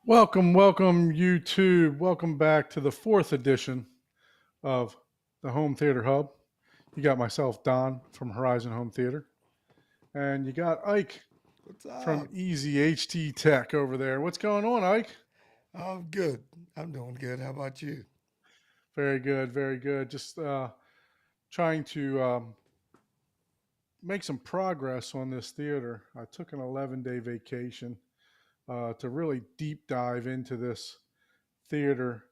Welcome, YouTube. Welcome back to the fourth edition of the Home Theater Hub. You got myself, Don, from Horizon Home Theater, and you got Ike What's from up? Easy HT Tech over there. What's going on, Ike? I'm good. I'm doing good. How about you? Very good, very good. Just trying to make some progress on this theater. I took an 11-day vacation to really deep dive into this theater,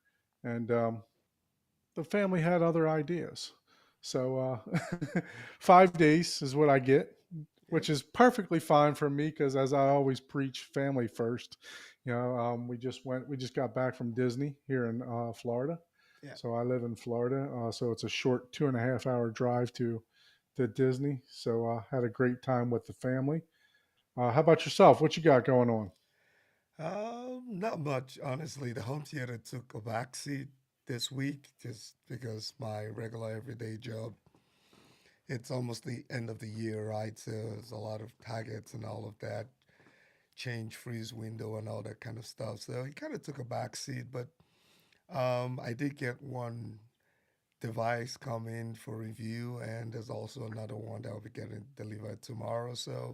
and the family had other ideas. So 5 days is what I get, Yep. which is perfectly fine for me because, as I always preach, family first. We just got back from Disney here in Florida. Yeah. So I live in Florida, so it's a short 2.5 hour drive to Disney. So had a great time with the family. How about yourself? What you got going on? Not much, honestly. The home theater took a backseat this week just because my regular everyday job, it's almost the end of the year, right? So there's a lot of targets and all of that, change freeze window and all that kind of stuff. So he kind of took a backseat, but I did get one device come in for review, and there's also another one that will be getting delivered tomorrow. So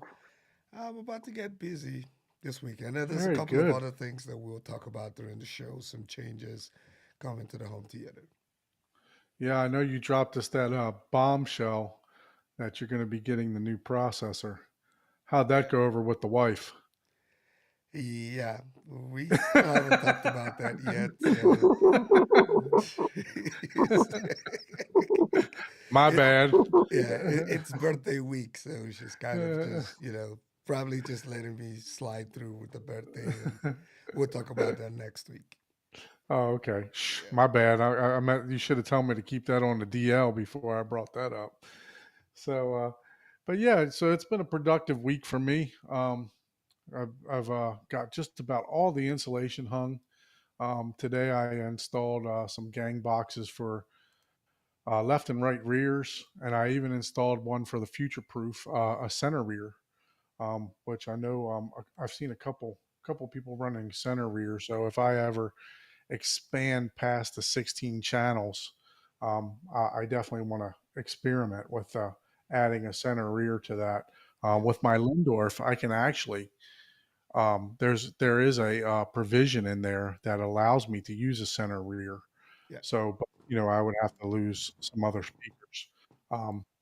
I'm about to get busy this weekend. And there's a Very couple of good. other things that we'll talk about during the show, some changes coming to the home theater. Yeah, I know you dropped us that bombshell that you're going to be getting the new processor. How'd Yeah. that go over with the wife? Yeah, we still haven't talked about that yet. So it's, My it, bad. it's birthday week, so she's kind of just, probably just letting me slide through with the birthday, and we'll talk about that next week. Oh, okay. Yeah. My bad. I meant you should have told me to keep that on the DL before I brought that up. So, but yeah, so it's been a productive week for me. I've got just about all the insulation hung. Today I installed some gang boxes for left and right rears, and I even installed one for the future proof, a center rear, which I know I've seen a couple people running center rear. So if I ever expand past the 16 channels, I definitely want to experiment with adding a center rear to that. Yeah. With my Lindorf, I can actually there is a provision in there that allows me to use a center rear. Yeah. So, but, I would have to lose some other speakers.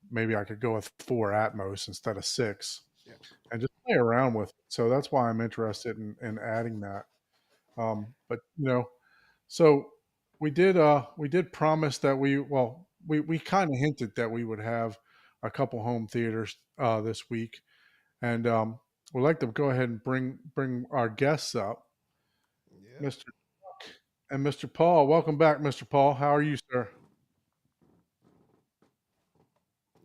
Maybe I could go with four Atmos instead of six, Yeah. and just play around with it. So that's why I'm interested in adding that. But so we did promise that we kind of hinted that we would have a couple home theaters this week, and we'd like to go ahead and bring our guests up, Yep. Mr. and Mr. Paul. Welcome back, Mr. Paul. How are you, sir?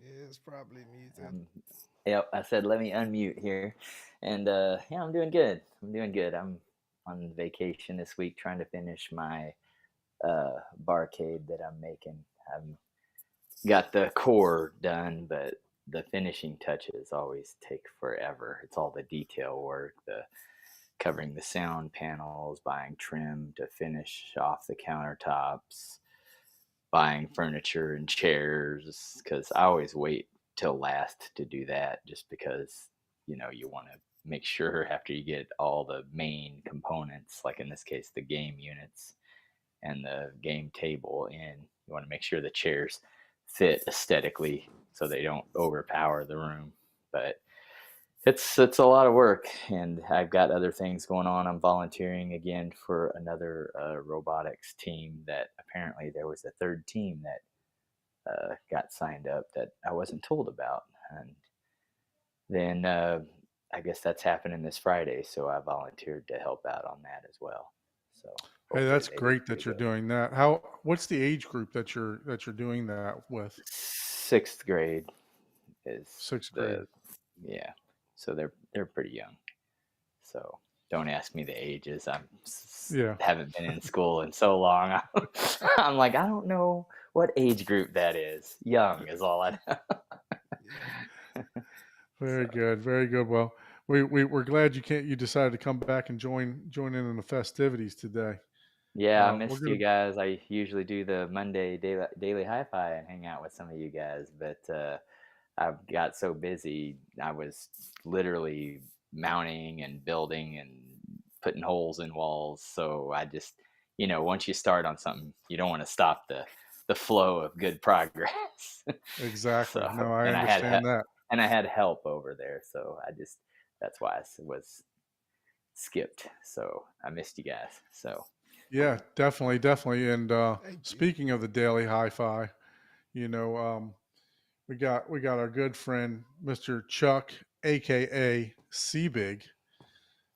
Yeah, it's probably muted. Um, yep, I said let me unmute here, and yeah, I'm doing good. I'm doing good. I'm on vacation this week, trying to finish my barcade that I'm making. I've got the core done, but the finishing touches always take forever. It's all the detail work, the covering the sound panels, buying trim to finish off the countertops, buying furniture and chairs, because I always wait till last to do that just because you want to make sure after you get all the main components, like in this case the game units and the game table in, you want to make sure the chairs fit aesthetically so they don't overpower the room. But it's a lot of work, and I've got other things going on. I'm volunteering again for another robotics team. That apparently there was a third team that got signed up that I wasn't told about, and then I guess that's happening this Friday. So I volunteered to help out on that as well. So Hey, hopefully that's they do great pretty that you're good. doing that. What's the age group that you're doing that with? Sixth grade is Sixth grade. the yeah. So they're pretty young. So don't ask me the ages. Yeah. Haven't been in school in so long. I'm like, I don't know what age group that is. Young is all I know. Yeah. So Very good. Very good. Well, we're glad you decided to come back and join in the festivities today. Yeah, I We're missed you gonna guys. I usually do the Monday daily hi-fi and hang out with some of you guys, but I got so busy. I was literally mounting and building and putting holes in walls. So I just, once you start on something, you don't want to stop the flow of good progress. exactly. So, No, I and I had understand that. help over there. So that's why was skipped. So I missed you guys. So Yeah, definitely, definitely. And Thank you. speaking of the daily hi-fi, you know, we got our good friend Mr. Chuck, aka Seabig.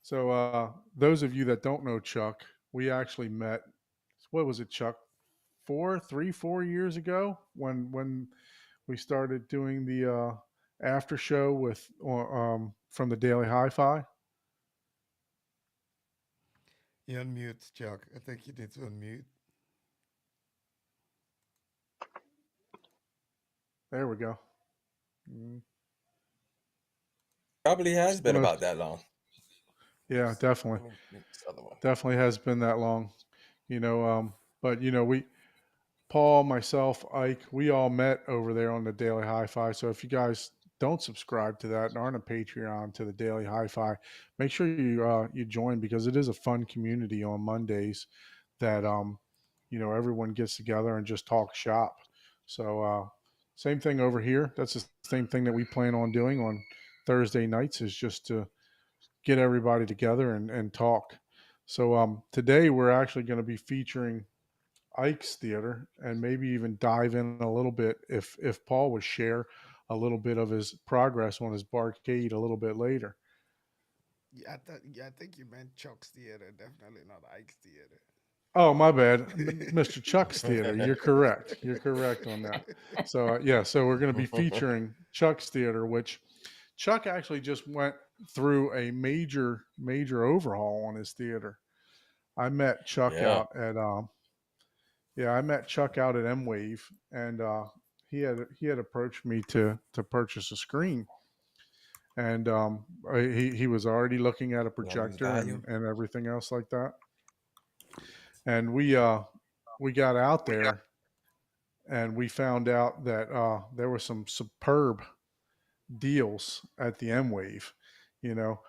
So those of you that don't know Chuck, we actually met. What was it, Chuck? 4 years ago when we started doing the after show with from the Daily Hi-Fi. You unmute, Chuck. I think you need to unmute. There we go. Mm, Probably has been Most, about that long. yeah, definitely, Let me mute this other one. definitely has been that long. You know, but we Paul, myself, Ike, we all met over there on the Daily Hi-Fi. So if you guys don't subscribe to that and aren't a Patreon to the Daily Hi-Fi, make sure you join because it is a fun community on Mondays that everyone gets together and just talk shop. So same thing over here. That's the same thing that we plan on doing on Thursday nights is just to get everybody together and talk. So today we're actually going to be featuring Ike's theater and maybe even dive in a little bit if Paul would share a little bit of his progress on his barcade a little bit later. Yeah, I think you meant Chuck's Theater, definitely not Ike's Theater. Oh, my bad, Mr. Chuck's theater. You're correct. You're correct on that. So yeah, so we're going to be featuring Chuck's theater, which Chuck actually just went through a major overhaul on his theater. I met Chuck Yeah. out at I met Chuck out at M Wave, and he had approached me to purchase a screen, and he was already looking at a Did I lose projector volume? and everything else like that, and we got out there and we found out that there were some superb deals at the M Wave, you know,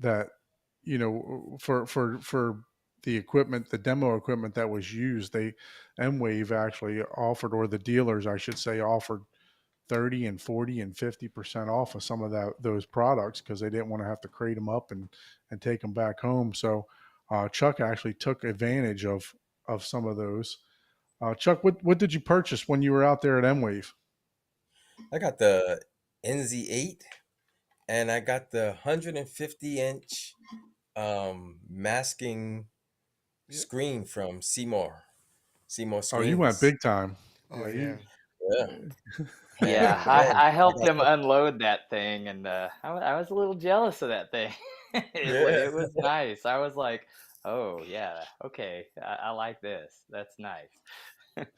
that for the equipment, the demo equipment that was used, they M Wave actually offered, or the dealers, I should say, offered 30 and 40 and 50% off of some of those products because they didn't want to have to crate them up and take them back home. So Chuck actually took advantage of some of those. Chuck, what did you purchase when you were out there at M Wave? I got the NZ8 and I got the 150-inch masking Yeah. screen from Seymour Oh, you went Screens. big time. Oh Yeah, yeah. Yeah. yeah, And I I helped got him unload that thing, and I was a little jealous of that thing. yeah. It was nice. I was like, oh yeah, okay, I like this. That's nice.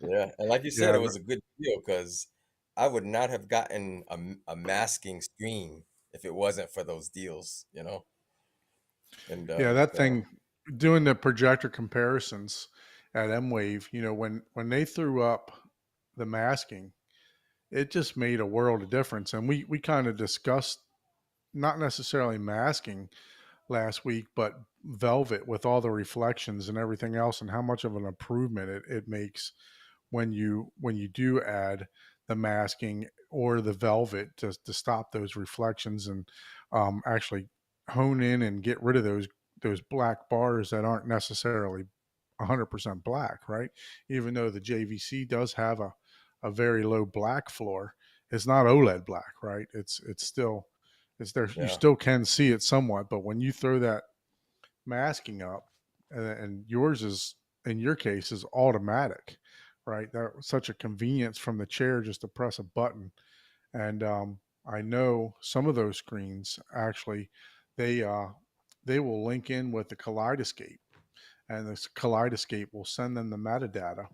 Yeah. And like you said, yeah, it was a good deal because I would not have gotten a masking screen if it wasn't for those deals. And yeah. That thing, doing the projector comparisons at M Wave, when they threw up the masking, it just made a world of difference. And we kind of discussed not necessarily masking last week, but velvet with all the reflections and everything else, and how much of an improvement it makes when you do add the masking or the velvet to stop those reflections and actually hone in and get rid of those black bars that aren't necessarily 100% black, right? Even though the JVC does have a very low black floor, it's not OLED black, right? It's still it's there. You yeah. still can see it somewhat, but when you throw that masking up, and yours is, in your case, is automatic, right? That was such a convenience from the chair just to press a button. And I know some of those screens actually they uh, they will link in with the kaleidoscope, and this kaleidoscope will send them the metadata,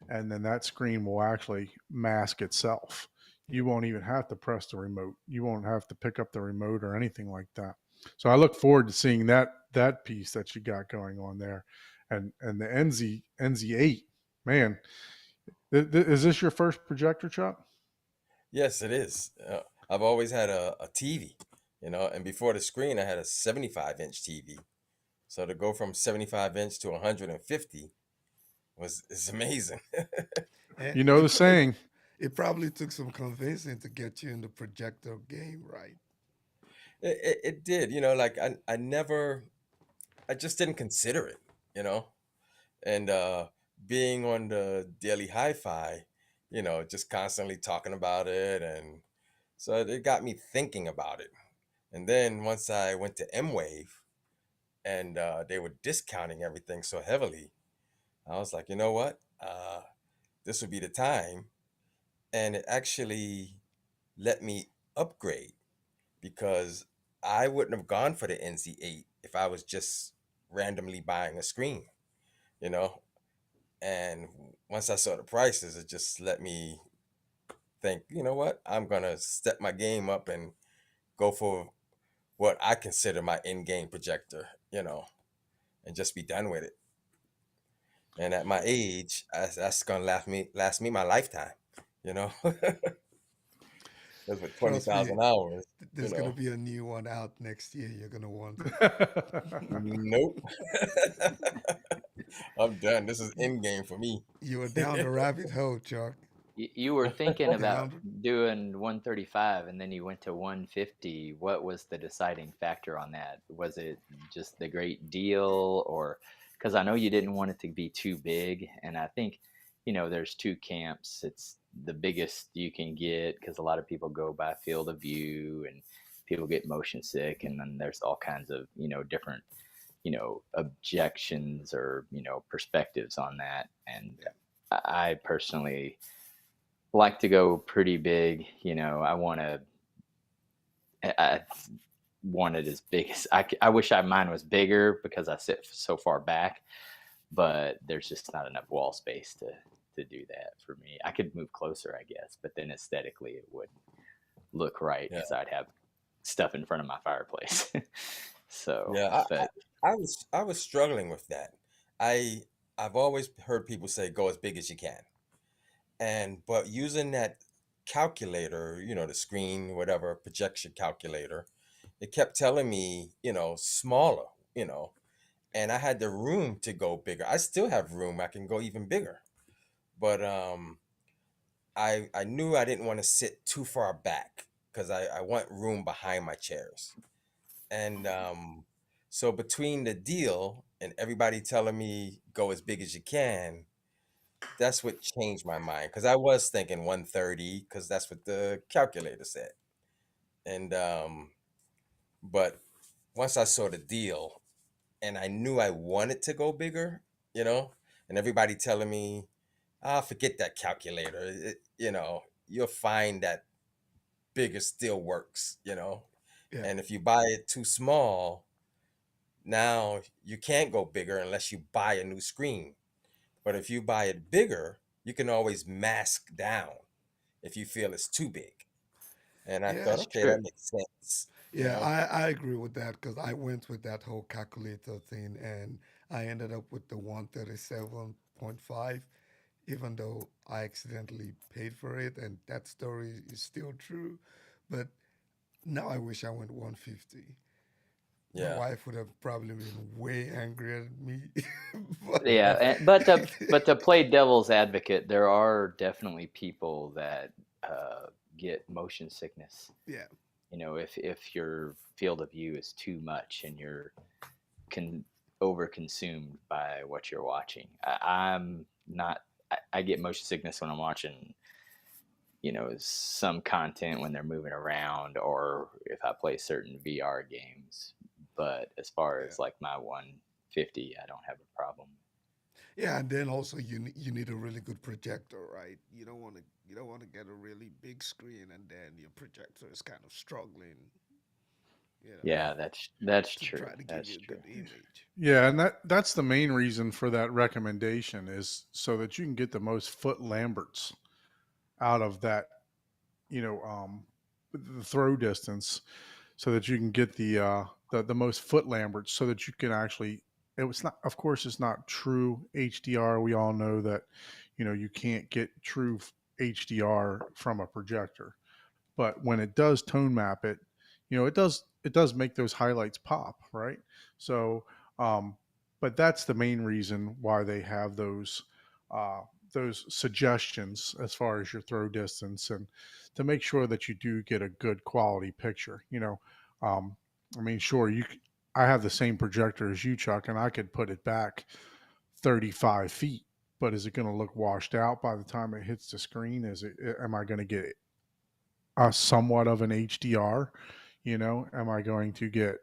and then that screen will actually mask itself. you won't even have to press the remote. You won't have to pick up the remote or anything like that. So I look forward to seeing that piece that you got going on there, and the NZ8. Man, is this your first projector, Chuck? Yes, it is. I've always had a TV, and before the screen, I had a 75-inch TV. So to go from 75-inch to 150 is amazing. And You know the saying. it probably took some convincing to get you in the projector game, right? It did, like I just didn't consider it, you know, and being on the daily hi-fi, just constantly talking about it, and so it got me thinking about it. And then once I went to M-Wave and they were discounting everything so heavily, I was like, you know what? This would be the time. And it actually let me upgrade because I wouldn't have gone for the NZ8 if I was just randomly buying a screen, you know? And once I saw the prices, it just let me think, you know what? I'm going to step my game up and go for what I consider my in-game projector, and just be done with it. And at my age, that's gonna last me my lifetime, you know. That's with twenty Trust me, thousand hours, you there's gonna know. be a new one out next year. You're gonna want it. Nope. I'm done. This is You, in game for me. you were down the rabbit hole, Chuck. You were thinking about Down. doing 135 and then you went to 150. What was the deciding factor on that? Was it just the great deal, or because I know you didn't want it to be too big? And I think, there's two camps. It's the biggest you can get because a lot of people go by field of view and people get motion sick. And then there's all kinds of, different, objections or, perspectives on that. And Yeah. I personally like to go pretty big. I want it as big as I wish mine was bigger because I sit so far back, but there's just not enough wall space to do that for me. I could move closer, I guess, but then aesthetically it wouldn't look right Yeah, because I'd have stuff in front of my fireplace. So, yeah. but I was struggling with that. I I've always heard people say go as big as you can, and but using that calculator, the screen, whatever projection calculator, it kept telling me, smaller, and I had the room to go bigger. I still have room. I can go even bigger. But I knew I didn't want to sit too far back because I want room behind my chairs. And so between the deal and everybody telling me go as big as you can, that's what changed my mind because I was thinking 130 because that's what the calculator said. And but once I saw the deal and I knew I wanted to go bigger, you know, and everybody telling me, ah, forget that calculator. You'll find that bigger still works, Yeah. And if you buy it too small, now you can't go bigger unless you buy a new screen. But if you buy it bigger, you can always mask down if you feel it's too big. And I Yeah. thought, that's okay, true. that makes sense, Yeah, I agree with that because I went with that whole calculator thing and I ended up with the 137.5, even though I accidentally paid for it. And that story is still true. But now I wish I went 150. My Yeah, wife would have probably been way angry at me. but Yeah, but to play devil's advocate, there are definitely people that get motion sickness. yeah, If your field of view is too much and you're con over consumed by what you're watching. I'm not. I get motion sickness when I'm watching, some content when they're moving around, or if I play certain VR games. But as far yeah. as like my 150, I don't have a problem. Yeah, and then also you need a really good projector, right? You don't want to get a really big screen and then your projector is kind of struggling, you know, Yeah, that's to true. try to give That's you a true. good image. Yeah, and that's the main reason for that recommendation is so that you can get the most foot Lamberts out of that you know, the throw distance so that you can get the most foot Lamberts so that you can actually. It was not, of course, it's not true HDR. We all know that, you can't get true HDR from a projector, but when it does tone map it, it does make those highlights pop, right? So, um, but that's the main reason why they have uh, those suggestions as far as your throw distance, and to make sure that you do get a good quality picture. Um, I mean, sure, I have the same projector as you, Chuck, and I could put it back 35 feet, but is it going to look washed out by the time it hits the screen? Am I going to get somewhat of an HDR? Am I going to get,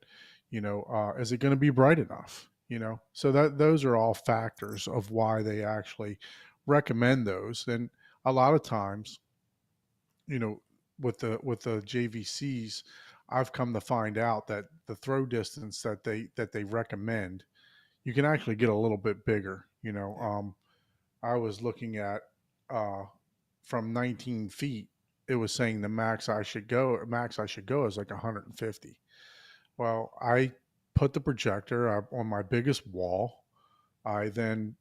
is it going to be bright enough? So that those are all factors of why they actually recommend those. And a lot of times, you know, with the JVCs, I've come to find out that the throw distance that they recommend, you can actually get a little bit bigger. Yeah. I was looking at uh, from 19 feet, it was saying the max I should go is like 150. Well, I put the projector up on my biggest wall. I then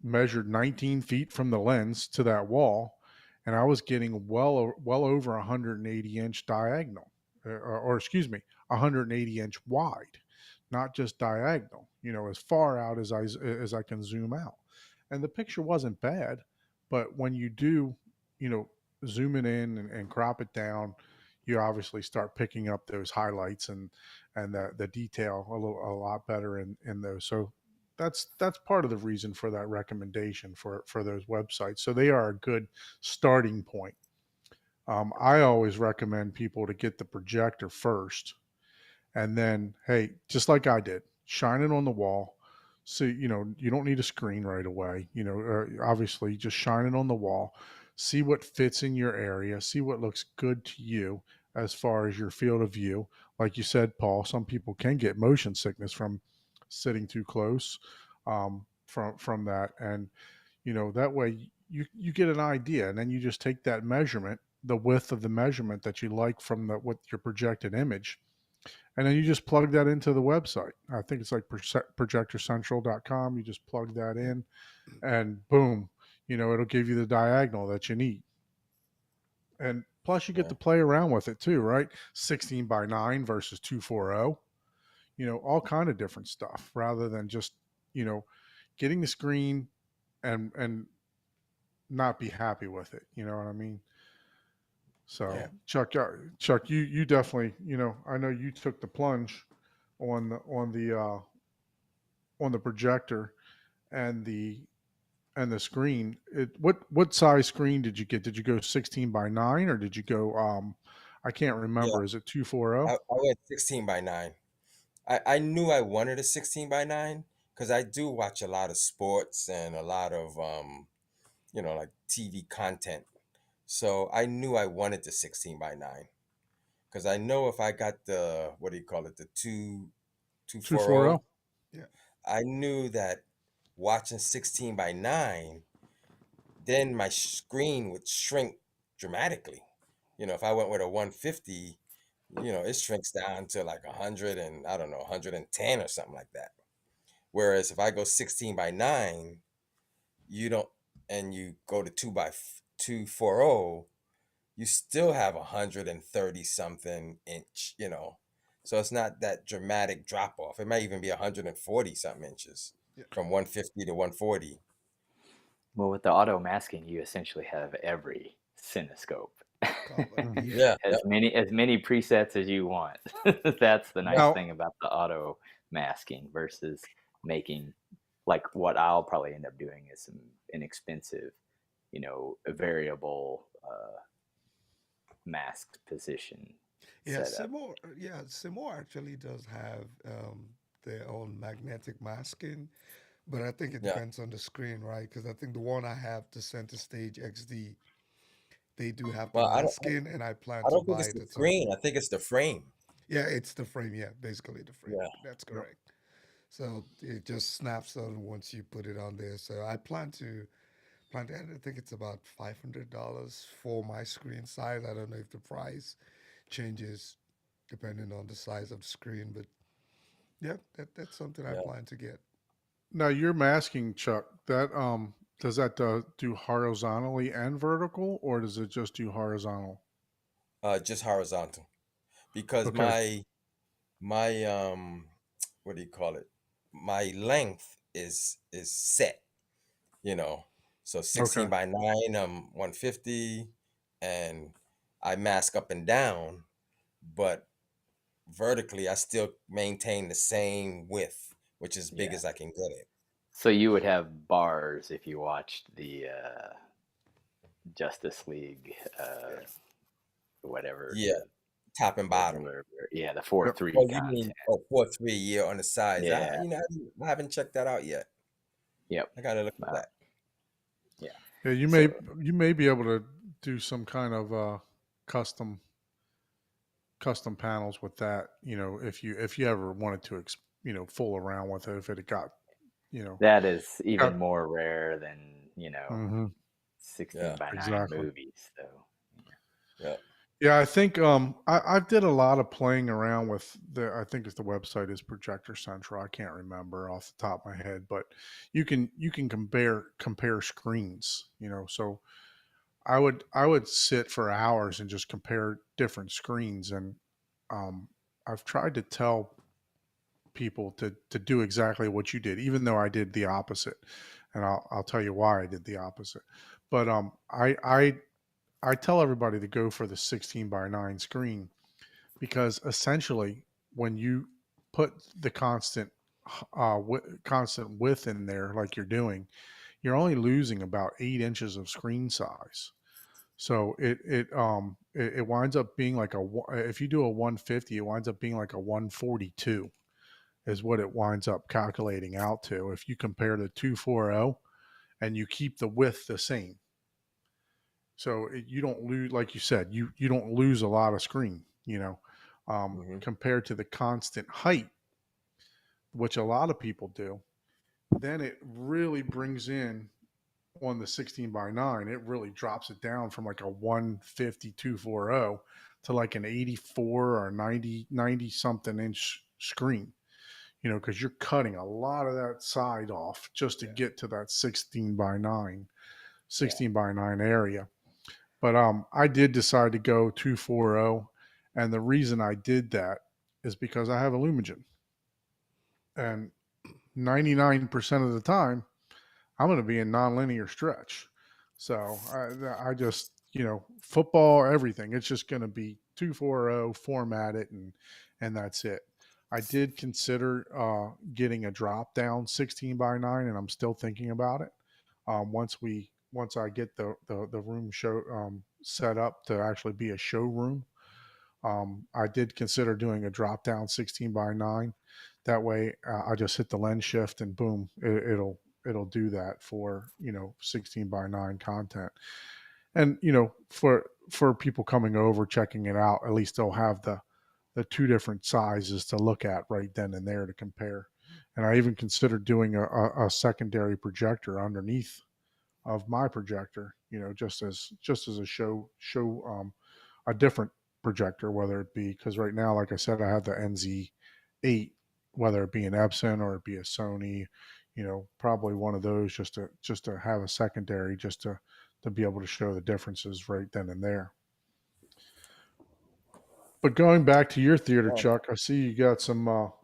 measured 19 feet from the lens to that wall, and I was getting well over 180-inch diagonal, or excuse me, 180-inch wide, not just diagonal. As far out as I can zoom out, and the picture wasn't bad, but when you do, you know, zoom it in and crop it down, you obviously start picking up those highlights and the detail a lot better in those. So that's part of the reason for that recommendation for those websites. So they are a good starting point. I always recommend people to get the projector first, and then, hey, just like I did, shine it on the wall. So you don't need a screen right away. Obviously, just shine it on the wall. See what fits in your area. See what looks good to you as far as your field of view. Like you said, Paul, some people can get motion sickness from sitting too close, from that, and that way you get an idea, and then you just take that measurement, the width of the measurement that you like from the what your projected image, and then you just plug that into the website. I think it's like projectorcentral.com. You just plug that Yeah. in, and boom, it'll give you the diagonal that you need. And plus, you get Yeah. to play around with it too, right? 16 by 9 versus 240. All kind of different stuff, rather than just you know getting the screen and not be happy with it. You know what I mean? Yeah. So Chuck, you definitely, I know you took the plunge on the projector and the screen. What size screen did you get? Did you go 16 by 9, or did you go I can't Yeah. remember. Is it 240? I went 16 by 9. I knew I wanted a 16 by 9 because I do watch a lot of sports and a lot of like TV content. So I knew I wanted the 16 by 9 because I know if I got the, what do you call it, the 240, 240? Yeah. I knew that watching 16 by 9, then my screen would shrink dramatically. If I went with a 150, it shrinks down to like 100 and I don't know, 110 or something like that. Whereas if I go 16 by 9, you don't, and you go to 240, you still have 130 something inch. So it's not that dramatic drop off. It might even be 140 something inches Yeah. from 150 to 140. Well, with the auto masking, you essentially have every cinescope. Covered. Mhm. Yeah. Yeah, yeah, As many presets as you want. That's the nice Now, thing about the auto masking versus making, like, what I'll probably end up doing is some inexpensive, a variable mask position Yeah. setup. Seymour. Yeah. Seymour actually does have their own magnetic masking, but I think it yeah. depends on the screen, right? Because I think the one I have, the Center Stage XD, they do have the Well, masking, and I plan I to don't think buy it's it the at some screen. point. I think it's the frame. Yeah, it's the frame. Yeah, basically the frame. Yeah. That's yep. correct. So it just snaps on once you put it on there. So I plan to plan to, I think it's about $500 for my screen size. I don't know if the price changes depending on the size of the screen, but yeah, that's something I Yeah. plan to get. Now you're masking, Chuck. That does that do horizontally and vertical, or does it just do horizontal? Just horizontal because Okay. my what do you call it? My length is set, you know. So 16 Okay. by 9, 150, and I mask up and down, but vertically I still maintain the same width, which is big Yeah. as I can get it. So you would have bars if you watched the Justice League, whatever Yeah, the top and bottom. yeah, the four Yep. three Oh, you content. mean oh, 4-3 year on the sides? Yeah. I haven't checked that out yet. Yep. I gotta look at Uh, that. yeah. Yeah, So you may be able to do some kind of custom custom panels with that. You know, if you ever wanted to, fool around with it, if it got, you know, that is got. even more rare than, Hmm. 16 Yeah, by 9 Exactly. movies. So, yeah. Yeah, I think I did a lot of playing around with the I think it's the website is Projector Central. I can't remember off the top of my head, but you can compare screens, So I would sit for hours and just compare different screens, and um, I've tried to tell people to do exactly what you did, even though I did the opposite, and I'll tell you why I did the opposite. But I tell everybody to go for the 16 by 9 screen because essentially when you put the constant width in there like you're doing, you're only losing about 8 inches of screen size. So it winds up being like if you do a 150, it winds up being like a 142 is what it winds up calculating out to if you compare the 240 and you keep the width the same. So you don't lose, like you said, you don't lose a lot of screen, Hmm. compared to the constant height, which a lot of people do. Then it really brings in on the 16 by 9, it really drops it down from like a 150 240 to like an 84 or 90 something inch screen, because you're cutting a lot of that side off just to Yeah. get to that 16 by 9, yeah. 16 by 9 area. But I did decide to go 240, and the reason I did that is because I have a Lumigen, and 99% of the time I'm going to be in nonlinear stretch. So I just, football, everything. It's just going to be 240 formatted, and that's it. I did consider getting a drop down 16 by 9, and I'm still thinking about it. Once I get the room show set up to actually be a showroom, I did consider doing a drop down 16 by 9. That way, I just hit the lens shift and boom, it'll do that for 16 by 9 content. And for people coming over checking it out, at least they'll have the two different sizes to look at right then and there to compare. And I even considered doing a secondary projector underneath of my projector, just as a a different projector, whether it be because right now, like I said, I have the NZ8, whether it be an Epson or it be a Sony, probably one of those just to have a secondary, just to be able to show the differences right then and there. But going back to your theater, Yeah. Chuck, I see you got some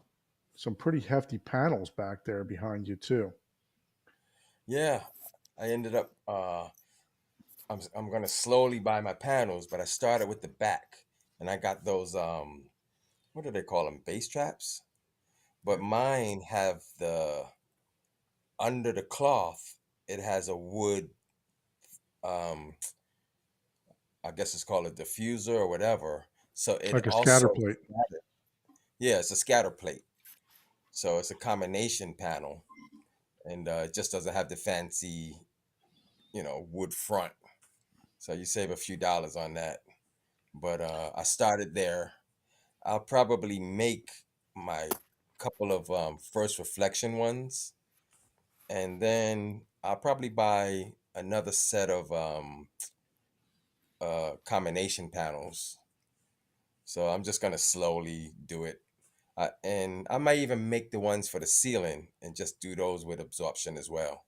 pretty hefty panels back there behind you too. Yeah. I ended up I'm gonna slowly buy my panels, but I started with the back, and I got those what do they call them? Bass traps. But mine have the under the cloth. It has a wood. Um, I guess it's called a diffuser or whatever. So it Like a scatter also, plate. yeah, it's a scatter plate. So it's a combination panel, and it just doesn't have the fancy, wood front. So you save a few dollars on that. But I started there. I'll probably make my couple of first reflection ones, and then I'll probably buy another set of combination panels. So I'm just gonna slowly do it. And I might even make the ones for the ceiling and just do those with absorption as well.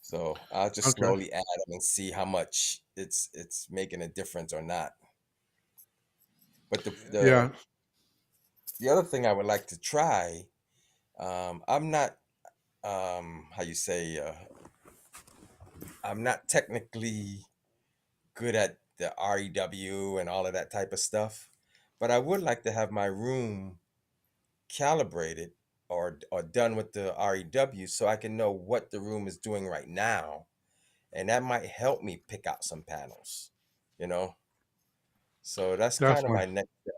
So I'll just Okay. slowly add them and see how much it's making a difference or not. But the Yeah. Yeah. the the other thing I would like to try, I'm not how you say, I'm not technically good at the REW and all of that type of stuff, but I would like to have my room calibrated or done with the REW so I can know what the room is doing right now, and that might help me pick out some panels, you know. So that's kind of Definitely. my next step.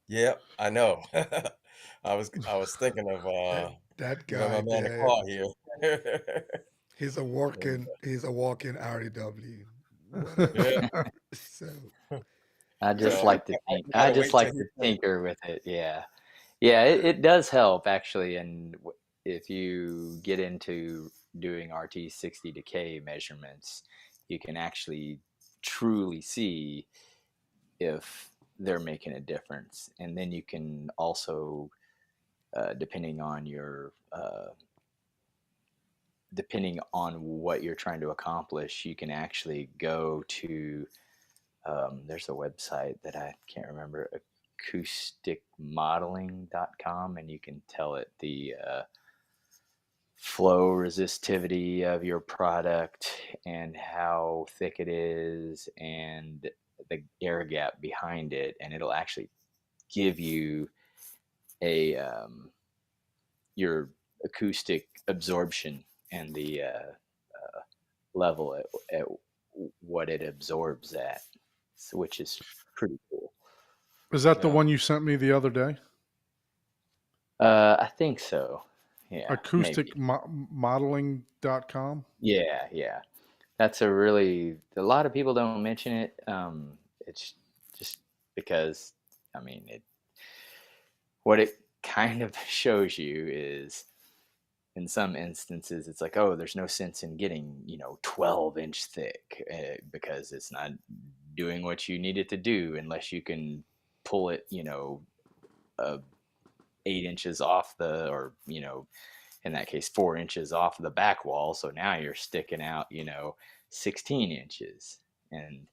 Yep, I know. I was thinking of that that giving my guy man a there, call here. And, he's a walking REW, whatever. yeah, So I just so like to think. we I gotta just wait till like he to finishes. tinker with it. Yeah, yeah. It does help actually, and if you get into doing RT60 decay measurements, you can actually truly see if they're making a difference, and then you can also, depending on your depending on what you're trying to accomplish, you can actually go to there's a website that I can't remember, acousticmodeling.com, and you can tell it the flow resistivity of your product and how thick it is and the air gap behind it, and it'll actually give you a your acoustic absorption and the level at what it absorbs at, which is pretty cool. Is that the Yeah. one you sent me the other day? I think so. Yeah, maybe. Acousticmodeling.com. Yeah, yeah. That's a lot of people don't mention it. It's just because, I mean, what it kind of shows you is in some instances, it's like, oh, there's no sense in getting, 12-inch thick because it's not doing what you need it to do unless you can pull it, uh, 8 inches off or, in that case 4 inches off the back wall, so now you're sticking out 16 inches. And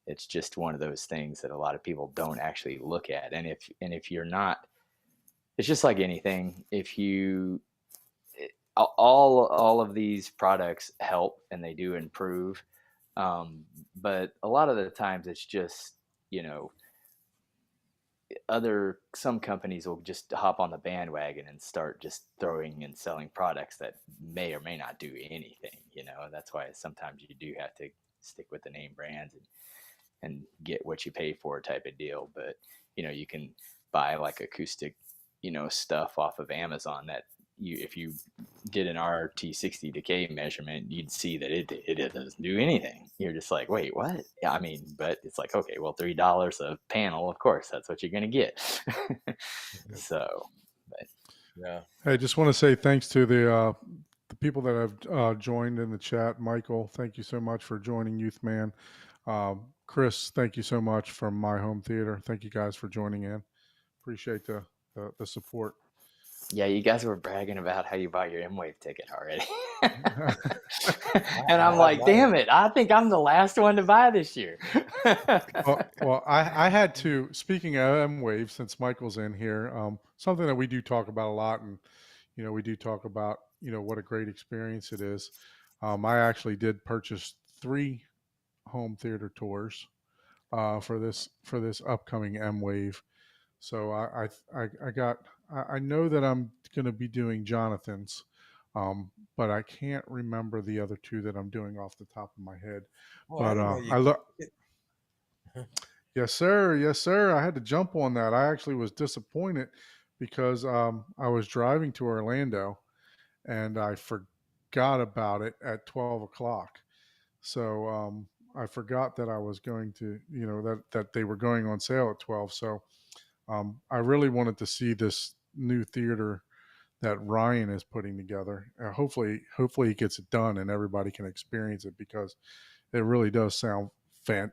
it's just one of those things that a lot of people don't actually look at. And if you're not, it's just like anything. If you all of these products help and they do improve, but a lot of the times it's just, you know other some companies will just hop on the bandwagon and start just throwing and selling products that may or may not do anything. That's why sometimes you do have to stick with the name brands and get what you pay for type of deal. But you can buy like acoustic stuff off of Amazon that if you did an RT60 decay measurement, you'd see that it doesn't do anything. You're just like, wait, what? Yeah, I mean, but it's like, okay, well, $3 a panel, of course, that's what you're gonna get. yep. So, but Yeah. Hey, just want to say thanks to the people that have joined in the chat. Michael, thank you so much for joining Youth Man. Chris, thank you so much from My Home Theater. Thank you guys for joining in. Appreciate the support. yeah, you guys were bragging about how you bought your M-Wave ticket already. And I I'm have like, mine. damn it, I think I'm the last one to buy this year. Well, I had to. Speaking of M Wave, since Michael's in here, something that we do talk about a lot, and we do talk about what a great experience it is. I actually did purchase 3 home theater tours for this upcoming M Wave. So I know that I'm going to be doing Jonathan's, but I can't remember the other 2 that I'm doing off the top of my head. Oh, I But didn't know you I look. could. Yes, sir. Yes, sir. I had to jump on that. I actually was disappointed because I was driving to Orlando and I forgot about it at 12 o'clock. So I forgot that I was going to, that they were going on sale at 12. So I really wanted to see this new theater that Ryan is putting together. Hopefully he gets it done and everybody can experience it, because it really does sound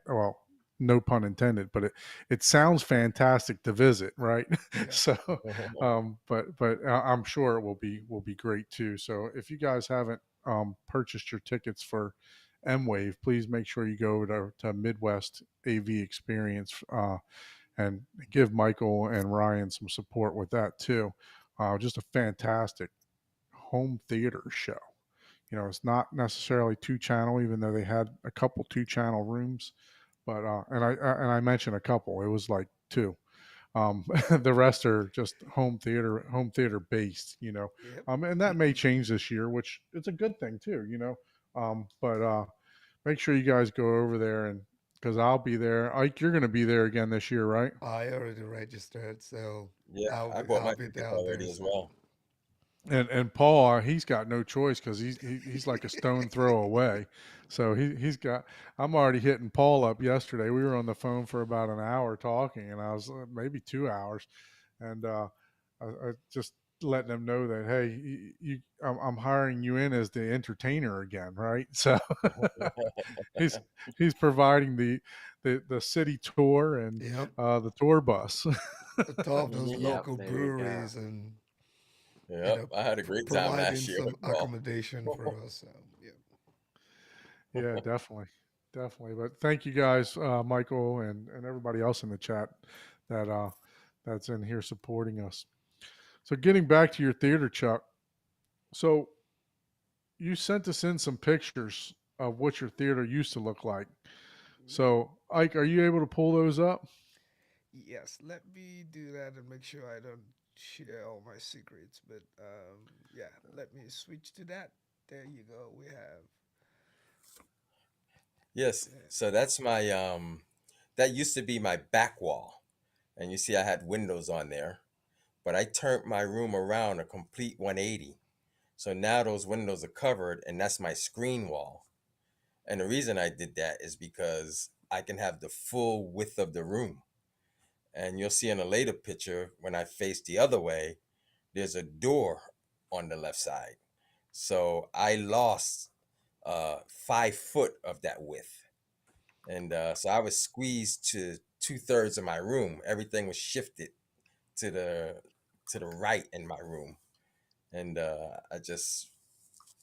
well, no pun intended, but it sounds fantastic to visit, right? Yeah. So, but I'm sure it will be great too. So if you guys haven't purchased your tickets for M Wave, please make sure you go to Midwest AV Experience, and give Michael and Ryan some support with that too. Just a fantastic home theater show. It's not necessarily two channel, even though they had a couple two channel rooms, but and I mentioned a couple. It was like two. The rest are just home theater based. Yep. And that may change this year, which it's a good thing too. But make sure you guys go over there, and because I'll be there. Ike, you're going to be there again this year, right? I already registered, so Yeah, I'll I be bought I'll my be tickets down there already as soon. well. And Paul, he's got no choice because he's like a stone throw away. So he's got. I'm already hitting Paul up yesterday. We were on the phone for about an hour talking, and I was maybe 2 hours, and I just letting him know that, hey, I'm hiring you in as the entertainer again, right? So he's he's providing the city tour and Yep. the tour bus. Top those Yep, local there you go. breweries and Yep, I had a great time providing last year some with Paul. accommodation for us. So yeah. Yeah, definitely, definitely. But thank you guys, Michael, and everybody else in the chat that that's in here supporting us. So getting back to your theater, Chuck. So you sent us in some pictures of what your theater used to look like. So Ike, are you able to pull those up? Yes, let me do that and make sure I don't share all my secrets. But yeah, let me switch to that. There you go. We have Yes, that. so that's my that used to be my back wall. And you see I had windows on there, but I turned my room around a complete 180. So now those windows are covered and that's my screen wall. And the reason I did that is because I can have the full width of the room. And you'll see in a later picture when I face the other way, there's a door on the left side. So I lost 5 foot of that width. And so I was squeezed to 2/3 of my room. Everything was shifted to the right in my room. And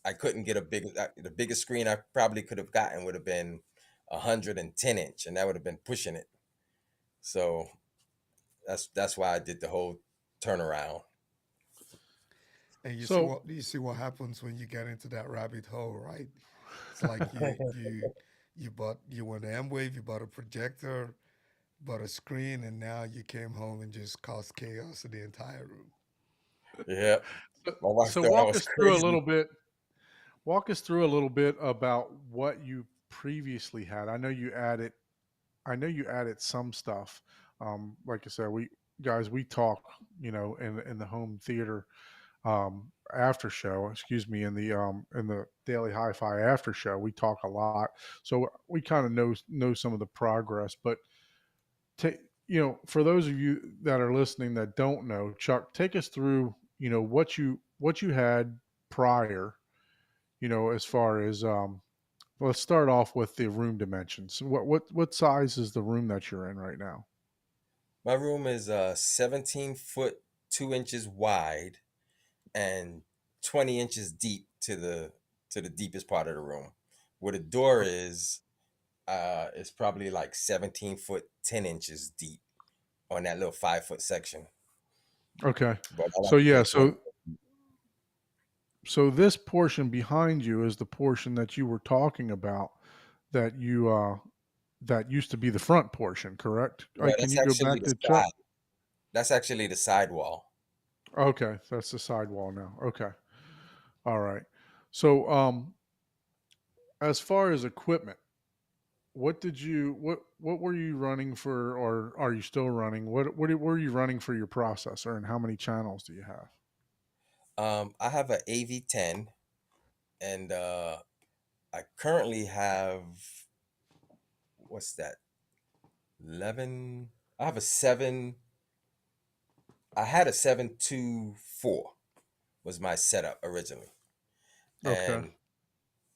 I couldn't get the biggest screen I probably could have gotten would have been 110-inch, and that would have been pushing it. So that's why I did the whole turnaround. And So you see what happens when you get into that rabbit hole, right? It's like you went Amwave, you bought a projector, bought a screen, and now you came home and just caused chaos in the entire room. Yeah, my wife so thought I walk was us through a crazy. little bit. Walk us through a little bit about what you previously had. I know you added some stuff. Like I said, we talk, in the home theater after show. Excuse me, in the daily hi-fi after show, we talk a lot, so we kind of know some of the progress. But ta for those of you that are listening that don't know, Chuck, take us through, what you had prior. As far as let's start off with the room dimensions. What size is the room that you're in right now? My room is 17 foot 2 inches wide and 20 inches deep to the deepest part of the room. Where the door is probably like 17 foot 10 inches deep on that little 5 foot section. Okay. But I So like to go yeah, 20. so this portion behind you is the portion that you were talking about, that used to be the front portion, correct? No, Can that's you go actually back the to Chuck? side. That's actually the sidewall. Okay, that's the sidewall now. Okay. All right. So as far as equipment, what were you running for, or are you still running? What were you running for your processor, and how many channels do you have? I have an AV10, and I currently have, what's that? 11. I have a 7. I had a 724, was my setup originally. Okay. And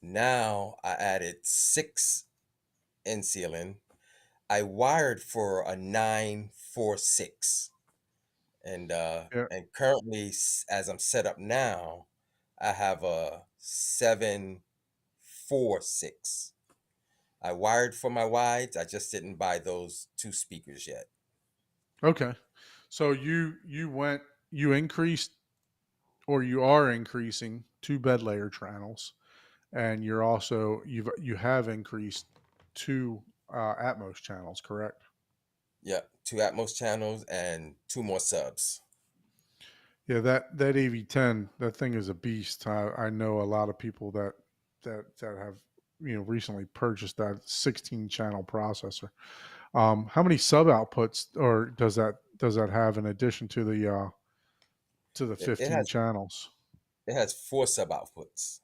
now I added six in ceiling. I wired for a 946. Yeah. And currently, as I'm set up now, I have a 746. I wired for my wides. I just didn't buy those two speakers yet. Okay. So you increased, or you are increasing, two bed layer channels, and you have increased two Atmos channels, correct? Yeah, two Atmos channels and two more subs. Yeah, that AV10, that thing is a beast. I know a lot of people that have recently purchased that 16 channel processor. How many sub outputs or does that have in addition to the It 15 channels? has four sub outputs.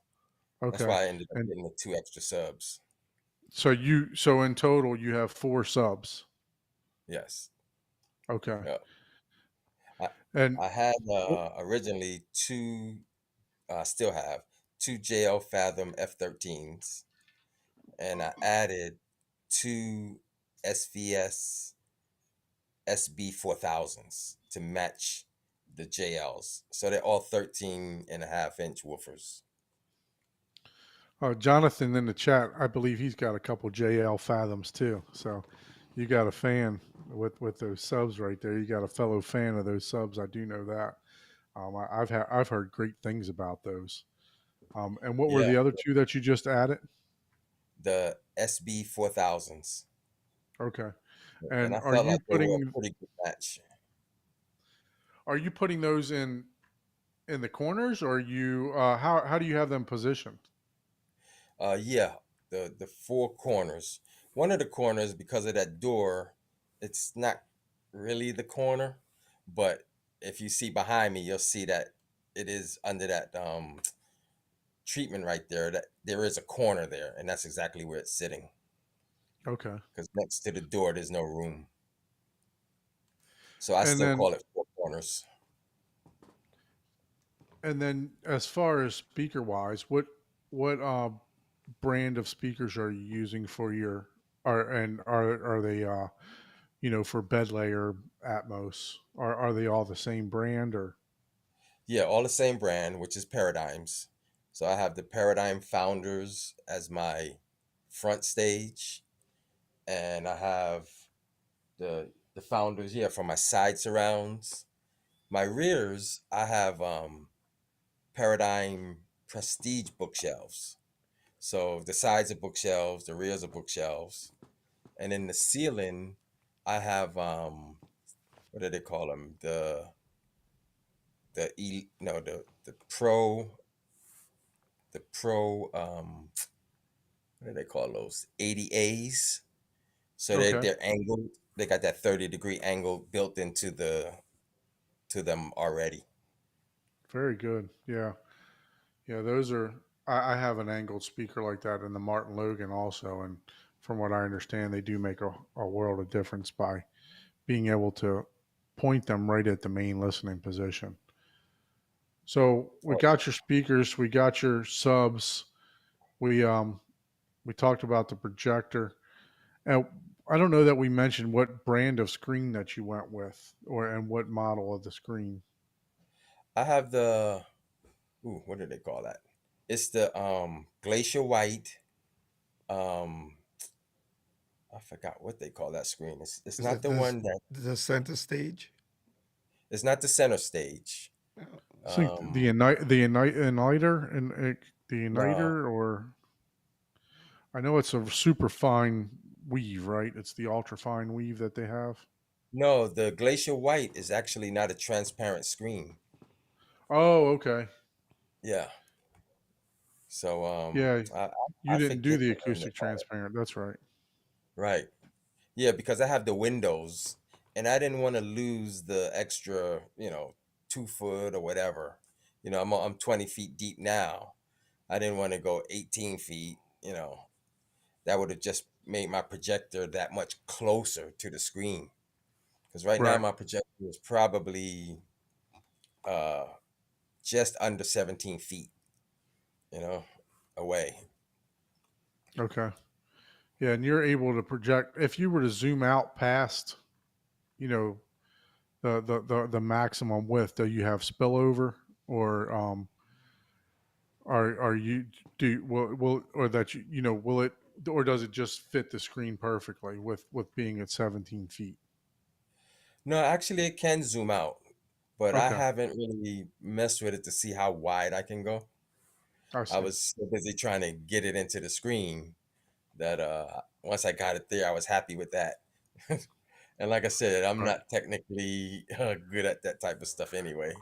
That's Okay, why I ended up and getting the two extra subs. so in total you have four subs. Yes. Okay, Yeah. I and I had wh- originally two. I still have two JL Fathom F13s, and I added two SVS SB4000s to match the JLs. So they're all 13.5 inch woofers. Jonathan in the chat, I believe he's got a couple JL Fathoms too. So you got a fan with those subs right there. You got a fellow fan of those subs. I do know that. I've heard great things about those. And what were Yeah, the other two that you just added? the SB4000s. Okay. And And I felt like they were a pretty good match. are you putting those in the corners, or how do you have them positioned? Yeah, the four corners. One of the corners, because of that door, it's not really the corner, but if you see behind me, you'll see that it is under that treatment right there. That there is a corner there, and that's exactly where it's sitting. Okay. Because next to the door, there's no room, so I And still then call it four corners. as far as speaker wise, what brand of speakers are you using for your are they for bed layer Atmos? Are they all the same brand or Yeah, all the same brand, which is Paradigms. So I have the Paradigm Founders as my front stage, and I have the Founders, yeah, for my side surrounds. My rears, I have Paradigm Prestige bookshelves. So the sides are bookshelves, the rears are bookshelves, and in the ceiling, I have what do they call them? The e no the pro what do they call those 80As? So okay? they're angled. They got that 30-degree angle built into to them already. Very good. Yeah. Yeah, those are. I have an angled speaker like that in the Martin Logan also, and from what I understand, they do make a world of difference by being able to point them right at the main listening position. So we Oh, got your speakers, we got your subs, we we talked about the projector. And I don't know that we mentioned what brand of screen that you went with, or and what model of the screen. I have the what do they call that? It's the glacier white. Um, I forgot what they call that screen. It's Is not it the this one that the center stage? it's not the center stage. Oh, I think Um, uniter and the no, uniter, or I know it's a super fine weave, right? It's the ultra fine weave that they have. no, the glacier white is actually not a transparent screen. Oh, okay. Yeah. So Yeah, you I didn't do forget the the name acoustic of it. transparent. That's right. Right. Yeah, because I have the windows and I didn't want to lose the extra, 2 foot or whatever. I'm 20 feet deep now. I didn't want to go 18 feet, that would have just made my projector that much closer to the screen. Because right now Right. my projector is probably uh just under 17 feet, you know, away. Okay. Yeah, and you're able to project if you were to zoom out past, you know, the maximum width. Do you have spillover, or are you do will or that you know will it, or does it just fit the screen perfectly with being at 17 feet? No, actually, it can zoom out, but I Okay, haven't really messed with it to see how wide I can go. I I see. was so busy trying to get it into the screen that once I got it there, I was happy with that. And like I said, I'm Right. not technically good at that type of stuff anyway.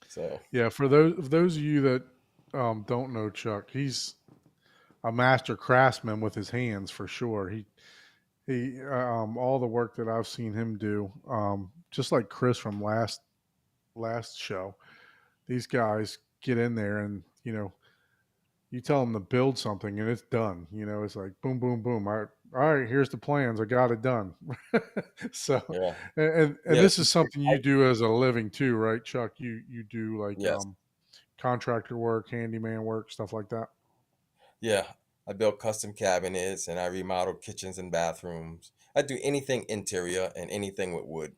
So Yeah, for those of you that don't know Chuck, he's a master craftsman with his hands for sure. He all the work that I've seen him do, just like Chris from last show, these guys get in there and you tell them to build something and it's done. It's like boom, boom, boom. All right, here's the plans. I got it done. So, yeah, and yeah, this is something you do as a living too, right, Chuck? You do like yes, contractor work, handyman work, stuff like that. yeah. I built custom cabinets and I remodeled kitchens and bathrooms. I do anything interior and anything with wood.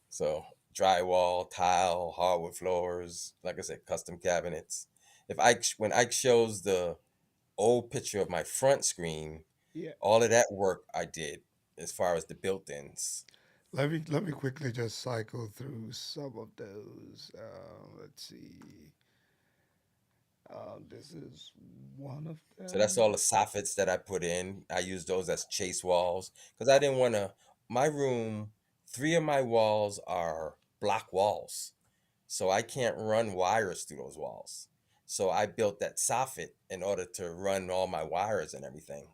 So drywall, tile, hardwood floors, like I said, custom cabinets. If Ike when Ike shows the old picture of my front screen, Yeah. all of that work I did as far as the built-ins. Let me quickly just cycle through some of those. Let's see. This is one of So that's them. all the soffits that I put in. I use those as chase walls because I didn't want to. My room, three of my walls are block walls, so I can't run wires through those walls. So I built that soffit in order to run all my wires and everything,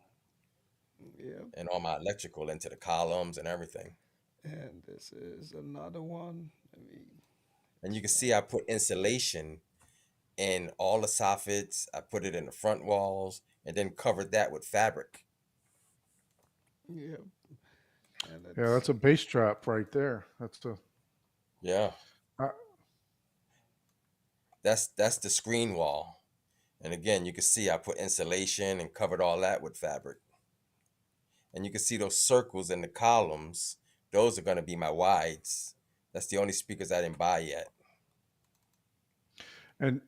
Yeah. and all my electrical into the columns and everything. And this is another one. Let me And you can try. see I put insulation in all the soffits. I put it in the front walls and then covered that with fabric. Yeah. And Yeah, let's that's a see. base trap right there. Yeah, Uh, that's the screen wall. And again, you can see I put insulation and covered all that with fabric. And you can see those circles in the columns. Those are going to be my wides. That's the only speakers I didn't buy yet. and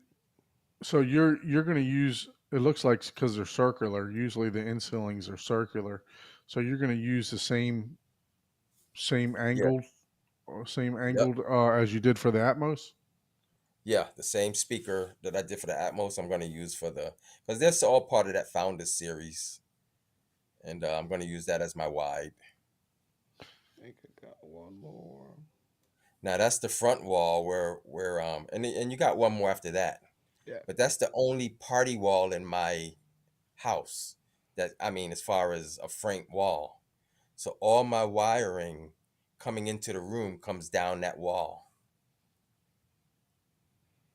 so you're going to use. It looks like because they're circular. Usually the end ceilings are circular, so you're going to use the same Yeah. angled same Yep. angled as you did for the Atmos. Yeah. The same speaker that I did for the Atmos, I'm going to use for because that's all part of that Founders series. And I'm going to use that as my wide. I think I got one more. Now that's the front wall and you got one more after that. Yeah. But that's the only party wall in my house that I mean as far as a frank wall. So all my wiring coming into the room comes down that wall.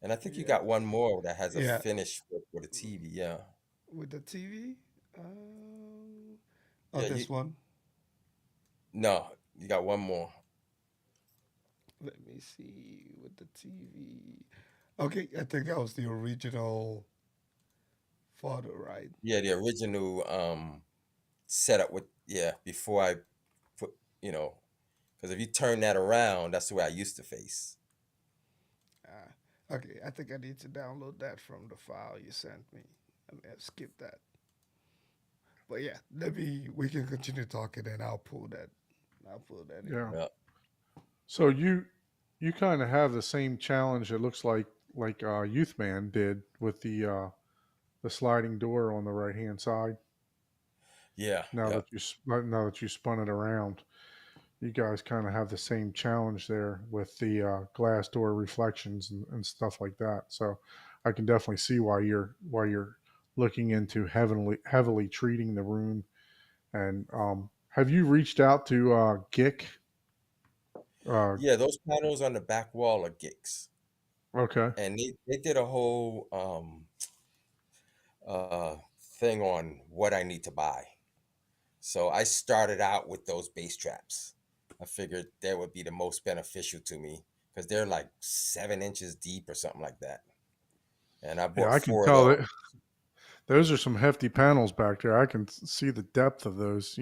And I think you Yeah. got one more that has a Yeah. finish with a TV. Yeah. With the TV. Um, oh, Yeah, you this one. no, you got one more. Let me see. With the TV. Okay, I think that was the original photo, right? Yeah, the original setup with before I put, you know, because if you turn that around, that's the way I used to face. Okay, I think I need to download that from the file you sent me. I may have skipped that. But yeah, we can continue talking and I'll pull that in. Yeah. Yeah. So you kind of have the same challenge. It looks like Youth Man did with the sliding door on the right hand side. Yeah. Now Yeah. that now that you spun it around, you guys kind of have the same challenge there with the glass door reflections and stuff like that. So I can definitely see why you're looking into heavily treating the room. And have you reached out to Gick? Uh, Yeah, those panels on the back wall are Gicks. okay, And they did a whole uh thing on what I need to buy. So I started out with those bass traps. I figured that would be the most beneficial to me because they're like 7 inches deep or something like that. And I Yeah, bought I can four of tell those. that those are some hefty panels back there. I can see the depth of those,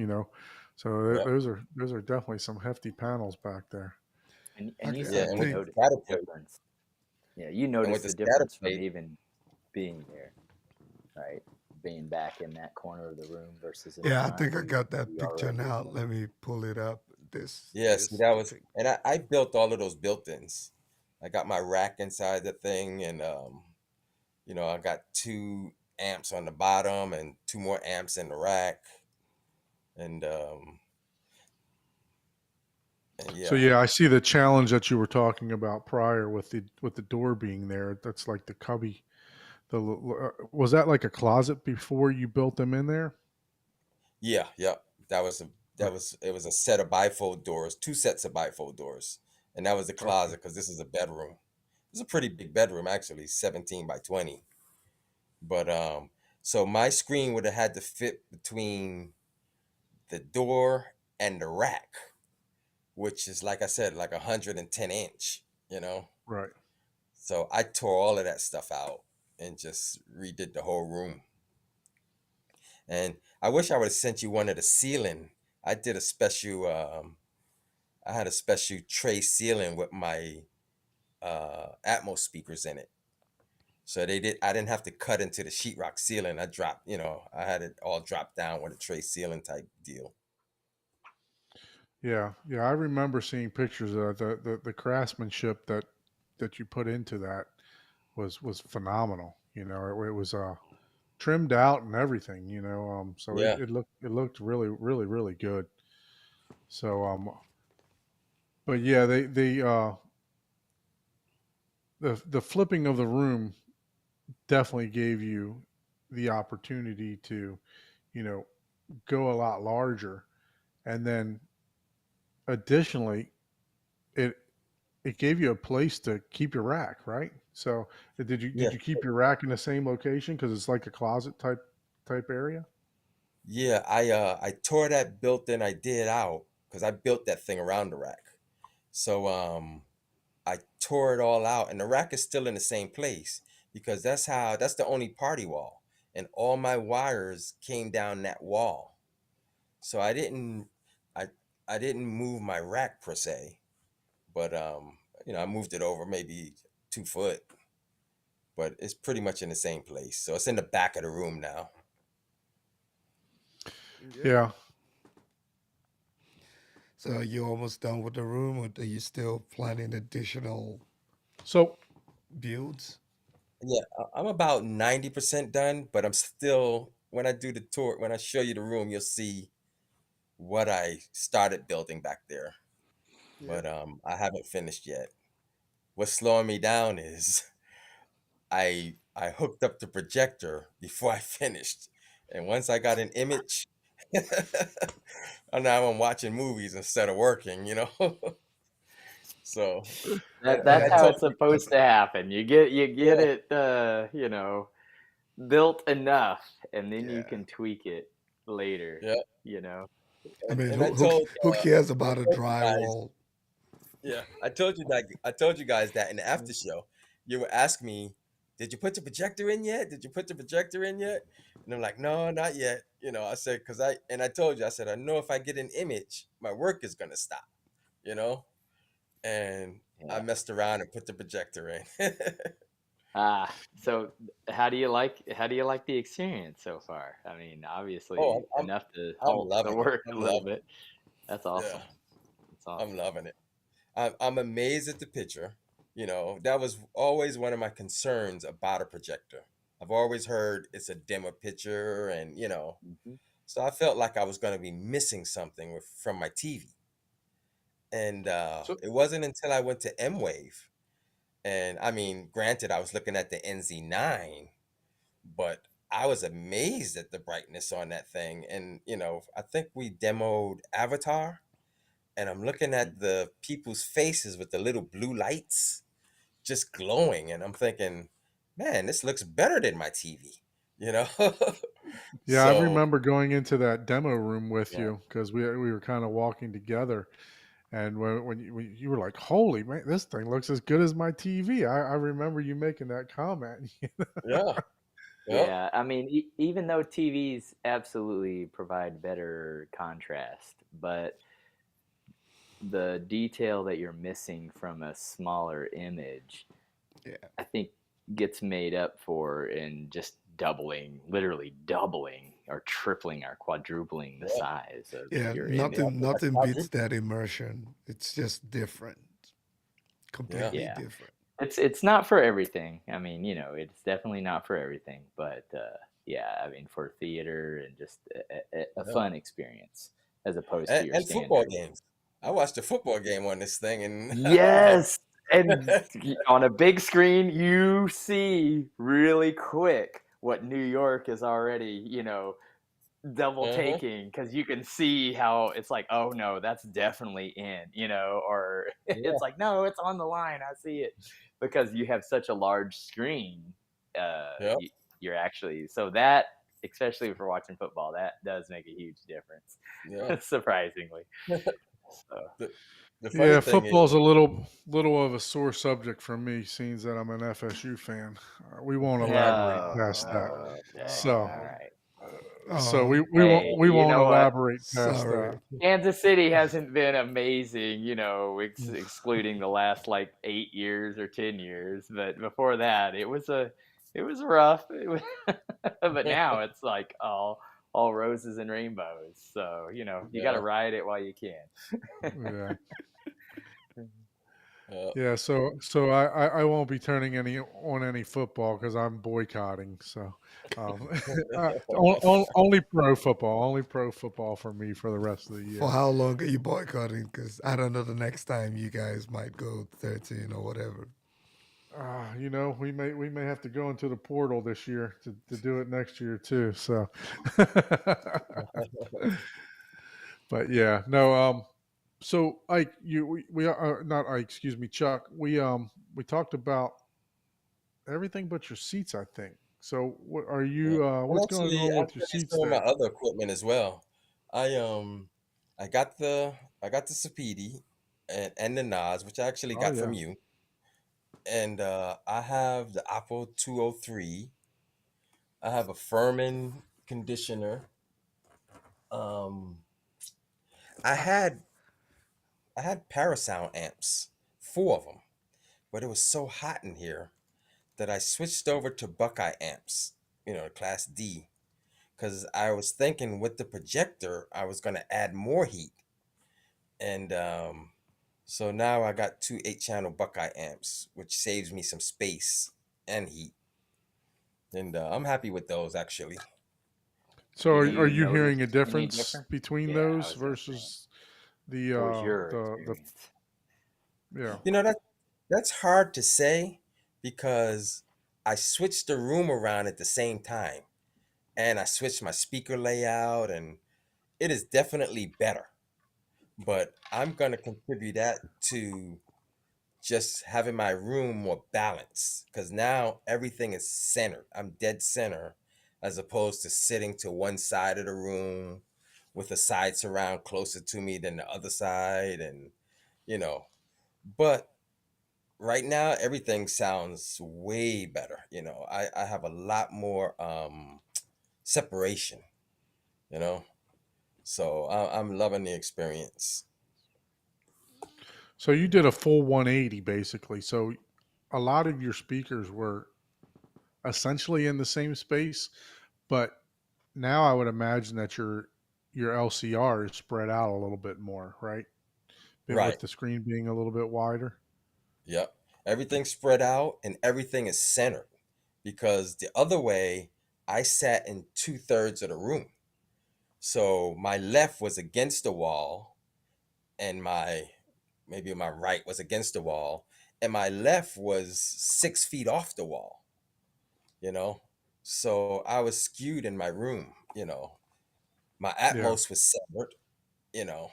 So Yep. those are definitely some hefty panels back there. And you Yeah, I said and you with the think, noticed scatter the plate, difference. Yeah, you and with noticed the the scatter difference from plate, even being there, right? Being back in that corner of the room versus in the yeah, I front. think I got that You picture already now. Let me pull it up. This yeah. See, is that the was, pic. and I built all of those built-ins. I got my rack inside the thing, and I got 2 amps on the bottom and 2 more amps in the rack, and So yeah, yeah, I see the challenge that you were talking about prior with the door being there. That's like the cubby. Was that like a closet before you built them in there? yeah, yep. That was a that Right. was it was a set of bifold doors, 2 sets of bifold doors, and that was the Okay. closet because this is a bedroom. It's a pretty big bedroom actually, 17 by 20. But so my screen would have had to fit between the door and the rack, which is like I said, like 110 inch, you know. Right. So I tore all of that stuff out and just redid the whole room. And I wish I would have sent you one of the ceiling. I did a special I had a special tray ceiling with my Atmos speakers in it. So I didn't have to cut into the sheetrock ceiling. I dropped, I had it all dropped down with a tray ceiling type deal. Yeah. Yeah. I remember seeing pictures of the craftsmanship that you put into that was phenomenal. It was trimmed out and everything. So it, Yeah. it looked really really really good. So but yeah, the flipping of the room definitely gave you the opportunity to you know go a lot larger, and then additionally it it gave you a place to keep your rack, right? So did you Yeah. did you keep your rack in the same location because it's like a closet type area? Yeah, I tore that built-in I did out because I built that thing around the rack. So I tore it all out and the rack is still in the same place because that's the only party wall. And all my wires came down that wall. So I I didn't move my rack per se, but I moved it over maybe 2 foot, but it's pretty much in the same place. So it's in the back of the room now. Yeah. Yeah. So are you almost done with the room, or are you still planning additional So builds? Yeah, I'm about 90% done, but I'm still, when I do the tour, when I show you the room, you'll see what I started building back there. Yeah. But I haven't finished yet. What's slowing me down is I hooked up the projector before I finished. And once I got an image, and now I'm watching movies instead of working. So, and That's I how told it's you, supposed to happen. You get yeah, it built enough, and then you Yeah. can tweak it later, yeah. you know. I mean, And who cares I about a told you guys, drywall? yeah, I told you guys that in the after show, you would ask me, "Did you put the projector in yet? Did you put the projector in yet?" And I'm like, "No, not yet." I said because I told you, I said I know if I get an image, my work is gonna stop. You know, and I Yeah. messed around and put the projector in. So how do you like the experience so far? I mean, Oh, obviously enough to I'm halt the loving it. work a I'm little loving bit. That's it. Yeah, awesome. That's I'm awesome. loving it. I'm amazed at the picture. That was always one of my concerns about a projector. I've always heard it's a dimmer picture, and Hmm. so I felt like I was going to be missing something from my TV. And so it wasn't until I went to M Wave, and I mean, granted, I was looking at the NZ9, but I was amazed at the brightness on that thing. And I think we demoed Avatar, and I'm looking at the people's faces with the little blue lights just glowing, and I'm thinking, man, this looks better than my TV, you know. yeah, I So remember going into that demo room with Yeah. you because we were kind of walking together, And when you were like, "Holy man, this thing looks as good as my TV." I remember you making that comment. Yeah. Yep. Yeah, I mean, even though TVs absolutely provide better contrast, but the detail that you're missing from a smaller image, Yeah. I think gets made up for in just doubling, literally doubling or tripling or quadrupling the Yep. size of Yeah, your image. Yeah. Like nothing beats quadruple. that immersion. It's just different, Yeah. completely Yeah. different. It's not for everything. I mean, it's definitely not for everything, but yeah, I mean, for theater and just a Yeah. fun experience as opposed to And, your and football standard. games. I watched a football game on this thing, and Yes, and on a big screen, you see really quick what New York is already, double uh-huh. taking because you can see how it's like, oh no, that's definitely in, or Yeah. it's like, no, it's on the line. I see it because you have such a large screen. Yep. You're actually so that, especially if we're watching football, that does make a huge difference, Yeah. surprisingly. So, The, the funny Yeah, thing is, football's a little of a sore subject for me, seeing that I'm an FSU fan. We won't elaborate past that. oh, okay, So, all right. so Oh, Hey, we you won't know what? elaborate past that. sorry. Kansas City hasn't been amazing, excluding the last like 8 years or 10 years. But before that, it was rough. But now it's like all roses and rainbows. So you got to yeah, ride it while you can. Yeah. uh, Yeah, so I won't be turning any football because I'm boycotting. So, um, only pro football for me for the rest of the For year. how long are you boycotting? Because I don't know the next time you guys might go 13 or whatever. We may have to go into the portal this year to do it next year too. So, but yeah, no. So Ike, we are not Ike. Excuse me, Chuck. We talked about everything but your seats, I think. So, what are yeah. you? And What's going actually, on I with your finished seats some of my there? other equipment as well. I I got the Sapedi and the Nas, which I actually Oh got yeah. from you, and I have the Apple 203. I have a Furman conditioner. Um, I had Parasound amps, four of them, but it was so hot in here that I switched over to Buckeye amps, Class D, because I was thinking with the projector I was going to add more heat, and so now I got two 8-channel Buckeye amps, which saves me some space and heat, and I'm happy with those actually. So, Do are you you notice hearing a any difference difference? between Yeah, I those was gonna say. versus the What was your the experience? yeah? That's hard to say because I switched the room around at the same time, and I switched my speaker layout, and it is definitely better. But I'm gonna contribute that to just having my room more balanced because now everything is centered. I'm dead center as opposed to sitting to one side of the room with the side surround closer to me than the other side, and you know. But right now everything sounds way better. I have a lot more separation, you know. So I'm loving the experience. So you did a full 180 basically. So a lot of your speakers were essentially in the same space, but now I would imagine that your LCR is spread out a little bit more, right? Right. With the screen being a little bit wider. Yep. Everything's spread out and everything is centered because the other way I sat in 2/3 of the room. So my left was against the wall and my right was against the wall, and my left was 6 feet off the wall, you know? So I was skewed in my room. My Yeah. Atmos was centered, you know,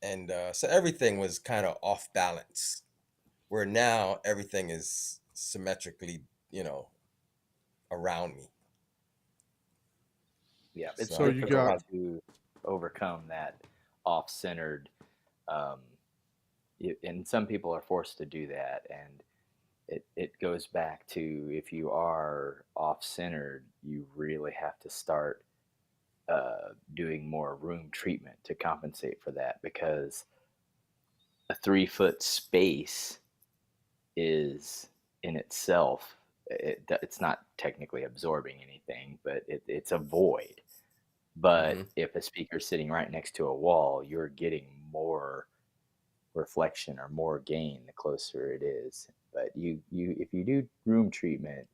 and so everything was kind of off balance. Where now everything is symmetrically, you know, around me. Yeah, it's So So you I feel got difficult positive. to overcome that off-centered. Um, and some people are forced to do that, and it goes back to, if you are off centered, you really have to start doing more room treatment to compensate for that, because a 3 foot space is in itself, it's not technically absorbing anything, but it's a void. But Hmm. if a speaker's sitting right next to a wall, you're getting more reflection or more gain the closer it is. But you if you do room treatment,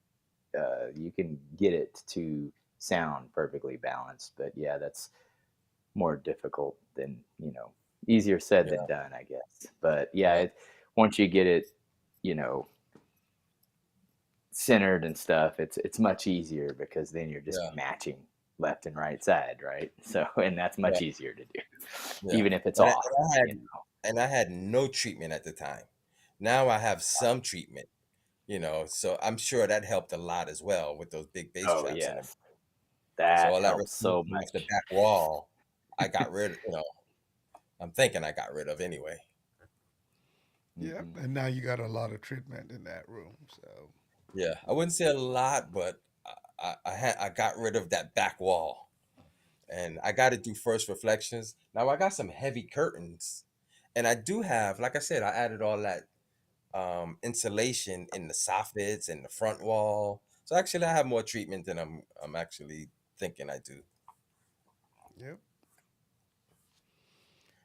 you can get it to sound perfectly balanced. But yeah, that's more difficult than, easier said than Yeah, done, I guess. But yeah, yeah, once you get it, you know, centered and stuff, it's much easier, because then you're just yeah, matching left and right side, right? So, and that's yeah, much easier to do, yeah. even if it's And I, off, and I had you know. and I had no treatment at the time. Now I have some treatment, so I'm sure that helped a lot as well with those big bass Oh traps in them. yes, So that all that helps reflection so off the much. back wall, I got rid. I'm thinking I got rid of anyway. Yep. Hmm. And now you got a lot of treatment in that room. So, Yeah, I wouldn't say a lot, but I got rid of that back wall, and I got to do first reflections. Now I got some heavy curtains, and I do have, like I said, I added all that insulation in the soffits and the front wall. So actually, I have more treatment than I'm actually thinking I do. yep.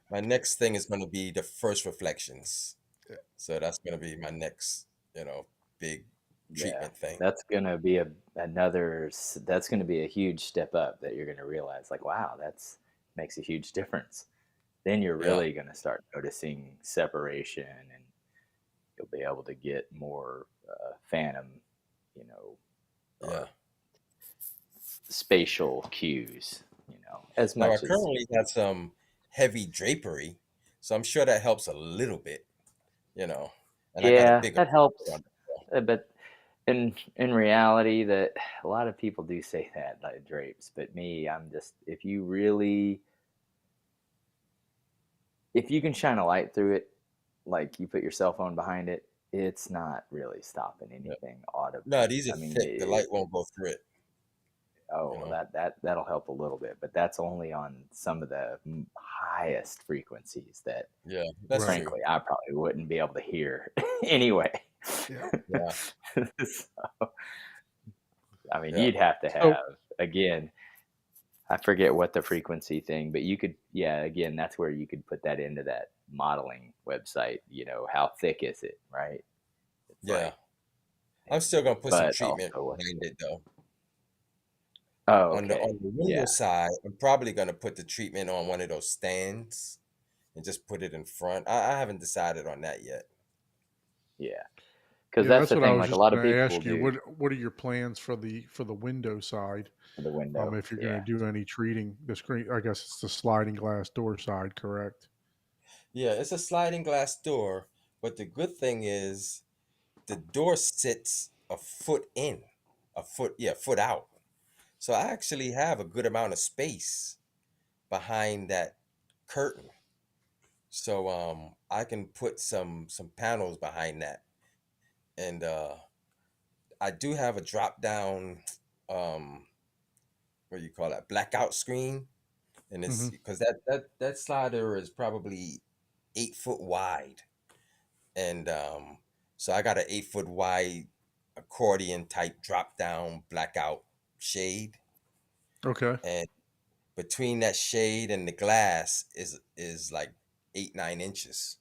My next thing is going to be the first reflections. Yeah. So that's going to be my next, you know, big Yeah, treatment thing. that's gonna be that's gonna be a huge step up, that you're gonna realize, like, wow, that's makes a huge difference. Then you're Yeah, really gonna start noticing separation, and you'll be able to get more phantom, yeah. or spatial cues, as Now I much as currently have some heavy drapery, so I'm sure that helps a little bit, you know. And I got a yeah, bigger that helps. one. But in reality, that a lot of people do say that, like drapes. But me, I'm just, if you can shine a light through it, like you put your cell phone behind it, it's not really stopping Yeah. anything No, audibly. these are I mean, thick. The light won't go through it, you oh, know. that'll help a little bit, but that's only on some of the highest frequencies that, Yeah, that's Right. true. frankly, I probably wouldn't be able to hear anyway. Yep. Yeah, So, I mean, yeah, you'd have to So have, again, I forget what the frequency thing, but you could, yeah, again, that's where you could put that into that modeling website. How thick is it, right? It's yeah. like, I'm still gonna put some but treatment also what's behind the, it though. oh, On the okay. on the window Yeah. side, I'm probably gonna put the treatment on one of those stands and just put it in front. I haven't decided on that yet. Yeah. Because yeah, that's that's the what I thing. was Like, a just lot of going to people will ask you. do What are your plans for the window side? for the window. If you're going to Yeah. do any treating the screen, I guess it's the sliding glass door side, correct? Yeah, it's a sliding glass door, but the good thing is the door sits a foot in, foot out. So I actually have a good amount of space behind that curtain. So I can put some panels behind that. And I do have a drop down um what do you call that? Blackout screen. And it's Hmm. because that slider is probably 8 foot wide. And so I got an 8 foot wide accordion type drop down blackout shade. Okay. And between that shade and the glass is like 8 9 inches.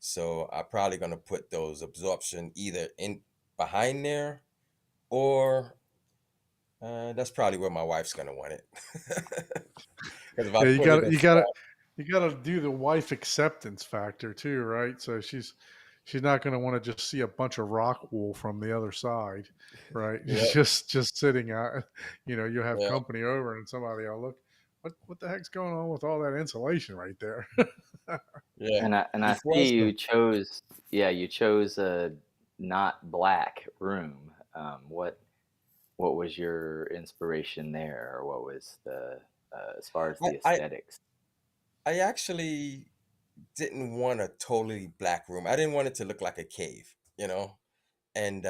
So I'm probably gonna put those absorption either in behind there, or that's probably where my wife's gonna want it. Because if I Yeah, put it in front, you got to do the wife acceptance factor too, right? So she's not going to want to just see a bunch of rock wool from the other side, right? yeah, Just sitting out. You have yeah, company over and somebody will look. What the heck's going on with all that insulation right there? yeah. And I Before I see start, you chose, yeah, you chose a not black room. What was your inspiration there, or what was the, as far as I, the I aesthetics? I actually didn't want a totally black room. I didn't want it to look like a cave, and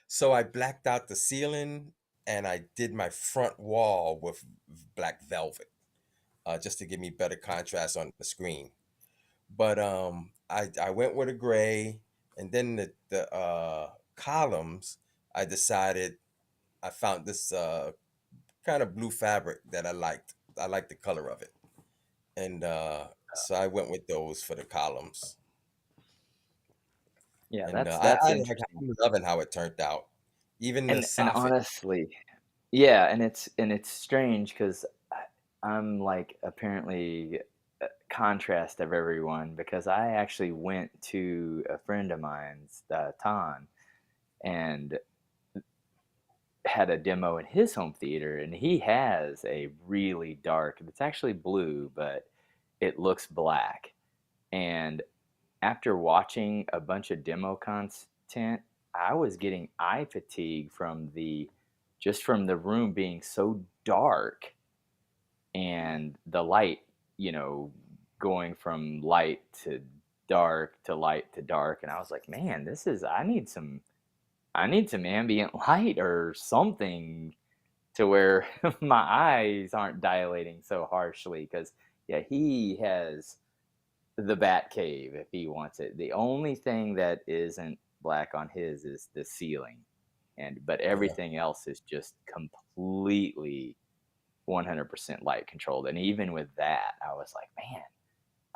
so I blacked out the ceiling and I did my front wall with black velvet, just to give me better contrast on the screen. But I went with a gray, and then the columns. I decided I found this kind of blue fabric that I liked. I liked the color of it, and so I went with those for the columns. Yeah, And that's I'm interesting. loving how it turned out. Even the And soffit. honestly, yeah, and it's strange because I'm like apparently contrast of everyone because I actually went to a friend of mine's, Ton, and had a demo in his home theater, and he has a really dark. It's actually blue, but it looks black. And after watching a bunch of demo content, I was getting eye fatigue from the just from the room being so dark and the light, you know, going from light to dark to light to dark. And I was like, man, this is I need some ambient light or something to where my eyes aren't dilating so harshly. Because yeah, he has the bat cave if he wants it. The only thing that isn't black on his is the ceiling, and but Yeah. everything else is just completely 100% light controlled. And even with that, I was like, man,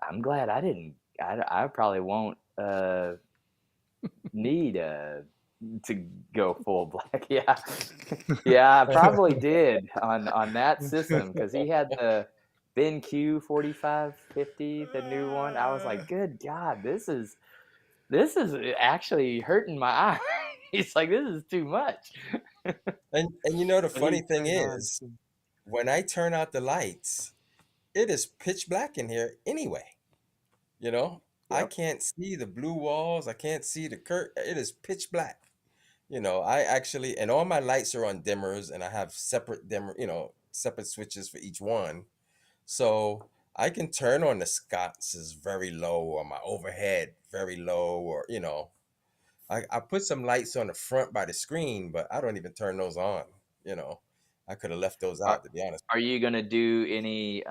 I'm glad I didn't. I probably won't need to go full black. Yeah, yeah, I probably did on that system because he had the BenQ 4550, the new one. I was like, good God, this is actually hurting my eye. He's like, this is too much. And the So he funny thing turned on is, some. when I turn out the lights, it is pitch black in here anyway. You know, I Yep. can't see the blue walls. I can't see the curtain. It is pitch black. I actually, and all my lights are on dimmers, and I have separate separate switches for each one. So I can turn on the sconces very low, or my overhead very low, or I put some lights on the front by the screen, but I don't even turn those on. You know, I could have left those Are out, to be honest are with you gonna do any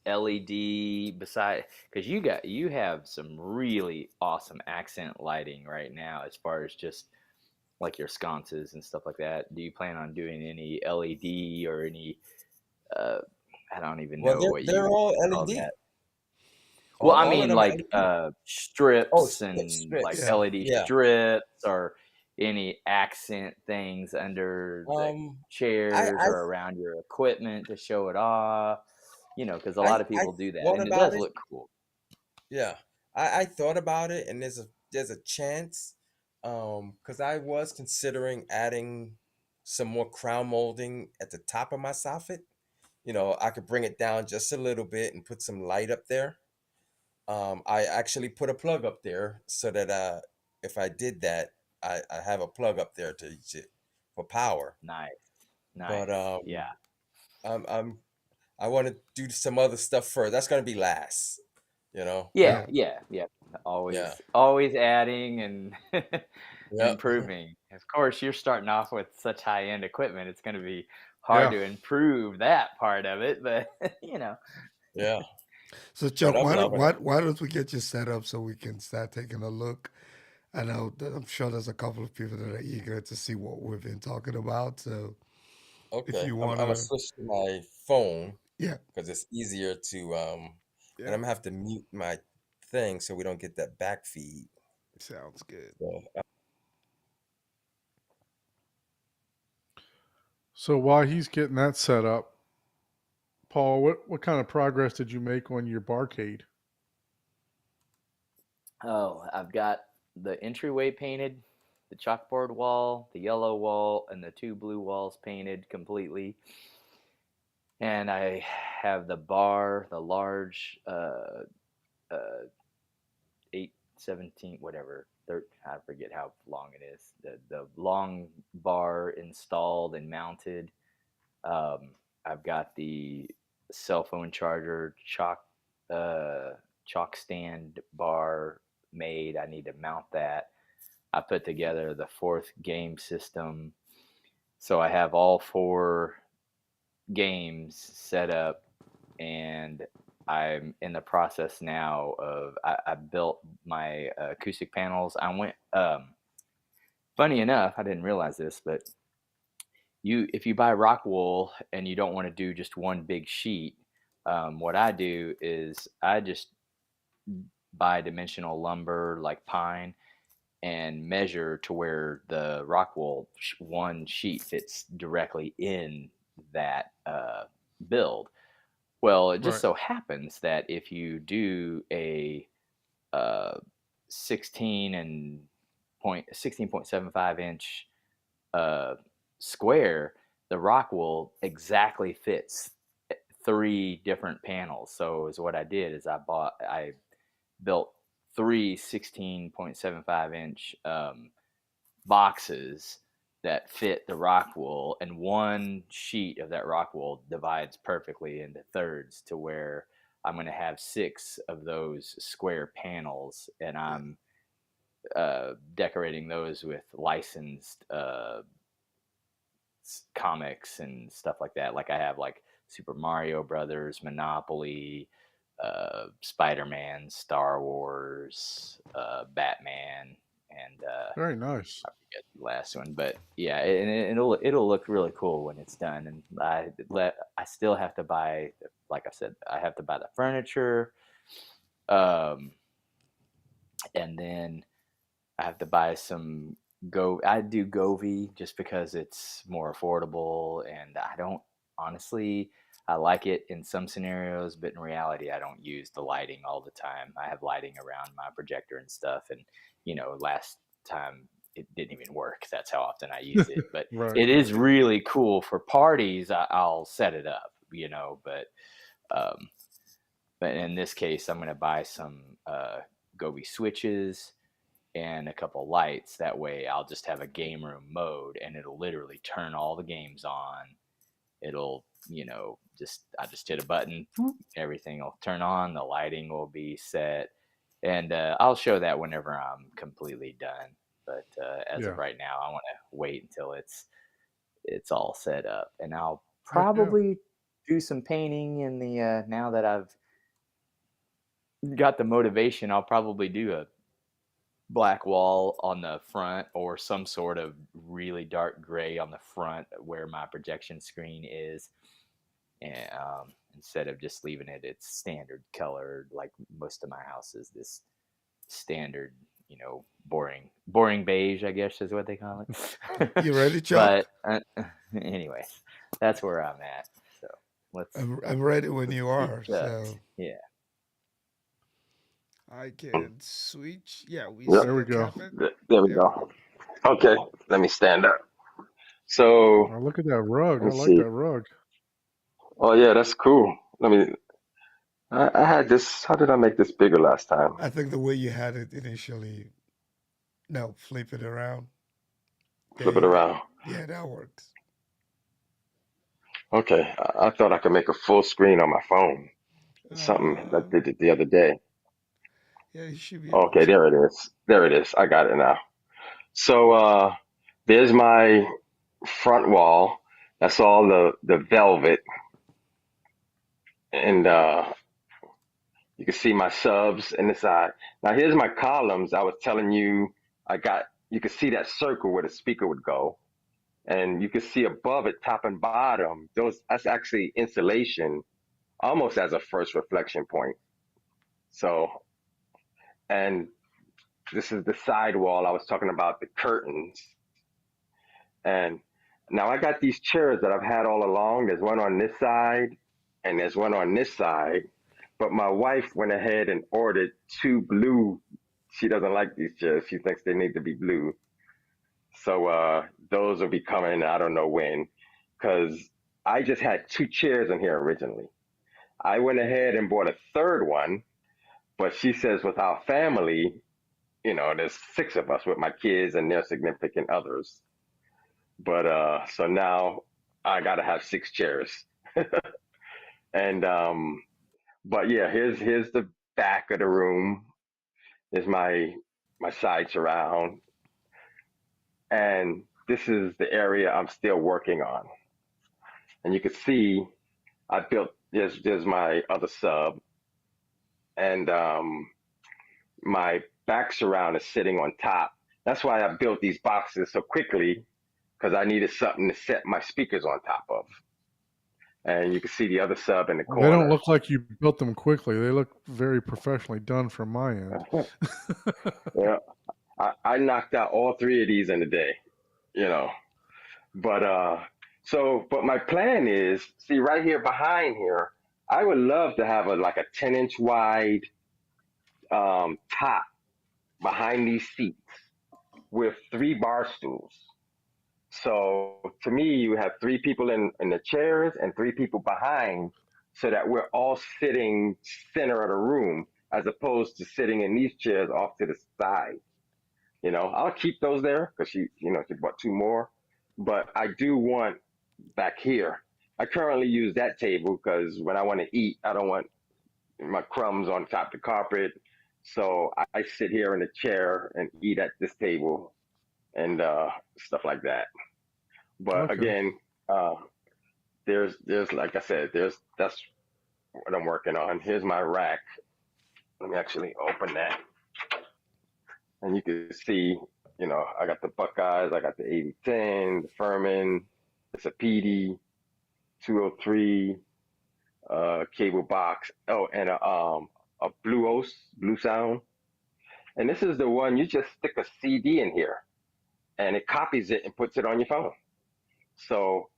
LED beside because you have some really awesome accent lighting right now as far as just like your sconces and stuff like that. Do you plan on doing any LED or any uh I don't even you. Well, know they're what they're you all call that. LED. Well, I All of mean them are like LED. Oh, strips and like Yeah. strips. LED Yeah. strips or any accent things under the Um, I chairs I or around your equipment to show it off, because a lot of I people do that thought and it about does it. look cool. Yeah, I thought about it, and there's a chance, because I was considering adding some more crown molding at the top of my soffit. I could bring it down just a little bit and put some light up there. I actually put a plug up there so that if I did that, I have a plug up there for power. Nice. But Nice. Yeah. I'm I want to do some other stuff first. That's gonna be last. You know. Yeah, Yeah. yeah, yeah. Yeah. Always adding and Yep. improving. Of course, you're starting off with such high-end equipment, it's going to be hard Yeah. to improve that part of it, but Yeah. So But Chuck, I'm loving it. why don't we get you set up so we can start taking a look? I know that I'm sure there's a couple of people that are eager to see what we've been talking about. So if Okay, you I'm gonna wanna, switch to my phone yeah, because it's easier to and yeah, I'm gonna have to mute my thing so we don't get that back feed. sounds good. So, So while he's getting that set up, Paul, what kind of progress did you make on your barcade? oh, I've got the entryway painted, the chalkboard wall, the yellow wall, and the two blue walls painted completely. And I have the bar, the large uh 817 whatever I forget how long it is, the long bar installed and mounted. um, I've got the cell phone charger chalk uh, chalk stand bar made. I need to mount that. I put together the fourth game system. So I have all four games set up, and I'm in the process now of I built my acoustic panels. I went funny enough, I didn't realize this, but if you buy rock wool and you don't want to do just one big sheet, what I do is I just buy dimensional lumber like pine and measure to where the rock wool one sheet fits directly in that build. Well, it just Right. so happens that if you do a uh, 16 and 16.75 inch uh, square, the rock wool exactly fits three different panels. So is what I did is I built three 16.75 inch boxes that fit the rock wool, and one sheet of that rock wool divides perfectly into thirds to where I'm going to have six of those square panels, and Yeah. I'm decorating those with licensed comics and stuff like that. Like I have like Super Mario Brothers, Monopoly, Spider-Man, Star Wars, Batman, and Very nice. I forget the last one, but yeah, and it'll look really cool when it's done. And I still have to buy, like I said, I have to buy the furniture, um, and then I have to buy some go. I do Govee just because it's more affordable, and I don't honestly. I like it in some scenarios, but in reality, I don't use the lighting all the time. I have lighting around my projector and stuff, and last time it didn't even work. That's how often I use it. But Right. it is Right. really cool for parties. I'll set it up, um, but in this case, I'm going to buy some Govee switches and a couple lights. That way I'll just have a game room mode and it'll literally turn all the games on. It'll, I just hit a button, everything will turn on, the lighting will be set. And I'll show that whenever I'm completely done. But as of Yeah. right now, I want to wait until it's all set up. And I'll Heck yeah. probably do some painting in the now that I've got the motivation, I'll probably do a black wall on the front or some sort of really dark gray on the front where my projection screen is, and instead of just leaving it's standard colored like most of my houses, this standard, boring beige, I guess is what they call it. You ready, But Chuck? anyways, that's where I'm at. So let's I'm ready when let's you keep are. So yeah. I can switch. Yeah, we There see we the go. cabin. There we There we go. go. Okay, let me stand up. So Oh, look at that rug. let me I like see. that rug. Oh yeah, that's cool. Let me. I had this. How did I make this bigger last time? I think the way you had it initially, no, flip it around. There Flip it you go. around. Yeah, that works. Okay, I thought I could make a full screen on my phone. Something I Uh, did it the other day. yeah, you should be able Okay, to. there it is. There it is. I got it now. So there's my front wall. That's all the velvet, and you can see my subs in the side. Now here's my columns. I was telling you, I got. You can see that circle where the speaker would go, and you can see above it, top and bottom. That's actually insulation, almost as a first reflection point. So, and this is the side wall. I was talking about the curtains, and now I got these chairs that I've had all along. There's one on this side, and there's one on this side. But my wife went ahead and ordered two blue. She doesn't like these chairs. She thinks they need to be blue. So those will be coming. I don't know when, because I just had two chairs in here originally. I went ahead and bought a third one, but she says with our family, there's six of us with my kids and their significant others. But so now I gotta have six chairs. And but yeah, here's the back of the room is my side surround, and this is the area I'm still working on. And you can see I built there's my other sub, and my back surround is sitting on top. That's why I built these boxes so quickly because I needed something to set my speakers on top of. And you can see the other sub in the They don't corner. look like you built them quickly. They look very professionally done from my end. Yeah, I knocked out all three of these in a day, you know. But but my plan is, see right here behind here, I would love to have a like a 10-inch wide top behind these seats with three bar stools. So to me, you have three people in the chairs and three people behind, so that we're all sitting center of the room as opposed to sitting in these chairs off to the side. I'll keep those there because she bought two more, but I do want back here. I currently use that table because when I want to eat, I don't want my crumbs on top of the carpet. So I sit here in a chair and eat at this table and stuff like that. But Okay. again, uh, there's like I said, that's what I'm working on. Here's my rack. Let me actually open that, and you can see, I got the Buckeyes, I got the 8010, the Furman, it's a PD 203 cable box. Oh, and a Blue Sound, and this is the one you just stick a CD in here, and it copies it and puts it on your phone. So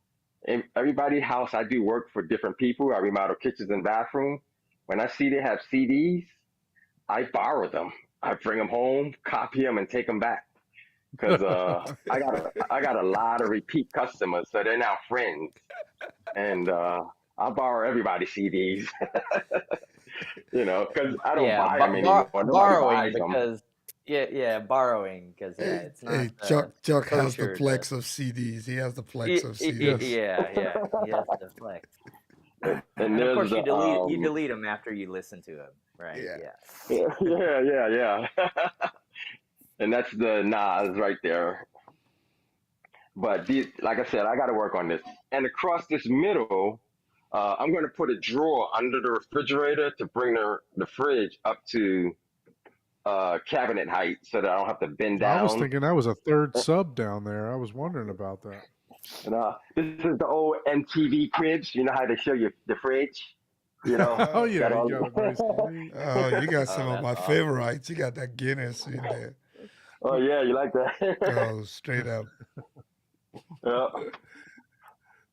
in everybody's house, I do work for different people. I remodel kitchens and bathrooms. When I see they have CDs, I borrow them. I bring them home, copy them, and take them back because I got a lot of repeat customers, so they're now friends, and I borrow everybody's CDs, because I don't Yeah, buy them anymore. Nobody borrowing buys them. because yeah, borrowing because yeah, Hey, it's not hey, Chuck has the kosher to. plex of CDs. He has the plex of CDs. Yes. Yeah, he has to flex. And And of there's course, the you delete them after you listen to them, right? Yeah. Yeah. yeah, and that's the Nas right there. But like I said, I got to work on this. And across this middle, I'm going to put a drawer under the refrigerator to bring the fridge up to cabinet height so that I don't have to bend I was down. thinking that was a third sub down there. I was wondering about that. And this is the old MTV fridge. You know how they show you the fridge? You know, Oh Oh, yeah, got you all. got a nice neat. Oh, you got some Oh, of that's my awesome. favorites. You got that Guinness in there. Oh yeah, you like that? Oh, straight up. Yeah.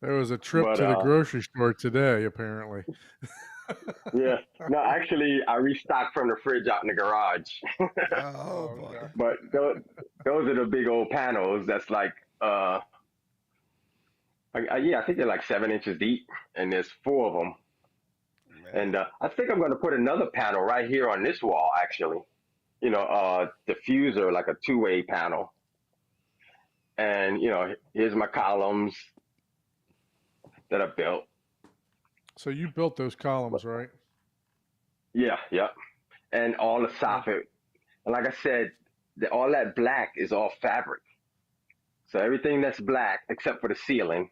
There was a trip But to the grocery store today, apparently. yeah. No, actually, I restocked from the fridge out in the garage. Oh Oh, boy. okay. But those are the big old panels. That's like, yeah, I think they're like 7 inches deep, and there's four of them. man. And I think I'm going to put another panel right here on this wall, actually. Diffuser, like a two-way panel. And here's my columns that I built. So you built those columns, right? Yeah, yeah, and all the Cool. soffit. And like I said, all that black is all fabric. So everything that's black except for the ceiling.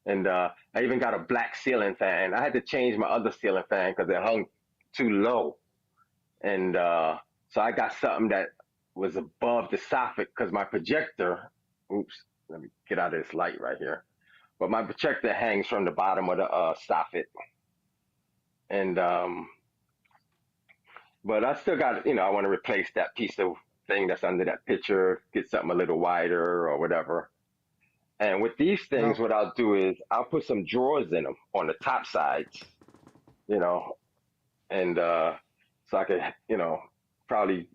And I even got a black ceiling fan. I had to change my other ceiling fan because it hung too low. And so I got something that was above the soffit because my projector, oops, let me get out of this light right here. But my projector hangs from the bottom of the soffit. And but I still got, I want to replace that piece of thing that's under that picture, get something a little wider or whatever. And with these things, Now, what I'll do is I'll put some drawers in them on the top sides, you know, and so I could, probably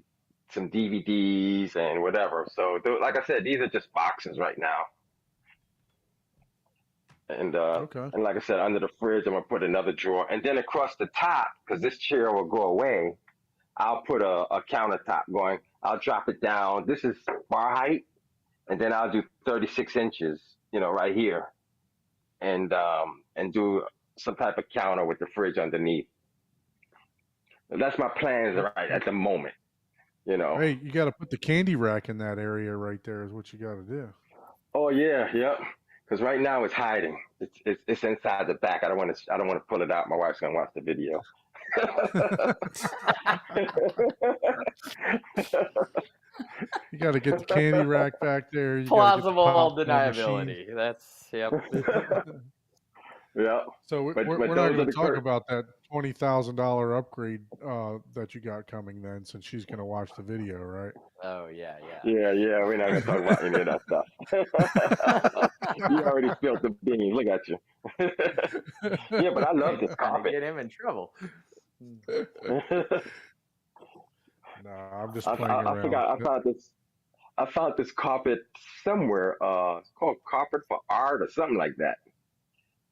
some DVDs and whatever. So, like I said, these are just boxes right now. And okay. and like I said, under the fridge, I'm gonna put another drawer, and then across the top, because this chair will go away, I'll put a countertop going. I'll drop it down. This is bar height, and then I'll do 36 inches, right here, and do some type of counter with the fridge underneath. That's my plans right at the moment. You know. Hey, you got to put the candy rack in that area right there. Is what you got to do. Oh yeah, yep. Because right now it's hiding. It's inside the back. I don't want to pull it out. My wife's gonna watch the video. You got to get the candy rack back there. You got to get the Plausible popcorn machine. deniability. That's yep. Yeah, So but we're not those are going to the talk about that $20,000 upgrade that you got coming then, since she's going to watch the video, right? Oh yeah, Yeah. We're not gonna talk about any of that stuff. You already spilled the beans. Look at you. Yeah, but I love this trying to carpet. get him in trouble. No, I'm just I, playing I around. forgot. I found this carpet somewhere. It's called Carpet for Art or something like that,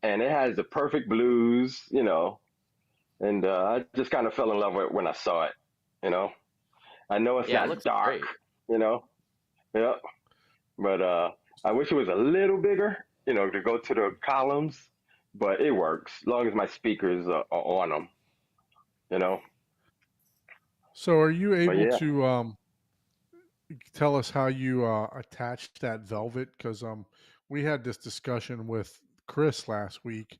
and it has the perfect blues, and I just kind of fell in love with it when I saw it. You know, I know it's Yeah, it not looks dark. great. You know, yeah, but I wish it was a little bigger. To go to the columns, but it works as long as my speakers are on them. You know, So are you but able yeah. to tell us how you attached that velvet? Because we had this discussion with Chris last week,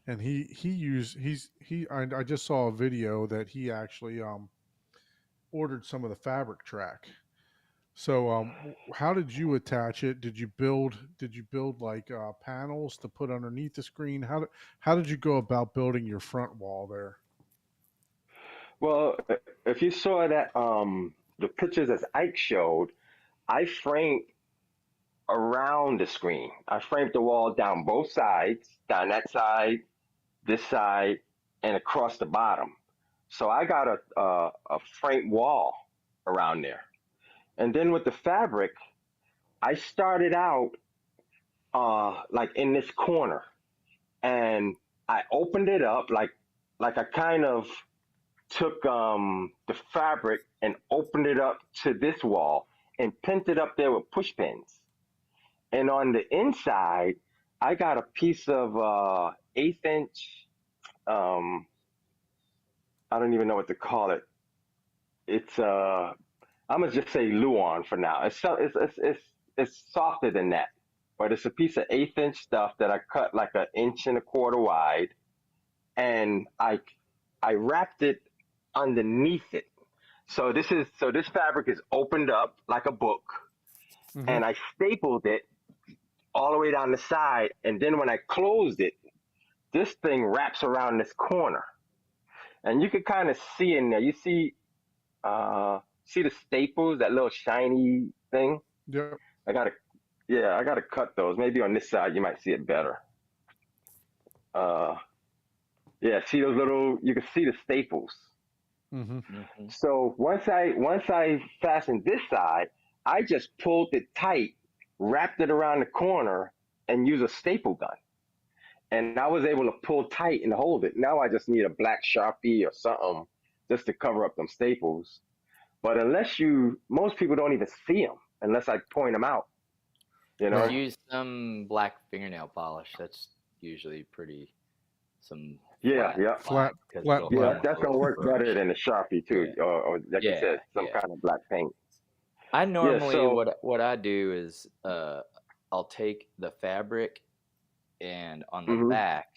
and I just saw a video that he actually ordered some of the fabric track. So how did you attach it? Did you build like panels to put underneath the screen? How did you go about building your front wall there? Well, if you saw that the pictures as Ike showed, I framed around the screen. I framed the wall down both sides, down that side, this side, and across the bottom. So I got a framed wall around there. And then with the fabric, I started out like in this corner, and I opened it up like I kind of took the fabric and opened it up to this wall and pinned it up there with push pins. And on the inside, I got a piece of eighth inch. Um, I don't even know what to call it. It's I'm gonna just say Luon for now. It's softer than that, but it's a piece of eighth inch stuff that I cut like an inch and a quarter wide, and I wrapped it underneath it. So this fabric is opened up like a book, Hmm. and I stapled it all the way down the side, and then when I closed it, this thing wraps around this corner, and you can kind of see in there. You see the staples, that little shiny thing. Yep. I gotta, yeah, I gotta cut those. Maybe on this side you might see it better. Uh, yeah, see those little? You can see the staples. Hmm. Hmm. So once I fastened this side, I just pulled it tight, wrapped it around the corner, and used a staple gun. And I was able to pull tight and hold it. Now I just need a black Sharpie or something just to cover up them staples. But most people don't even see them unless I point them out. You Just know? Right. use some black fingernail polish. That's usually pretty some Yeah, flat yeah, black Flat because flat it'll yeah. come black. with a That's gonna little work better brush. than the Sharpie too, Yeah, or like you yeah, said, some yeah. kind of black paint. I Yeah. normally So. what I do is I'll take the fabric and on the Hmm. back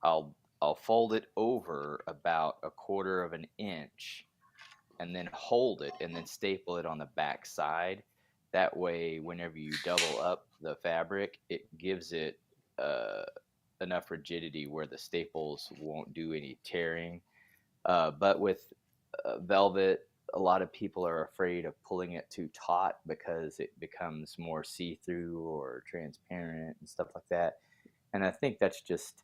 I'll I'll fold it over about a quarter of an inch and then hold it and then staple it on the back side. That way, whenever you double up the fabric, it gives it uh, enough rigidity where the staples won't do any tearing. But with velvet, a lot of people are afraid of pulling it too taut because it becomes more see through or transparent and stuff like that. And I think that's just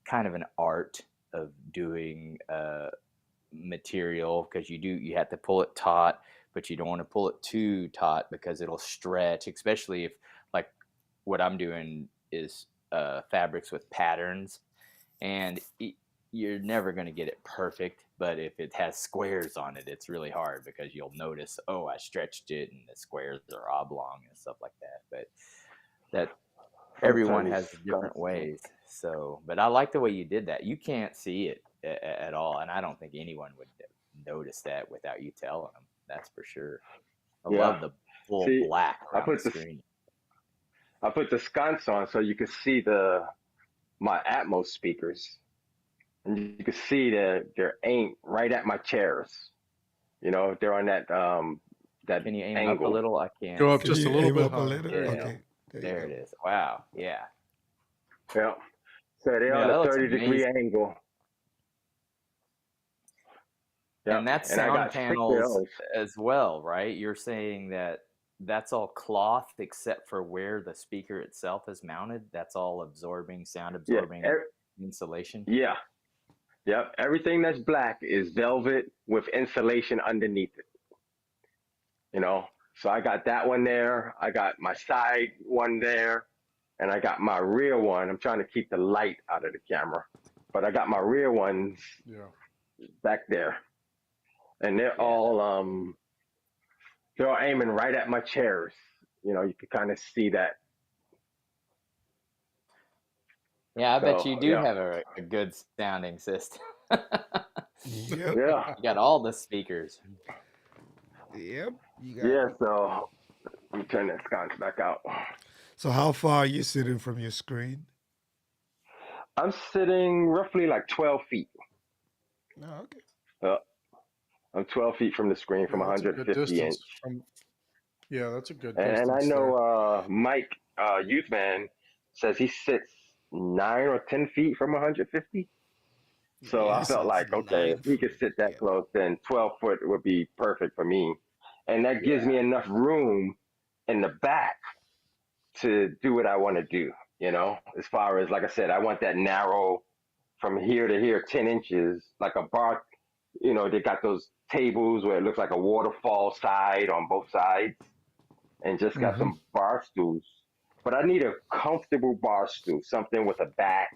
kind of an art of doing material because you have to pull it taut, but you don't want to pull it too taut because it'll stretch, especially if like what I'm doing is fabrics with patterns, and you're never going to get it perfect. But if it has squares on it, it's really hard because you'll notice, oh, I stretched it and the squares are oblong and stuff like that. But that everyone Sometimes has different ways. So, but I like the way you did that. You can't see it at all, and I don't think anyone would notice that without you telling them. That's for sure. I Yeah. love the full See, black I around the put the screen. I put the sconce on so you could see my Atmos speakers, and you could see that they're aimed right at my chairs. They're on that Can you aim up a angle. little? I can't Go up Can see. just a you little aim bit up a higher. little? There you Yeah, go. Okay, there you there go. it is. Wow. Yeah. Yeah. So they're Yeah, on a that looks 30-degree amazing. angle. And Yep. that's And I sound got six of panels those. as well, right? You're saying that that's all cloth except for where the speaker itself is mounted. That's all absorbing, sound Yeah. absorbing insulation. Yeah. Yep. Everything that's black is velvet with insulation underneath it. you know. So I got that one there. I got my side one there, and I got my rear one. I'm trying to keep the light out of the camera, but I got my rear ones Yeah. back there, and Yeah. they're all aiming right at my chairs. You can kind of see that. Yeah, I bet So you do yeah, have a good sounding system. Yep. yeah, You got all the speakers. Yep. You got yeah. So let me turn that sconce back out. So how far are you sitting from your screen? I'm sitting roughly like 12 feet. Oh, okay. Uh, I'm 12 feet from the screen, from Yeah, that's a good 150 inch. distance from. Yeah, that's a good And I distance there. know Mike, Youthman, says he sits 9 or 10 feet from 150. So yeah. I He felt sits like, okay, if 9 foot. he could sit that Yeah. close, then 12 foot would be perfect for me. And that gives Yeah. me enough room in the back to do what I want to do, as far as, like I said, I want that narrow from here to here, 10 inches, like a bar. They got those tables where it looks like a waterfall side on both sides, and just got Mm-hmm. some bar stools. But I need a comfortable bar stool, something with a back.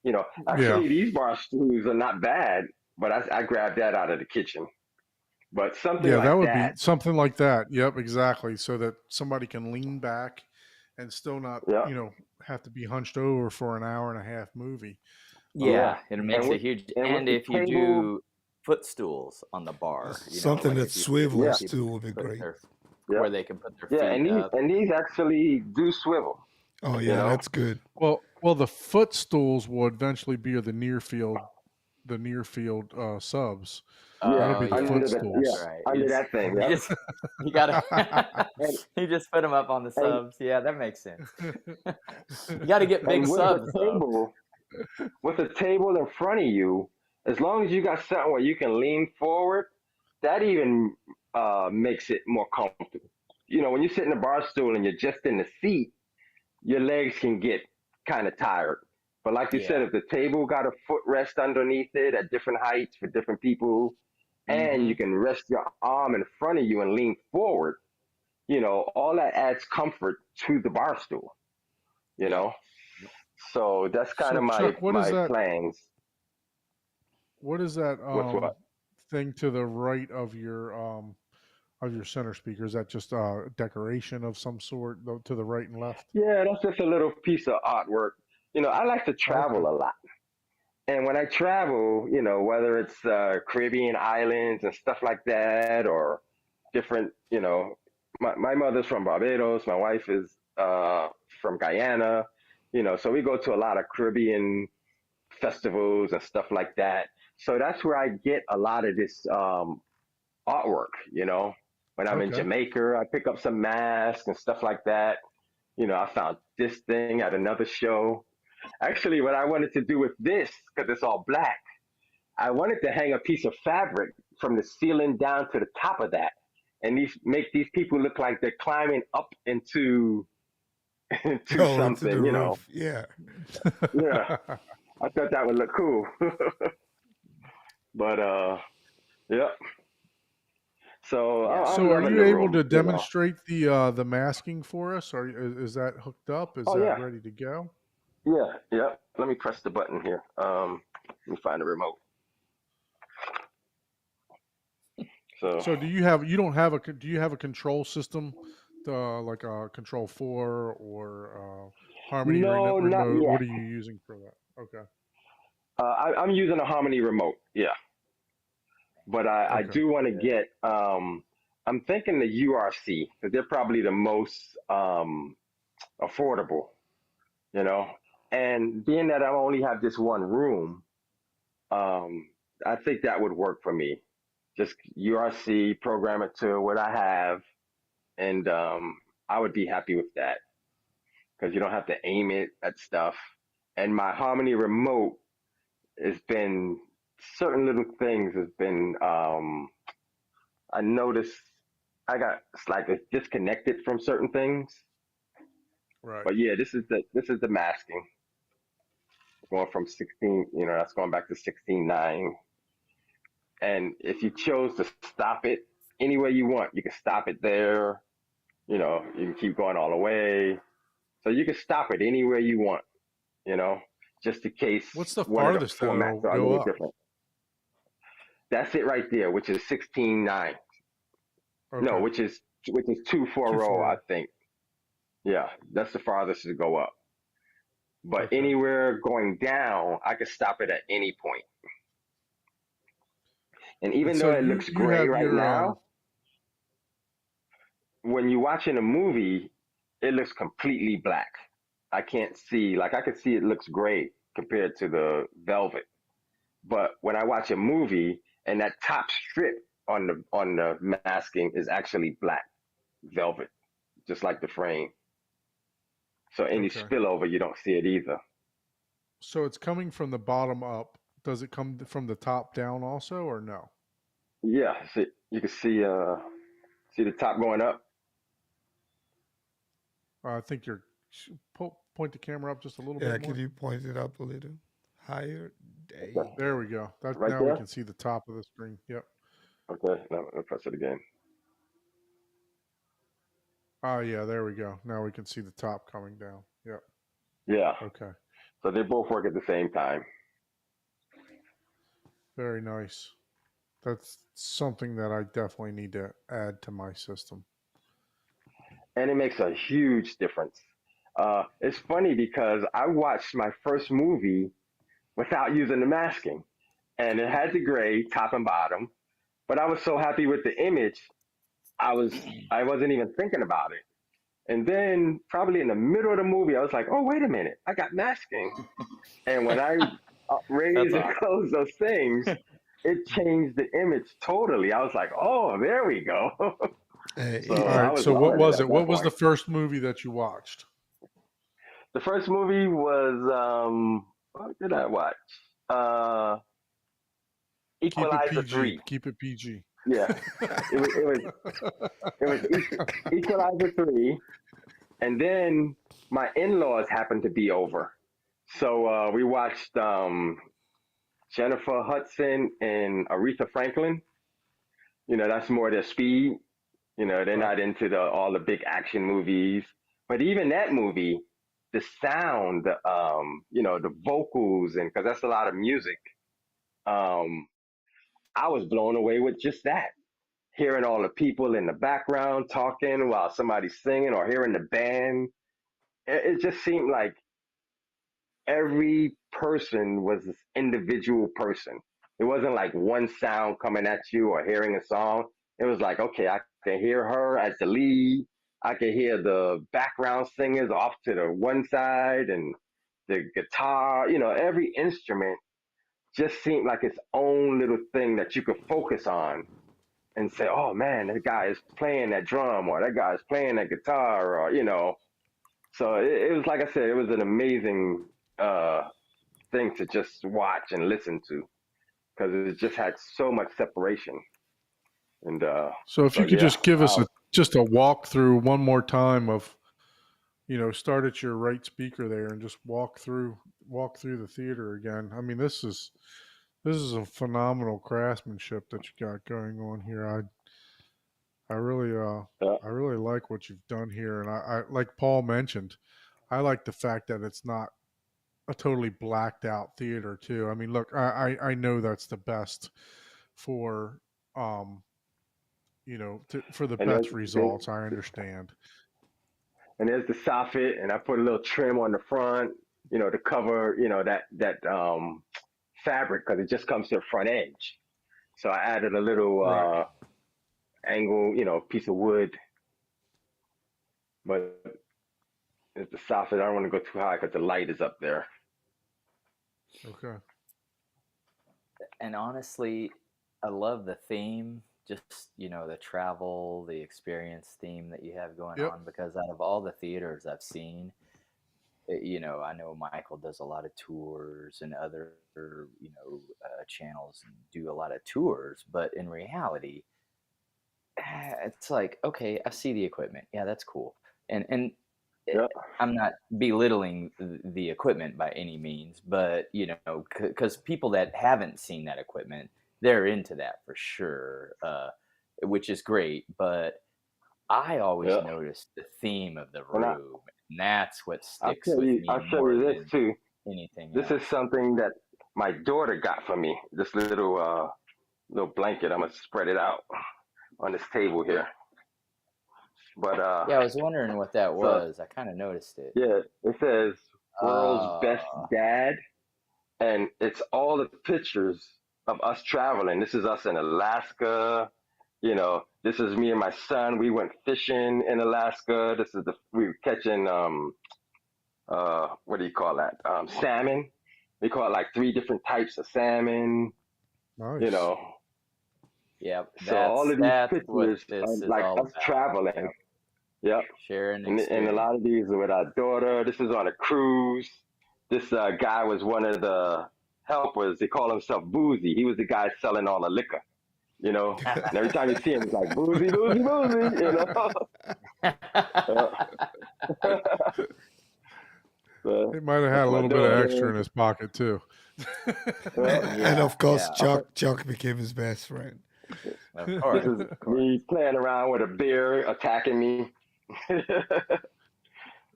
Yeah. Actually, these bar stools are not bad, but I grabbed that out of the kitchen. But something Yeah, that like would be that, something like that. Yep, exactly. So that somebody can lean back and still not, yeah, have to be hunched over for an hour and a half movie. yeah. Yeah, it And makes a with huge. and with And the if you table, do footstools on the bar, Something like that if you get yeah, swivels people too will be put great. their yeah, where they can put their yeah. feet And these up. and these actually do swivel. Oh You yeah, know, that's good. Well, the footstools will eventually be the near field subs. yeah, That'll Oh be the yeah, footstools. that's yeah, right. under that thing, You yeah. just you gotta And you just put them up on the and subs. Yeah, that makes sense. You got to get big and subs though. with a table in front of you, as long as you got something where you can lean forward, that even makes it more comfortable. When you sit in a bar stool and you're just in the seat, your legs can get kind of tired. But like you said, Yeah. if the table got a footrest underneath it at different heights for different people, and Mm-hmm. you can rest your arm in front of you and lean forward, all that adds comfort to the bar stool, you Yep. know? So that's kind So of my Chuck, my plans. what is that What's what? thing to the right of your center speaker? Is that just decoration of some sort to the right and left? Yeah, that's just a little piece of artwork. I like to Okay. travel a lot. And when I travel, whether it's Caribbean islands and stuff like that, or different, my mother's from Barbados, my wife is from Guyana, so we go to a lot of Caribbean festivals and stuff like that. So that's where I get a lot of this artwork. When I'm in Okay. Jamaica, I pick up some masks and stuff like that. I found this thing at another show. Actually, what I wanted to do with this, because it's all black, I wanted to hang a piece of fabric from the ceiling down to the top of that, and make these people look like they're climbing up into into Oh, into the something. roof. Yeah. Yeah, I thought that would look cool. But yeah. So Yeah. I'm So, are loving you the able to room. demonstrate the masking for us? Is that hooked up? Is Oh that yeah, ready to go? yeah, yeah. Let me press the button here. Let me find the remote. So So, you don't have do you have a control system, like a Control 4 or Harmony no, not remote? What yet. are you using for that? Okay. I'm using a Harmony remote. Yeah. but I Okay. do want to Yeah. get. I'm thinking the URC because they're probably the most affordable, you know. And being that I only have this one room, um, I think that would work for me. Just URC, program it to what I have, and I would be happy with that because you don't have to aim it at stuff. And my Harmony remote has been certain little things has been I noticed I got it's like it's disconnected from certain things. Right. But yeah, this is the masking going from 16. That's going back to 16.9. And if you chose to stop it any way you want, you can stop it there. You can keep going all the way. So you can stop it anywhere you want. You know, just in case What's the one of the farthest that formats it'll are a go little up? different. That's it right there, which is 16.9. No, Okay. which is 240, I 240. think. Yeah, that's the farthest to go up. But Okay. anywhere going down, I could stop it at any point. And And even so though it you looks you gray have right your now, when you're watching a movie, it looks completely black. I can't see, like I can see it looks gray compared to the velvet. But when I watch a movie and that top strip on the masking is actually black velvet, just like the frame. So any okay. spillover, you don't see it either. So it's coming from the bottom up. Does it come from the top down also, or no? Yeah, see, you can see the top going up. I think you're point the camera up just a little bit Yeah, could more. you point it up a little higher? There Okay, you There we go. go. That right now we there. can see the top of the screen. Yep. Okay, now I'll press it again. Oh yeah, there we go. Now we can see the top coming down. Yep. Yeah, Okay. so they both work at the same time, Very nice. That's something that I definitely need to add to my system. and it makes a huge difference. It's funny because I watched my first movie without using the masking, and it had the gray top and bottom. But I was so happy with the image, I wasn't even thinking about it. And then probably in the middle of the movie, I was like, oh wait a minute, I got masking. And when I That's raised and awesome. closed those things, it changed the image totally. I was like, oh, there we go. So All I Yeah. right. was So what loving it was at it? that What was the point. first movie that you watched? The first movie was what did I watch? Uh Keep it Equalizer PG. 3. Keep it PG. Yeah. It was Equalizer 3, and then my in-laws happened to be over. So we watched Jennifer Hudson and Aretha Franklin. That's more their speed. They're Right. not into all the big action movies. But even that movie, the sound, the vocals, and because that's a lot of music, um, I was blown away with just that. Hearing all the people in the background talking while somebody's singing, or hearing the band, it just seemed like every person was this individual person. It wasn't like one sound coming at you or hearing a song. It was like, okay, I can hear her as the lead. I can hear the background singers off to the one side, and the guitar, every instrument just seemed like its own little thing that you could focus on and say, oh man, that guy is playing that drum, or that guy is playing that guitar, or. So it was, like I said, it was an amazing thing to just watch and listen to because it just had so much separation. And So if so you could yeah, just give us just a walkthrough one more time of, start at your right speaker there and just walk through the theater again. I mean, this is a phenomenal craftsmanship that you got going on here. I really yeah, I really like what you've done here, and I like Paul mentioned, I like the fact that it's not a totally blacked out theater too. I mean, look, I know that's the best for um for the and best results. I understand. there's the soffit, and I put a little trim on the front, to cover, that fabric because it just comes to the front edge. So I added a little Right. angle, piece of wood, but it's the soffit. I don't want to go too high because the light is up there. Okay. And honestly, I love the theme, just, the travel, the experience theme that you have going Yep. on, because out of all the theaters I've seen, I know Michael does a lot of tours and other, channels and do a lot of tours, but in reality, it's like, okay, I see the equipment. Yeah, that's cool. And it, Yeah. I'm not belittling the equipment by any means, but because people that haven't seen that equipment, they're into that for sure, which is great. But I always Yeah. notice the theme of the And room, and that's what I'll sticks tell with you, me I'll show more you this than too. anything This is else. something that my daughter got for me. This little blanket. I'm gonna spread it out on this table here. But Yeah, I was wondering what that so was. I kind of noticed it. yeah, it says world's best Uh, dad, and it's all the pictures of us traveling. This is us in Alaska. This is me and my son. We went fishing in Alaska. We were catching what do you call that? Salmon. We caught like three different types of salmon. You Nice. know, yeah, so all of these that's what pictures are this is like all us about. traveling. Yep, Yep. sharing And a lot experience. of these are with our daughter. This is on a cruise. This guy was one of the helpers. They call himself Boozy. He was the guy selling all the liquor, you know. And every time you see him, it's like Boozy, Boozy, Boozy. So He might have had that's a my little bit of daughter. extra in his pocket too. And Yeah, of course, yeah, Chuck became his best friend. of This course, is of course. me playing around with a bear attacking me.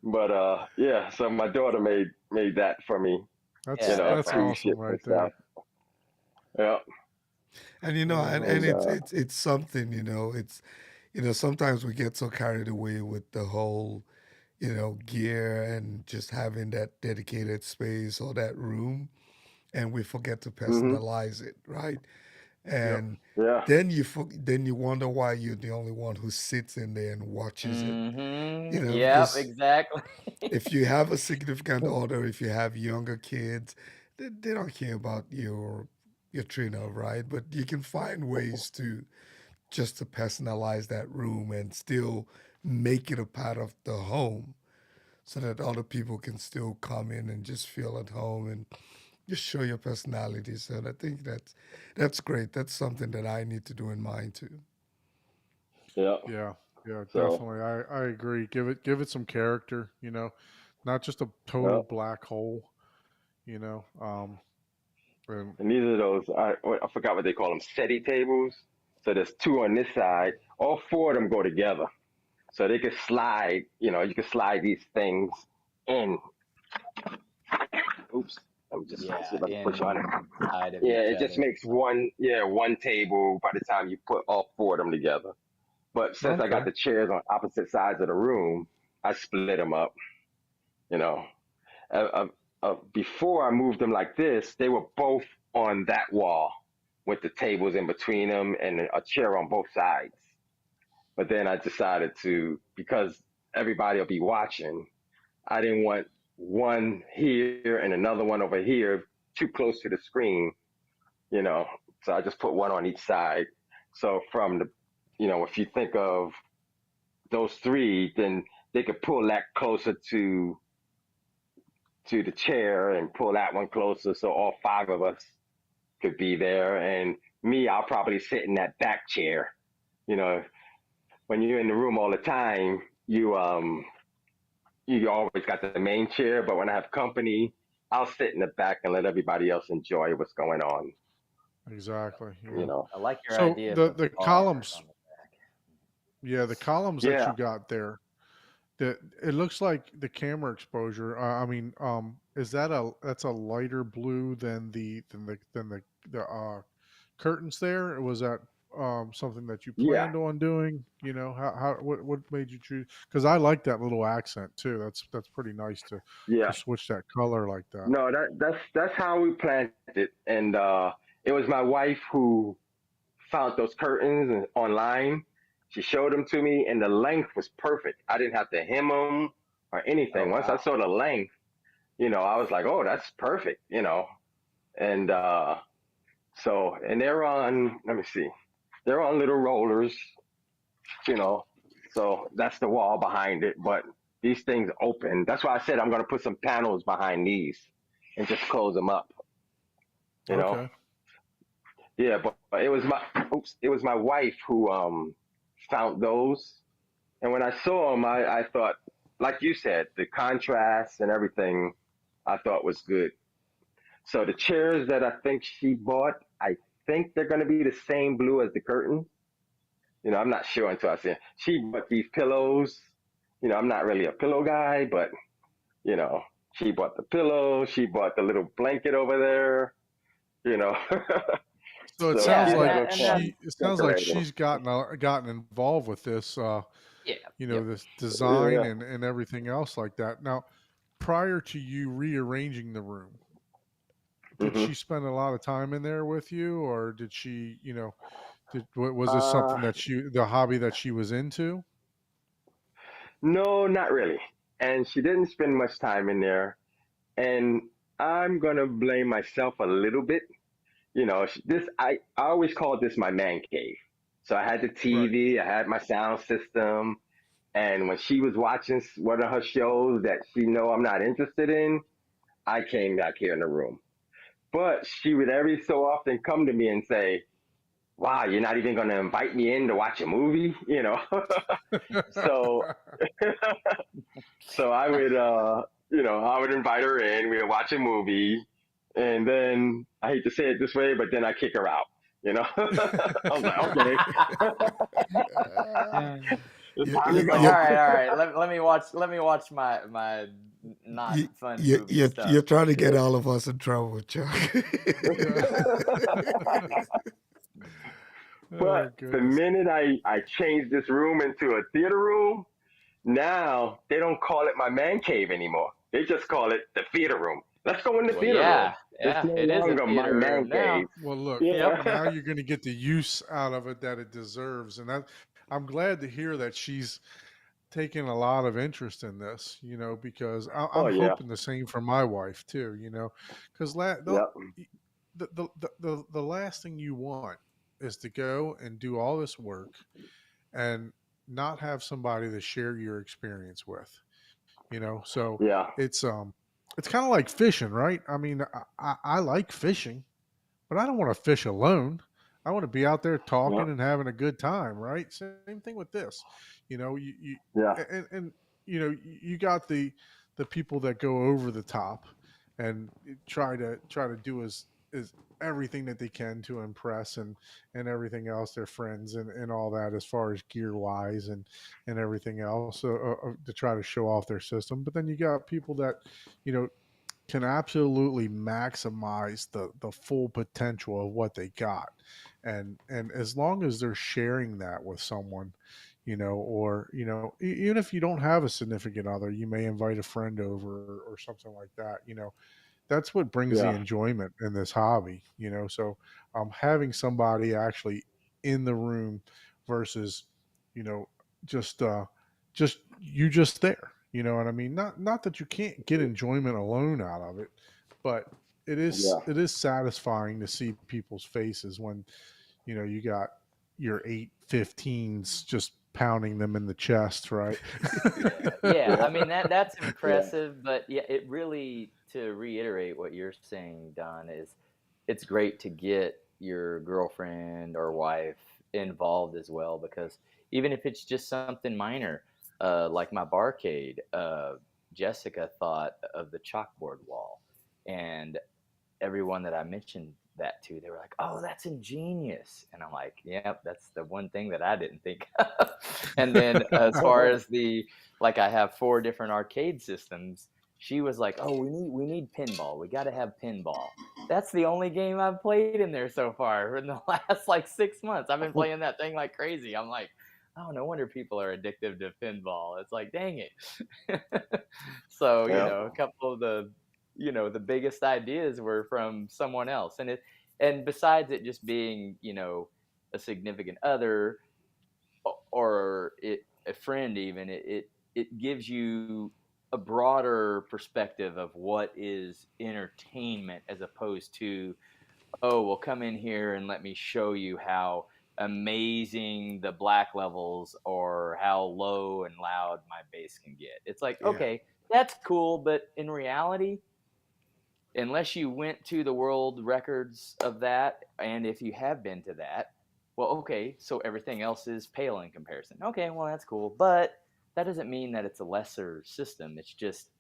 But yeah, so my daughter made that for me, Yeah, that's That's cruise awesome awesome. ships and right stuff. there. And That is and And awesome. it's something, it's sometimes we get so carried away with the whole, gear and just having that dedicated space or that room, and we forget to hmm personalize it, right? Yep. And yeah, then you wonder why you're the only one who sits in there and watches it, Yep, because exactly. if you have a significant other, if you have younger kids, they don't care about your trainer, right? But you can find ways to just to personalize that room and still make it a part of the home so that other people can still come in and just feel at home and just show your personality. So I think that's great. That's something that I need to do in mine too. yeah. Yeah. Yeah, So definitely. I agree. Give it some character, not just a yeah. total black hole, you know. And And these are those I forgot what they call them, SETI tables. So there's two on this side. All four of them go together, so they can slide. You can slide these things in. Oops. Let me just see Yeah, if I can push on it. inside of Yeah, each it just other. makes one table by the time you put all four of them together. But since I got okay. the chairs on opposite sides of the room, I split them up. You know, uh, before I moved them like this, they were both on that wall with the tables in between them and a chair on both sides. But then I decided to, because everybody will be watching, I didn't want one here and another one over here too close to the screen, you know. So I just put one on each side. So if you think of those three, then they could pull that closer to the chair and pull that one closer, so all five of us could be there. And me, I'll probably sit in that back chair. You know, when you're in the room all the time, you always got the main chair, but when I have company, I'll sit in the back and let everybody else enjoy what's going on. Exactly. You Yeah. know, I like your So idea the of the the bar columns, on the back. yeah, the columns that yeah, you got there, it looks like the camera exposure. I mean, is that's a lighter blue than the curtains there? Or was that something that you yeah, planned on doing? What made you choose? Because I like that little accent too. That's pretty nice to yeah. switch that color like that. No, that's how we planned it, and it was my wife who found those curtains online. She showed them to me, and the length was perfect. I didn't have to hem them or Oh anything. Once I wow. saw the length, I was like, oh, that's perfect. And and they're on. Let me see. They're on little rollers, you know. So that's the wall behind it. But these things open. That's why I said I'm gonna put some panels behind these and just close them up. You know. Okay. Yeah, but it was my wife who found those. And when I saw them, I thought, like you said, the contrast and everything, I thought was good. So the chairs that I think she bought, I think they're going to be the same blue as the curtains. I'm not sure until I see it. She bought these pillows. I'm not really a pillow guy, but you know, she bought the pillow. She bought the little blanket over there. You know, So it so Yeah, sounds she's and having that like and that fun decorating. she's gotten involved with this, yeah, yep. this Yeah. design and everything else like that. Now, prior to you rearranging the room, did Hmm. she spend a lot of time in there with you, or did she, was this Uh, something that the hobby that she was into? no, not really. And she didn't spend much time in there. And I'm gonna blame myself a little bit. I always called this my man cave. So I had the Right. TV, I had my sound system, and when she was watching one of her shows that she know I'm not interested in, I came back here in the room. But she would every so often come to me and say, "Wow, you're not even going to invite me in to watch a movie?" So so I would invite her in. We would watch a movie, and then I hate to say it this way, but then I kick her out. I was like, okay, it's you, time to you, It's like, go. you, all right. Let me watch my not fun movie you're stuff. trying to get all of us in trouble, Chuck. Yeah. Oh But the goodness. minute I changed this room into a theater room, now they don't call it my man cave anymore. They just call it the theater room. Let's go in the Well, theater room. yeah, It's yeah. no It is a longer my theater man room cave. now. Well, look, Yep. Yeah. now you're going to get the use out of it that it deserves, and I'm glad to hear that she's taking a lot of interest in this, because Oh I'm yeah. hoping the same for my wife too, because Yep. the last thing you want is to go and do all this work and not have somebody to share your experience with, so Yeah. it's um it's kind of like fishing, right? I mean, I like fishing, but I don't want to fish alone. I want to be out there Yep. talking and having a good time, right? Same thing with this. You Yeah. and you got the people that go over the top and try to do as everything that they can to impress and everything else, their friends and all that, as far as gear wise and everything else, to try to show off their system. But then you got people that you know can absolutely maximize the full potential of what they got, and as long as they're sharing that with someone, or even if you don't have a significant other, you may invite a friend over or something like that. That's what brings the Yeah. enjoyment in this hobby. So having somebody actually in the room versus you know just just there, you know what I mean? Not that you can't get enjoyment alone out of it, but Yeah. it is satisfying to see people's faces when you got your 815s just pounding them in the chest, right? Yeah, I Yeah. mean that's Yeah. impressive, but yeah, it really, to reiterate what you're saying, Don, is it's great to get your girlfriend or wife involved as well, because even if it's just something minor, like my barcade, Jessica thought of the chalkboard wall, and everyone that I mentioned that to, they were like, "Oh, that's ingenious," and I'm like, "Yep, that's the one thing that I didn't think of." And then as far as like, I have 4 different arcade systems. She was like, "Oh, we need pinball. We got to have pinball." That's the only game I've played in there so far in the last like 6 months. I've been playing that thing like crazy. I'm like, oh, no wonder people are addicted to pinball. It's like, dang it. So, Yeah. a couple of the biggest ideas were from someone else. And besides it just being, a significant other or a friend, even, it gives you a broader perspective of what is entertainment as opposed to, oh, well, come in here and let me show you how amazing the black levels or how low and loud my bass can get. It's like, Yeah. okay, that's cool, but in reality, unless you went to the world records of that, and if you have been to that, well, okay, so everything else is pale in comparison. Okay, well, that's cool, but that doesn't mean that it's a lesser system. It's just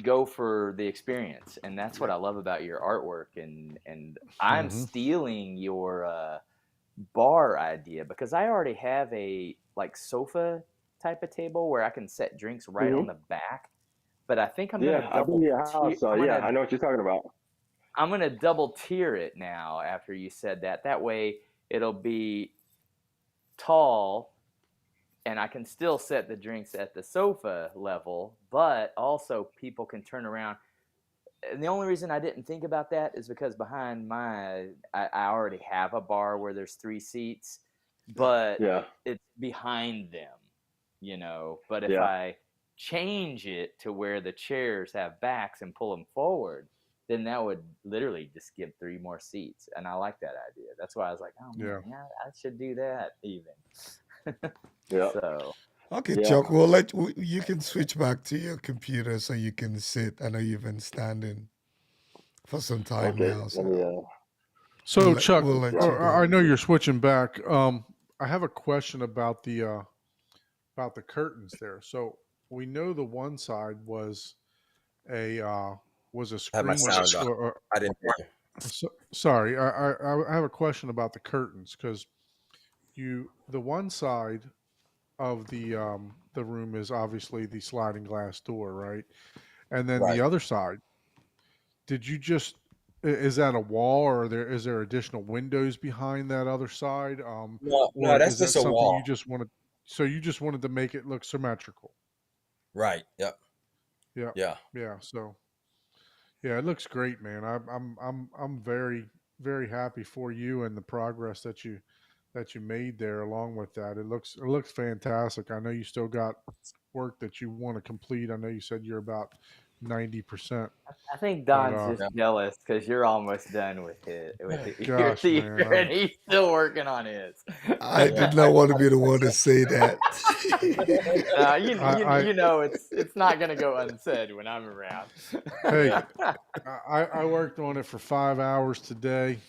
go for the experience, and that's what Yeah. I love about your artwork. And I'm Hmm. stealing your bar idea because I already have a like sofa type of table where I can set drinks right on Hmm. the back. But I think Yeah, I've been to your house, so yeah, I know what you're talking about. I'm gonna double tier it now after you said that. That way it'll be tall and I can still set the drinks at the sofa level, but also people can turn around. And the only reason I didn't think about that is because behind I already have a bar where there's 3 seats, Yeah. but Yeah, it's behind them, you know. But if yeah. I change it to where the chairs have backs and pull them forward, then that would literally just give 3 more seats. And I like that idea. That's why I was like, oh man, Yeah. yeah, I should do that even. Yeah, So Okay, yeah. Chuck. You can switch back to your computer so you can sit. I know you've been standing for some time Okay, now, let me. so So Chuck, we'll Let me let you swap go. I know you're over. switching back. I have a question about the curtains there. So we know the one side a uh, was a I had my screen. sound off. I didn't hear you. Sorry, I have a question about the curtains because the one side of the room is obviously the sliding glass door, right? And then the Right. other side, did you just is that a wall or is there additional windows behind that other side? No, no, Or that's is that just a something you wall. just wanted? So you just wanted to make it look symmetrical? Right. Yep. Yeah, Yeah. yeah. So yeah, it looks great, man. I'm very happy for you and the progress that you made there. Along with that, it looks fantastic. I know you still got work that you want to complete. I know you said you're about 90%, I think but Don's just Yeah. jealous because you're almost done with it with gosh, the man, year, and he's still working on his. I Yeah. did not want to be the one to say that. I You know it's not gonna go unsaid when I'm around. hey, Yeah. I worked on it for 5 hours today.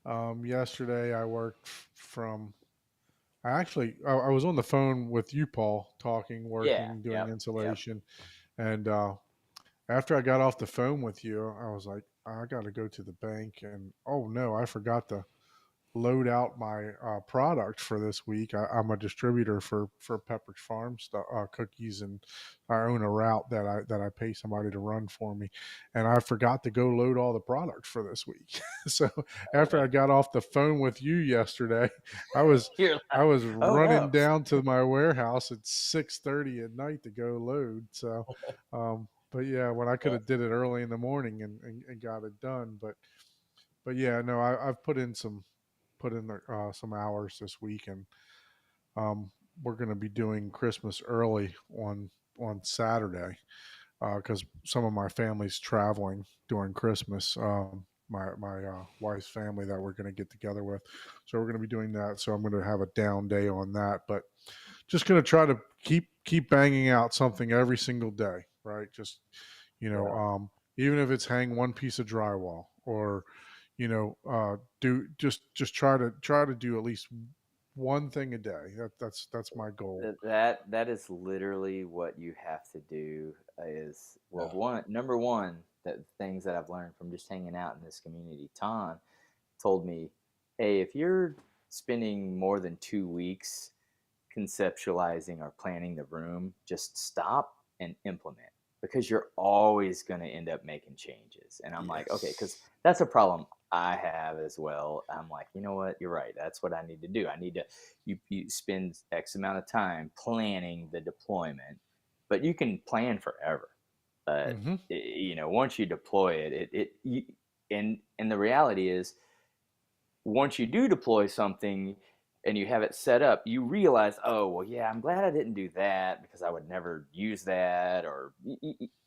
Yesterday I worked from. I was on the phone with you, Paul, talking, Yeah, working, doing yep, yep. insulation, and after I got off the phone with you, I was like, I got to go to the bank, and oh no, I forgot to load out my product for this week. I'm a distributor for Pepperidge Farm stuff, cookies, and I own a route that I pay somebody to run for me, and I forgot to go load all the products for this week. So Oh after man, I got off the phone with you yesterday, I was you're I like, was oh running no. down to my warehouse at 6:30 at night to go load. So, but yeah, when I could Yeah. have did it early in the morning and got it done, but yeah, no, I've put in some hours this week, and um, we're going to be doing Christmas early on Saturday because some of my family's traveling during Christmas. My wife's family that we're going to get together with, so we're going to be doing that. So I'm going to have a down day on that, but just going to try to keep banging out something every single day, right? Just you know, Yeah. even if it's hang one piece of drywall or do just try to do at least one thing a day. That's my goal. That is literally what you have to do. Is well, Yeah. number one, that things that I've learned from just hanging out in this community. Ton told me, hey, if you're spending more than 2 weeks conceptualizing or planning the room, just stop and implement because you're always going to end up making changes. And I'm like, okay, because Yes. that's a problem I have as well. I'm like, you know what? You're right. That's what I need to do. I need to, you spend X amount of time planning the deployment, but you can plan forever. But, Hmm. once you deploy it, and the reality is, once you do deploy something and you have it set up, you realize, oh, well, yeah, I'm glad I didn't do that because I would never use that, or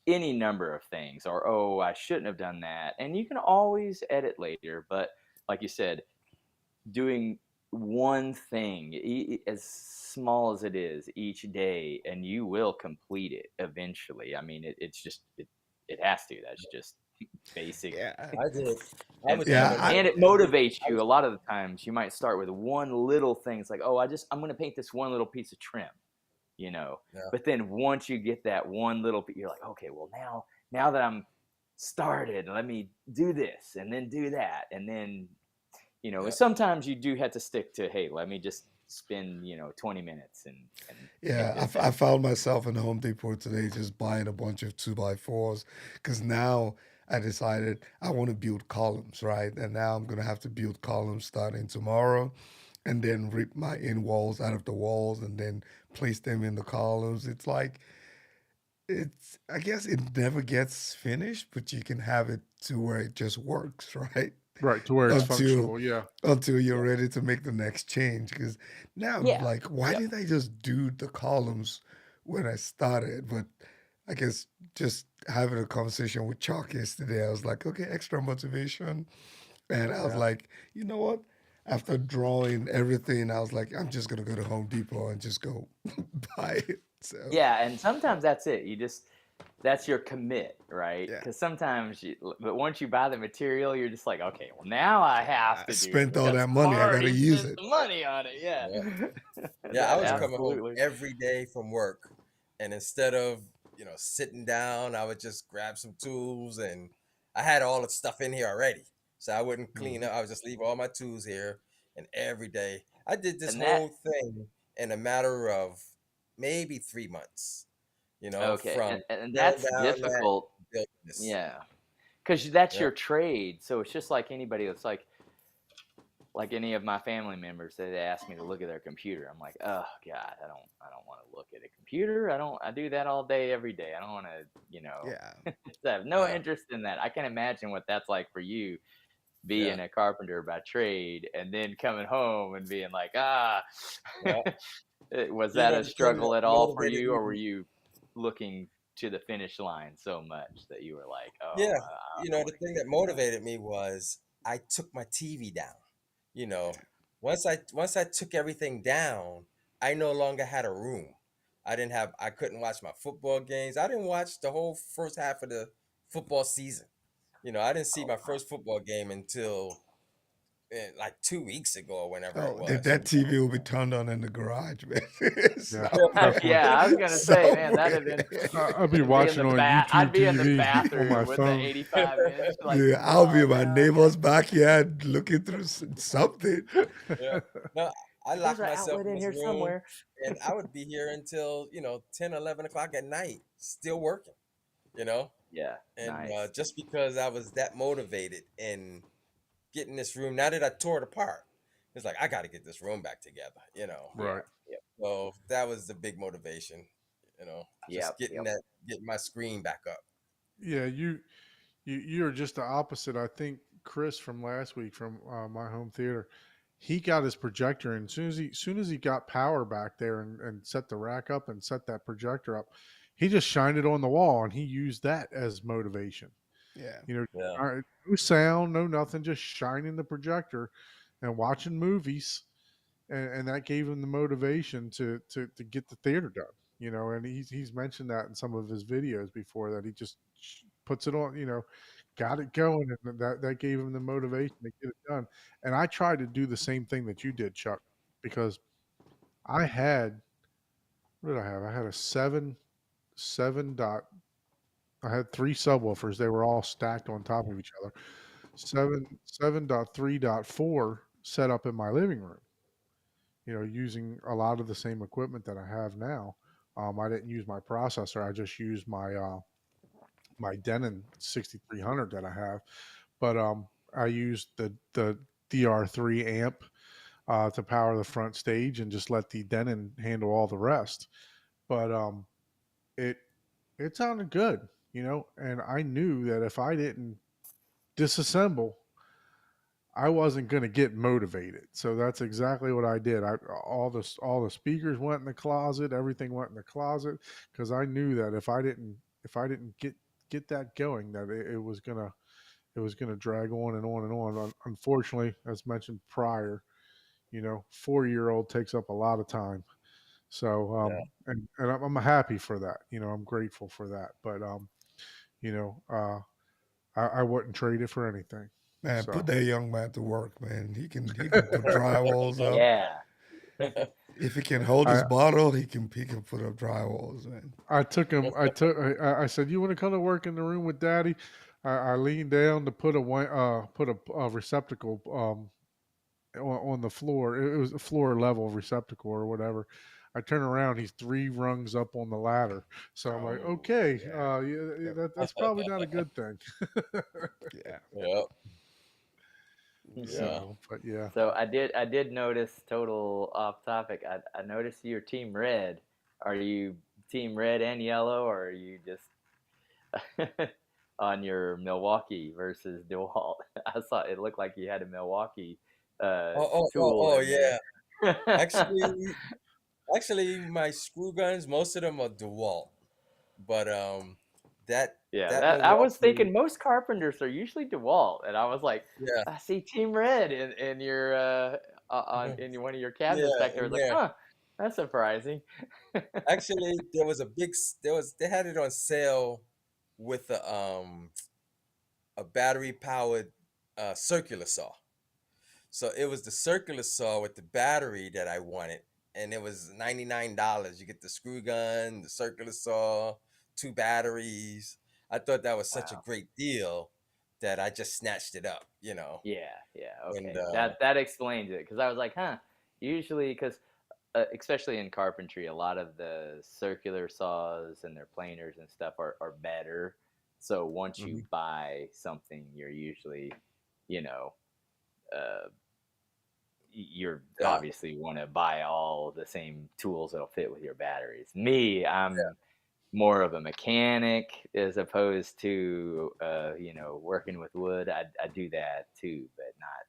any number of things, or, oh, I shouldn't have done that. And you can always edit later. But like you said, doing one thing, as small as it is, each day, and you will complete it eventually. I mean, it has to. That's just basic. Yeah. I did. I And was and Yeah, coming I and home it motivates you. A lot of the times, you might start with one little thing. It's like, oh, I'm going to paint this one little piece of trim, you know. yeah, But then once you get that one little, you're like, okay, well, now that I'm started, let me do this and then do that, and then, yeah, sometimes you do have to stick to, hey, let me just spend 20 minutes and yeah, get this I done. found myself in Home Depot today just buying a bunch of 2x4s because now I decided I want to build columns, right? And now I'm gonna have to build columns starting tomorrow, and then rip my in walls out of the walls and then place them in the columns. It's like I guess it never gets finished, but you can have it to where it just works, right? Right, to where it's Until functional. Yeah. until you're Yeah, ready to make the next change. Because now I'm yeah, like, why yeah. didn't I just do the columns when I started? But I guess just having a conversation with Chalk yesterday, I was like, okay, extra motivation. And I was Yeah. like, you know what? After drawing everything, I was like, I'm just gonna go to Home Depot and just go buy it. So Yeah, and sometimes that's it. That's your commit, right? yeah. Because sometimes but once you buy the material, you're just like, okay, well, now I have I to do it spent all because that I've money. I gotta already use spent it. the money on it. Yeah. yeah. Yeah, I That was Yeah. coming home absolutely. every day from work, and instead of sitting down, I would just grab some tools, and I had all the stuff in here already, so I wouldn't clean Hmm. up. I would just leave all my tools here, and every day I did this And that whole thing in a matter of maybe 3 months. Okay, From and tearing that's down that difficult. to build this. Yeah, because that's Yeah, your trade. So it's just like anybody that's like any of my family members, they ask me to look at their computer. I'm like, oh God, I don't want to look at a computer. I do that all day, every day. I don't want to, Yeah. I have no yeah, interest in that. I can imagine what that's like for you, yeah, being a carpenter by trade, and then coming home and being like, ah. yeah. Was that a The thing that struggle at all for motivated you, or were me. you looking to the finish line so much that you were like, oh, Yeah, I the want to thing get that this done? motivated me was I took my TV down. You know, once I took everything down, I no longer had a room. I couldn't watch my football games. I didn't watch the whole first half of the football season. I didn't see Oh, my wow. first football game until like 2 weeks ago or whenever it Oh, was. that TV will be turned on in the garage, man. Yeah. Yeah, Definitely. Yeah, I was gonna say, man, that'd have been Somewhere. I'll be be in watching the on I'd YouTube be in the TV on my bathroom with the phone. 85-inch, like, Yeah, I'll be oh in my man, I got neighbor's backyard looking through something. yeah. No, I there's locked an myself outlet in in this here room, somewhere. and I would be here until 10, 11 o'clock at night, still working. You know, Yeah, and nice. just because I was that motivated in getting this room, now that I tore it apart, it's like I got to get this room back together. Yeah, Right. yep, So that was the big motivation. Just yep, getting yep. my screen back up. Yeah. You're just the opposite. I think Chris from last week from my home theater, he got his projector, and as soon as he got power back there and set the rack up and set that projector up, he just shined it on the wall and he used that as motivation. Yeah. You know, Yeah, no sound, no nothing, just shining the projector and watching movies, and that gave him the motivation to get the theater done. And he's mentioned that in some of his videos before, that he just puts it on. Got it going, and that gave him the motivation to get it done. And I tried to do the same thing that you did, Chuck, because I had what did I have? I had a seven dot. I had three subwoofers. They were all stacked on top of each other. 7.3.4 set up in my living room, using a lot of the same equipment that I have now. I didn't use my processor. I just used my Denon 6300 that I have, but I used the DR3 amp to power the front stage and just let the Denon handle all the rest. But it it sounded good, and I knew that if I didn't disassemble, I wasn't going to get motivated. So that's exactly what I did. All the speakers went in the closet, everything went in the closet, because I knew that if I didn't get that going, that it was gonna drag on and on and on. Unfortunately, as mentioned prior, 4-year-old takes up a lot of time. So Yeah. and I'm happy for that. I'm grateful for that. But you know, I wouldn't trade it for anything. Man, put So that young man to work, man. He can put drywalls up. Yeah. If he can hold his I bottle, he can put up drywalls, man. I took him. I said, "You want to come to work in the room with Daddy?" I leaned down to put a receptacle on the floor. It was a floor level receptacle or whatever. I turn around, he's 3 rungs up on the ladder. So I'm like, Oh, okay, yeah. yeah, Yep. that's probably not a good thing. Yeah. Yeah. Mm-hmm. Yeah. But yeah, So I did notice, total off topic. I noticed you're team red. Are you team red and yellow, or are you just on your Milwaukee versus DeWalt? I saw it looked like you had a Milwaukee tool Oh, in yeah. there. Actually, my screw guns, most of them are DeWalt, but that Yeah, that that I was Milwaukee, thinking most carpenters are usually DeWalt, and I was like, yeah, I see Team Red in your in one of your cabinets yeah, back there. I in was like, there. huh, that's surprising. Actually, they had it on sale with a battery powered circular saw. So it was the circular saw with the battery that I wanted, and it was $99. You get the screw gun, the circular saw, 2 batteries. I thought that was such a Wow. great deal that I just snatched it up. Yeah, yeah, And okay. That explains it, because I was like, huh. Usually, because especially in carpentry, a lot of the circular saws and their planers and stuff are better. So once you Mhm. buy something, you're usually, you know, uh, you're Yeah, obviously want to buy all the same tools that'll fit with your batteries. Me, I'm more of a mechanic as opposed to working with wood. I do that too, but not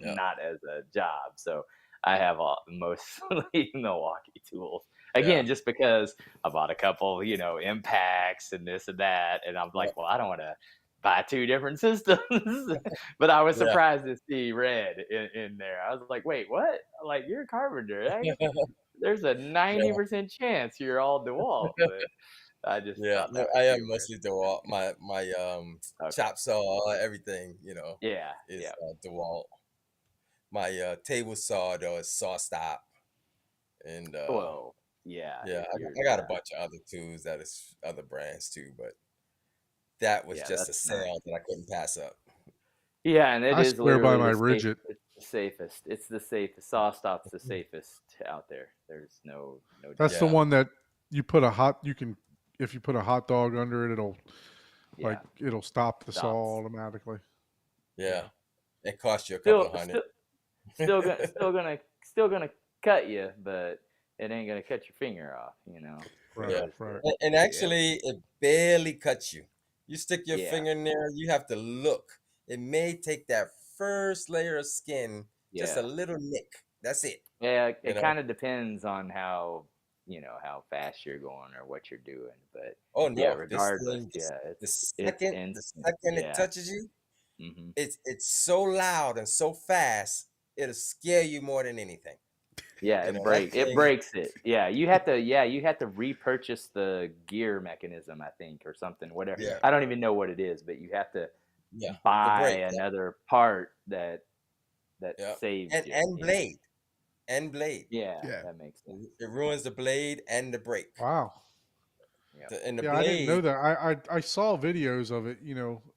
yeah, not as a job. So I have mostly Milwaukee tools. yeah, Again, just because I bought a couple, impacts and this and that, and I'm yeah, like, well, I don't want to buy 2 different systems. But I was yeah, surprised to see red in there. I was like, wait, what? Like, you're a carpenter. There's a yeah, 90% chance you're all DeWalt, but I just yeah. thought No, that was I am pretty weird. mostly DeWalt. My Okay. chop saw, everything, Yeah. is Yeah. DeWalt. My table saw though is Saw Stop, and Well, yeah. yeah, If you're, I got a bunch of other tools that is other brands too, but that was yeah, just a that's nice. sale that I couldn't pass up. Yeah, and it I is swear by literally my the safe. rigid. It's the safest. It's the safest. Saw stop's the safest out there. There's no That's doubt. the Yeah, one that you can, if you put a hot dog under it, Yeah, it'll stop the saw stops. automatically. yeah. Yeah. It cost you a couple Still, of hundred. still, still gonna cut you, but it ain't gonna cut your finger off. Right, Yeah, That's right. the and Yeah. actually, it barely cuts you. You stick your yeah, finger in there, you have to look. It may take that first layer of skin, just a yeah. little nick. That's it. Yeah, You it know. kind of depends on how fast you're going or what you're doing. But Oh yeah, no, this regardless, thing, yeah, the it's second, the instant. second it Yeah. touches you, Hmm. it's so loud and so fast, it'll scare you more than anything. Yeah, That it thing. breaks it. You have to repurchase the gear mechanism, I think, or something, whatever. Yeah, I don't even know what it is, but you have to yeah, the buy brake. Yeah, another part that yeah, saves and you. and blade, and blade. Yeah, Yeah. that makes sense. It ruins the blade and the brake. Wow. Yeah. And the Yeah, I didn't know blade, that. I saw videos of it,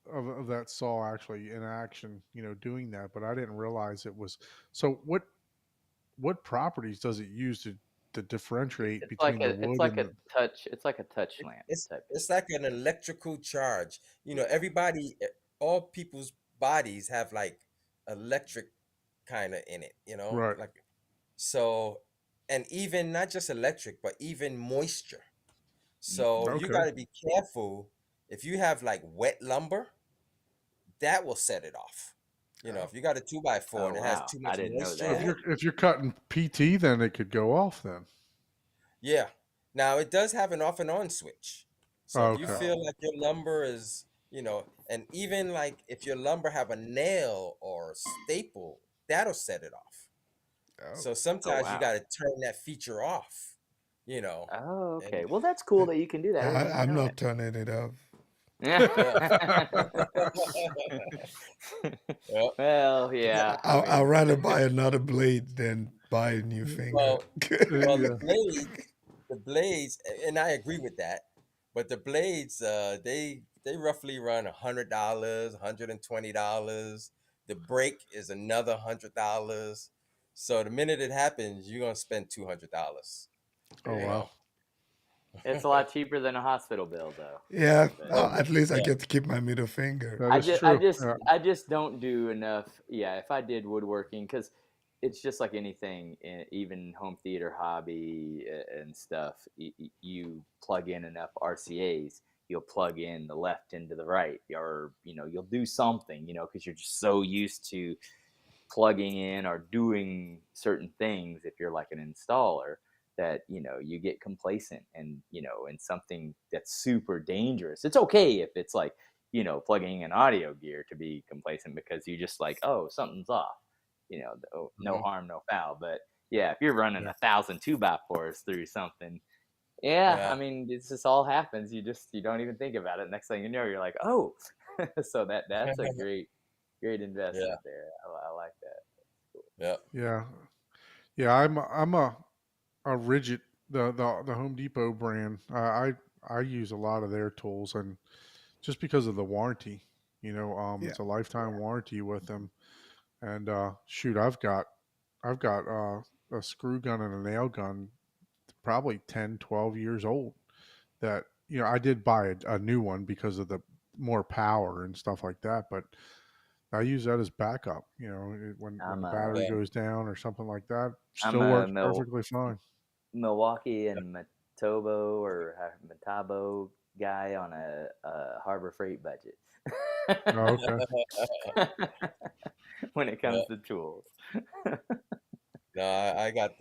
of that saw actually in action, doing that, but I didn't realize it was. So what properties does it use to differentiate between the wood and the It's like a touch it, lamp it's type of it's thing. like an electrical charge. Yeah. All people's bodies have like electric kind of in it. right? Like so, and even not just electric, but even moisture. So Hmm. you Okay. got to be careful if you have like wet lumber, that will set it off. Oh, If you got a 2x4 Oh and it has wow, too I much didn't know moisture So in if that. it, you're cutting PT, then it could go off then. yeah. Now it does have an off and on switch. So Oh, if you okay. oh, feel like your lumber is, and even like if your lumber have a nail or staple, that'll set it off. oh, So Oh sometimes you wow. got to turn that feature off, you know, Oh and okay. Well, that's cool that you can do that. I didn't even I'm know not turning it off. yeah, that. yeah. Well, yeah. I I'll mean, rather buy another blade than buy a new finger. Well, well, Yeah. the blades, and I agree with that. But the blades, they roughly run $100, $120. The brake is another $100. So the minute it happens, you're gonna spend $200. Oh You Yeah. wow. know. it's a lot cheaper than a hospital bill, though. Yeah, But Oh at least I yeah, get to keep my middle finger. That is true. Yeah. I just don't do enough. Yeah, if I did woodworking, because it's just like anything, even home theater hobby and stuff. You plug in enough RCA's, you'll plug in the left into the right, or you'll do something, because you're just so used to plugging in or doing certain things. If you're like an installer, that you get complacent, and in something that's super dangerous. It's okay if it's like plugging in audio gear to be complacent, because you just like, oh, something's off, no mhm, harm no foul. But yeah, if you're running Yeah. 1,000 by 4s through something, yeah, I yeah, mean, this just all happens. You don't even think about it. Next thing you know, you're like, oh. So that's a great yeah, investment there. I like that. yeah. Yeah. Yeah. I'm a rigid the Home Depot brand. I use a lot of their tools, and just because of the warranty, Yeah. it's a lifetime Yeah. warranty with them. And shoot, I've got a screw gun and a nail gun, probably 10, 12 years old. That I did buy a new one because of the more power and stuff like that, but I use that as backup. When I'm the a battery Yeah. goes down or something like that, I'm still a works perfectly fine. Milwaukee and Matobo or Metabo guy on a Harbor Freight budget. Oh, okay. When it Yeah. comes to tools. No, I got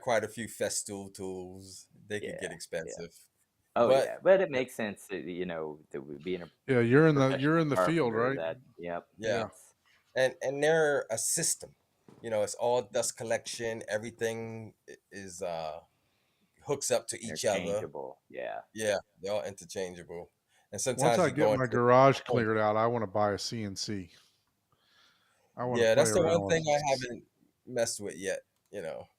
quite a few Festool tools. They could get Yeah, yeah. expensive, Oh but yeah, but it makes sense that being a Yeah, you're professional in the field, carpenter. right? That yep, yeah, Yeah. it's and they're a system. It's all dust collection. Everything is hooks up to each other. interchangeable. Yeah, Yeah, they're all interchangeable. And Once sometimes I you get go my into garage a home. cleared out, I want to buy a CNC. I want to Yeah, play that's the one around with. thing I haven't messed with yet. You know,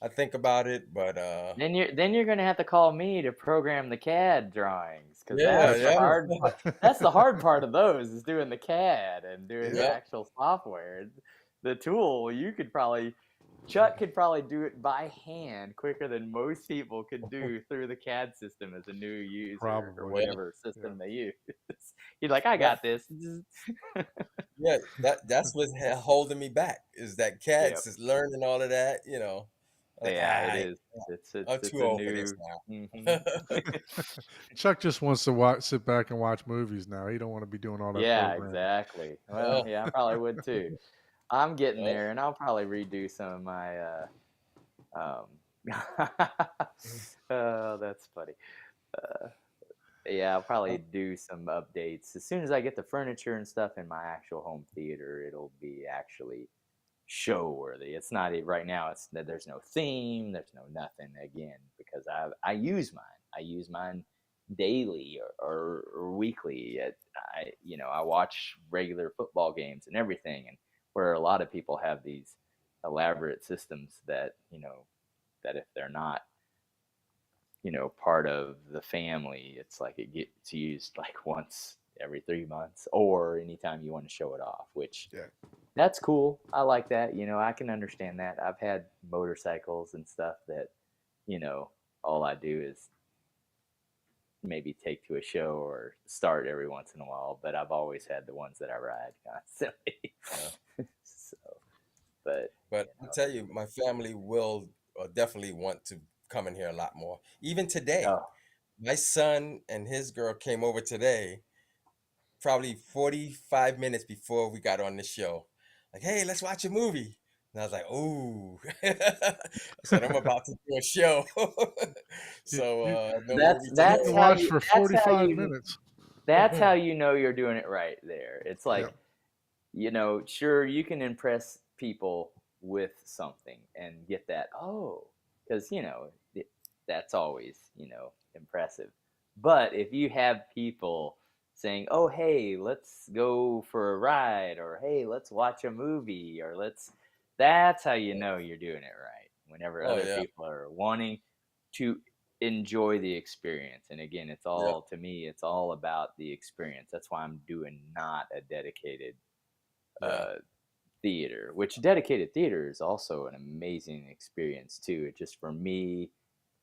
I think about it, but then you're gonna have to call me to program the CAD drawings, because yeah, that's That's the yeah, true. hard part. That's the hard part of those, is doing the CAD and doing the Yeah. yeah, actual software. The tool, Chuck could probably do it by hand quicker than most people could do through the CAD system as a new user or Probably. yeah, whatever Yeah. system they use. He's like, I yeah, got this. yeah. That's what's holding me back is that Yep. cats is learning all of that. Like Yeah, it is. I'm It's too a old for this new. now. Mhm. Chuck just wants to sit back and watch movies now. He don't want to be doing all that Yeah, programming. exactly. Yeah, Well, yeah, I probably would too. I'm getting yeah, there, and I'll probably redo some of my. Um, oh, that's funny. Uh, yeah, I'll probably do some updates as soon as I get the furniture and stuff in my actual home theater. It'll be actually show worthy. It's not right now. It's there's no theme. There's no nothing again, because I use mine. I use mine daily or weekly. I watch regular football games and everything, and where a lot of people have these elaborate systems that that if they're not part of the family, it's like it gets used like once every 3 months or anytime you want to show it off, which Yeah. that's cool. I like that. I can understand that. I've had motorcycles and stuff that, you know, all I do is maybe take to a show or start every once in a while, but I've always had the ones that I ride constantly. yeah. So, but, But I tell you, my family will definitely want to come in here a lot more. Even today, oh, my son and his girl came over today, probably 45 minutes before we got on the show. Like, hey, let's watch a movie. And I was like, ooh. I said, I'm about to do a show. You, So you, no That's movie you today. that's can how watch you for that's how 45 you minutes. that's how you know you're doing it right there. It's Yep. like, sure, you can impress people with something and get that, oh, because, that's always, impressive. But if you have people saying, oh, hey, let's go for a ride, or hey, let's watch a movie, or that's how you know you're doing it right. Whenever Oh other yeah, people are wanting to enjoy the experience. And again, yeah, to me, it's all about the experience. That's why I'm doing not a dedicated yeah, uh, theater, which dedicated theater is also an amazing experience too. It just, for me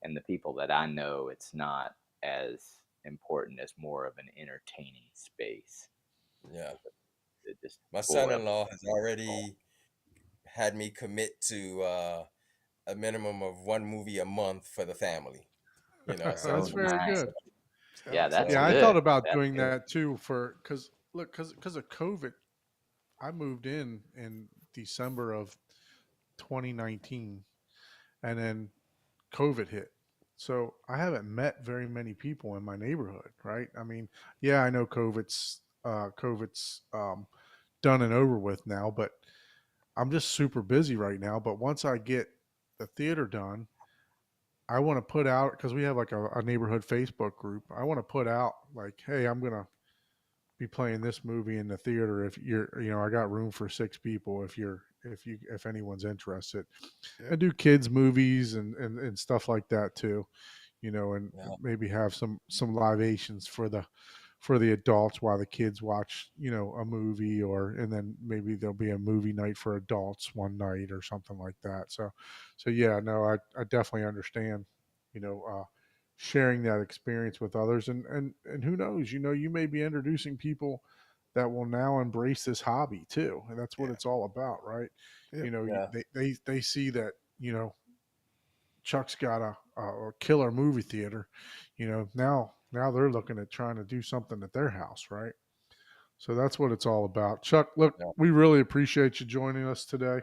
and the people that I know, it's not as important as more of an entertaining space. yeah. Just My for other son-in-law has people. already had me commit to a minimum of one movie a month for the family. So That's Oh, very nice. good. Yeah, Sounds that's Yeah, good. I good. thought about That's doing good. that too for because look, because of COVID, I moved in December of 2019, and then COVID hit. So I haven't met very many people in my neighborhood, right? I mean, yeah, I know COVID's done and over with now, but I'm just super busy right now. But once I get the theater done, I want to put out, because we have like a neighborhood Facebook group. I want to put out like, hey, I'm gonna be playing this movie in the theater. If you're, I got room for 6 people. If anyone's interested, I Yep. do kids movies and stuff like that too. And yeah, maybe have some libations for the adults while the kids watch, a movie, and then maybe there'll be a movie night for adults one night or something like that. So yeah, no, I definitely understand, you know, uh, sharing that experience with others, and who knows, you may be introducing people that will now embrace this hobby too, and that's what Yeah. it's all about, right? Yep. yeah, They see that, Chuck's got a killer movie theater. Now they're looking at trying to do something at their house, right? So that's what it's all about. Chuck, look, yeah, we really appreciate you joining us today.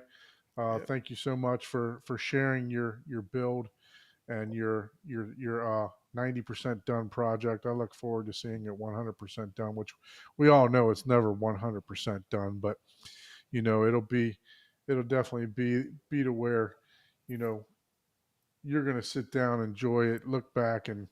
Yep. Thank you so much for sharing your build and your 90% done project. I look forward to seeing it 100% done, which we all know it's never 100% done, but it'll definitely be to where you know you're going to sit down, enjoy it, look back, and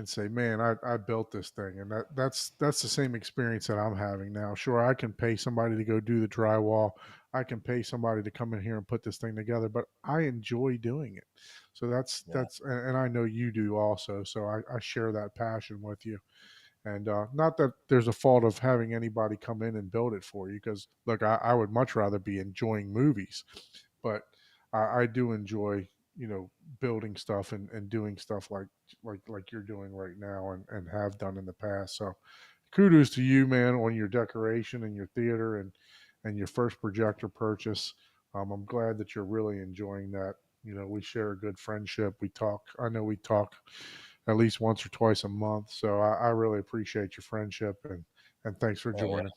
say, "Man, I built this thing," and that's the same experience that I'm having now. Sure, I can pay somebody to go do the drywall. I can pay somebody to come in here and put this thing together, but I enjoy doing it. So that's yeah, that's, and I know you do also. So I share that passion with you. And not that there's a fault of having anybody come in and build it for you, because look, I would much rather be enjoying movies, but I do enjoy, building stuff and doing stuff like you're doing right now and have done in the past. So kudos to you, man, on your decoration and your theater and your first projector purchase. I'm glad that you're really enjoying that. We share a good friendship. I know we talk at least once or twice a month. So I really appreciate your friendship, and thanks for oh yeah. joining.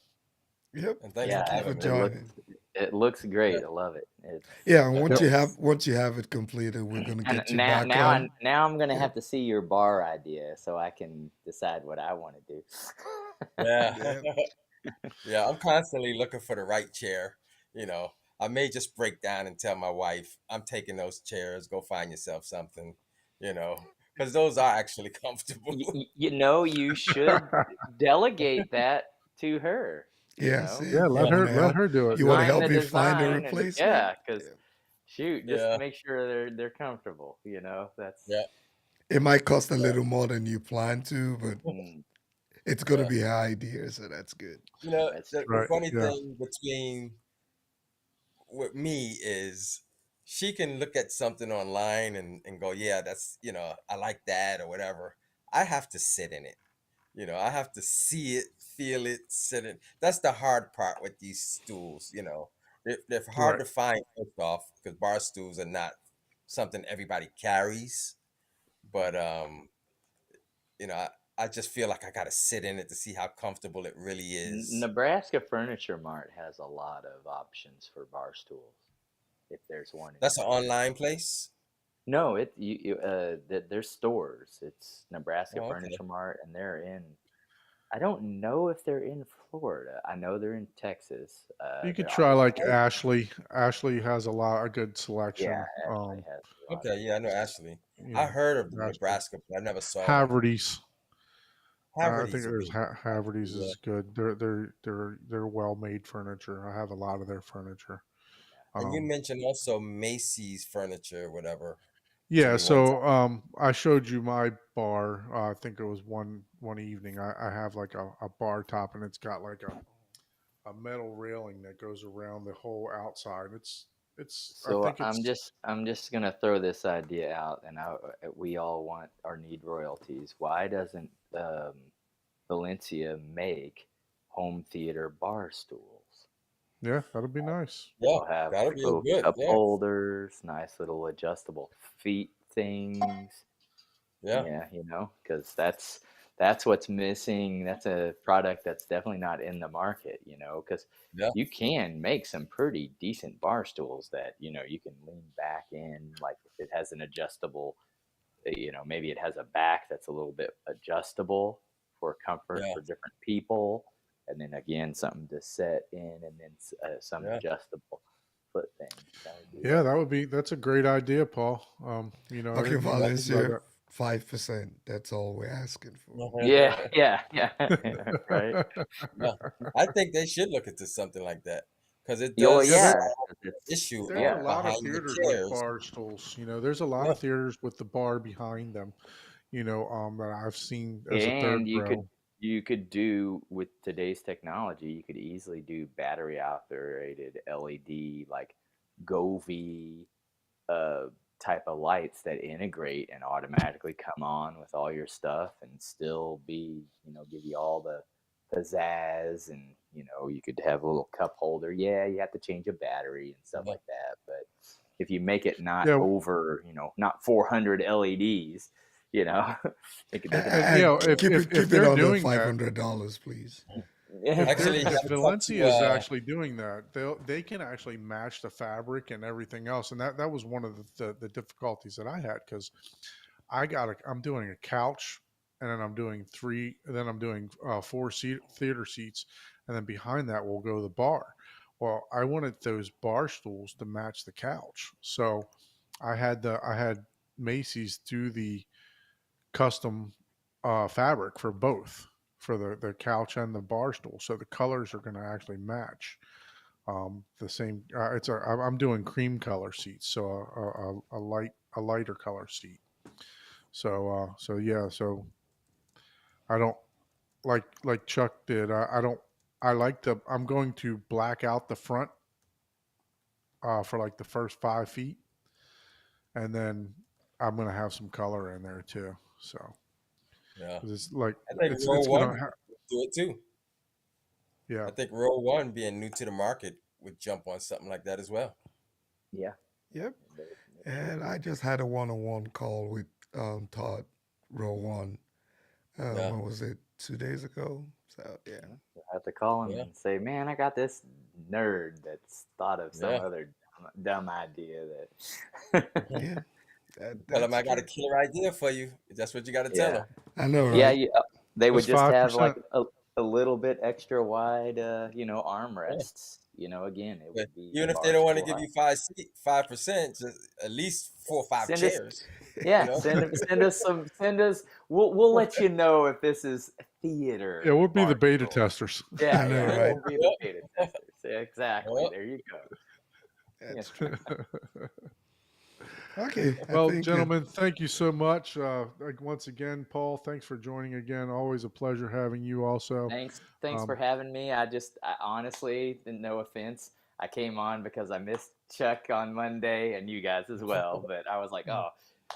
Yep. And thanks for Yeah, Thank you for having me. joining. it looks Yeah, great. I love it. Yeah, and Yep. once you have it completed, we're gonna And get you back on. now I'm gonna Yep. have to see your bar idea so I can decide what I want to do. yeah, Yep. yeah. I'm constantly looking for the right chair. You know, I may just break down and tell my wife, "I'm taking those chairs. Go find yourself something." Because those are actually comfortable. You should delegate that to her. You Yeah. know, See, Yeah, you let Yeah, want her to let help. her do it. You want to Yeah. design the help me find a design, and replacement. yeah, because Yeah. shoot, just yeah, make sure they're comfortable. That's yeah, It might cost a yeah, little more than you plan to, but mm, it's gonna yeah. be her idea, so that's good. that's The true. Right. funny Yeah. thing between with me is she can look at something online and go, yeah, that's, I like that or whatever. I have to sit in it. I have to see it, feel it, sit it. That's the hard part with these stools. They're hard Right. to find first off because bar stools are not something everybody carries. But you know, I, I just feel like I gotta sit in it to see how comfortable it really is. Nebraska Furniture Mart has a lot of options for bar stools. If there's one in That's an your area. online place. No, there's stores. It's Nebraska Oh, okay. Furniture Mart, and they're in. I don't know if they're in Florida. I know they're in Texas. You could They're try online. like Ashley. Ashley has a good Yeah, selection. Ashley has a lot of Okay, yeah, I know Ashley. I Yeah, heard of Ashley. Nebraska, but I never saw one. Haverty's. I think Haverty's would there's be Haverty's yeah. is good. They're well made furniture. I have a lot of their furniture. And you Um, mentioned also Macy's furniture, whatever, to yeah. me one time. So I showed you my bar. I think it was one evening. I have like a bar top, and it's got like a metal railing that goes around the whole outside. It's. I So think it's. I'm just gonna throw this idea out, and we all want or need royalties. Why doesn't Valencia make home theater bar stools? Yeah, that'll be nice. Yeah, They'll have that'll like be a little good, cup yeah, holders, nice little adjustable feet things. yeah, Yeah, because that's what's missing. That's a product that's definitely not in the market, because yeah, you can make some pretty decent bar stools that, you can lean back in, like if it has an adjustable, maybe it has a back that's a little bit adjustable for comfort yeah, for different people. And then again, something to set in, and then some yeah. adjustable foot things. That would be, Yeah, that's a great idea, Paul. I Okay, didn't even think about Valencia, 5%. That's all we're asking for. yeah, yeah, yeah, right. that. Yeah, I think they should look into something like that because it Yeah, well, does Yeah, yeah, solve 'cause the issue there's a yeah, of lot of behind the theaters with chairs. bar stools. There's a lot Yeah, of theaters with the bar behind them. That I've seen as a third and row. you could do with today's technology, you could easily do battery operated LED like Govee uh, type of lights that integrate and automatically come on with all your stuff and still be, give you all the pizzazz, and you could have a little cup holder. Yeah, you have to change a battery and stuff yeah, like that, but if you make it not Yeah, over, not 400 LEDs, you know, they can make it And still. if keep it they're under doing that, $500, please. Yeah. actually, if I talked Valencia is to actually doing that, they can actually match the fabric and everything else, and that was one of the difficulties that I had because I'm doing a couch, and then I'm doing theater seats, and then behind that will go the bar. Well, I wanted those bar stools to match the couch, so I had Macy's do the custom fabric for both, for the couch and the bar stool, so the colors are going to actually match the same. I'm doing cream color seats, so a lighter color seat. So yeah, so I don't like Chuck did. I don't. I'm going to black out the front for like the first 5 feet, and then I'm gonna have some color in there too. So yeah, 'cause it's like I think row it's one gonna would do it too. yeah. I think row one being new to the market would jump on something like that as well. Yeah. Yep. They should And be. I just had a one-on-one call with Todd, row one. Yeah, When was it? 2 days ago. So yeah, Yeah. You'll have to call him yeah, and say, "Man, I got this nerd that's thought of some yeah. other dumb idea that." yeah, Tell them that's I got a true. killer idea for you. That's what you got to tell Yeah. them. I know, Yeah, right? they would That's just have 5%. like a little bit extra wide, Yeah. armrests. Again, it But would be even if they bar don't want to stool give height. you 5%, just at least 4 or 5 Send us, chairs. You yeah, know. send us. We'll let you know if this is Yeah, theater we'll be the bar beta stool. testers. I Yeah, know, yeah, right? we'll be the beta testers. Yeah, exactly. Yep. There you go. Yeah. That's true. Okay, I Well, think gentlemen, thank you so much. Once again, Paul, thanks for joining again. Always a pleasure having you also. Thanks for Um, having me. I honestly, no offense, I came on because I missed Chuck on Monday and you guys as well. But I was like, mm, oh,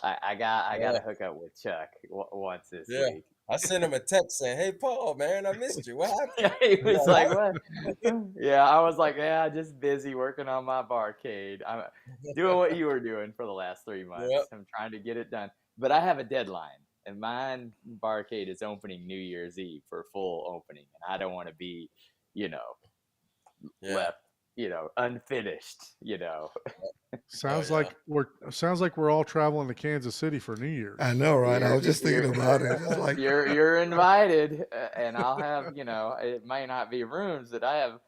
I got Yeah. to hook up with Chuck once this Yeah. week. I sent him a text saying, "Hey, Paul, man, I missed you. What happened? He You was all like, right?" what? Yeah, I was like, yeah, just busy working on my barcade. I'm doing what you were doing for the last 3 months. Yep. I'm trying to get it done, but I have a deadline. and mine barcade is opening New Year's Eve for full opening, and I don't want to be, you know, Yeah. left, unfinished, Sounds yeah. like we're all traveling to Kansas City for New Year's. I know, right? I You're was just thinking about it. It's like, you're invited, and I'll have, it may not be rooms, but I have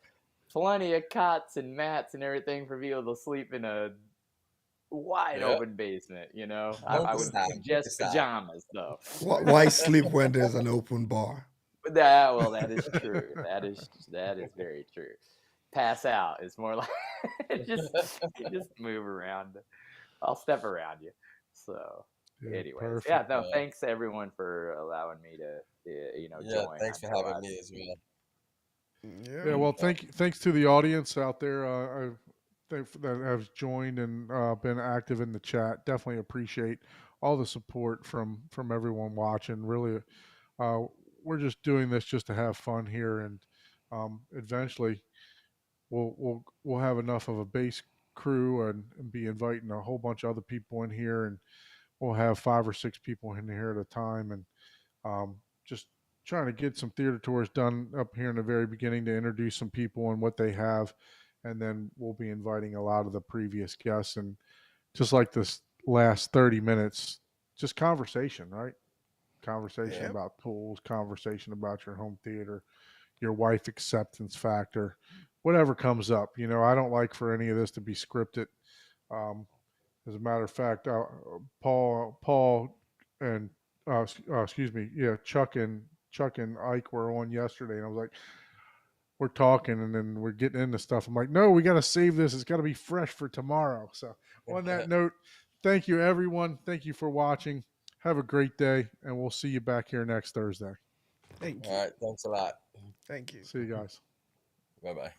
plenty of cots and mats and everything for people to sleep in a wide Yeah. open basement. I Monkey would style. Monkey suggest style. pajamas though. why sleep when there's an open bar? That is true. That is very true. Pass out is more like just move around. I'll step around you. So, Yeah, anyways, yeah, perfect. no, Yeah. thanks everyone for allowing me to, Yeah. join. Thanks for I know having me as well. Yeah. Yeah, well, Yeah. thanks to the audience out there that have joined and been active in the chat. Definitely appreciate all the support from everyone watching. Really, uh, we're just doing this just to have fun here, and eventually we'll have enough of a base crew and be inviting a whole bunch of other people in here, and we'll have 5 or 6 people in here at a time, and just trying to get some theater tours done up here in the very beginning to introduce some people and what they have, and then we'll be inviting a lot of the previous guests, and just like this last 30 minutes, just conversation, right? Conversation Yep. about tools, conversation about your home theater, your wife acceptance factor, whatever comes up. I don't like for any of this to be scripted. um, as a matter of fact, Paul, and excuse me, yeah, Chuck and Ike were on yesterday, and I was like, we're talking, and then we're getting into stuff. I'm like, no, we got to save this. It's got to be fresh for tomorrow. So, on that note, thank you, everyone. Thank you for watching. Have a great day, and we'll see you back here next Thursday. Thank All you. right. Thanks a lot. Thank you. See you guys. Bye bye.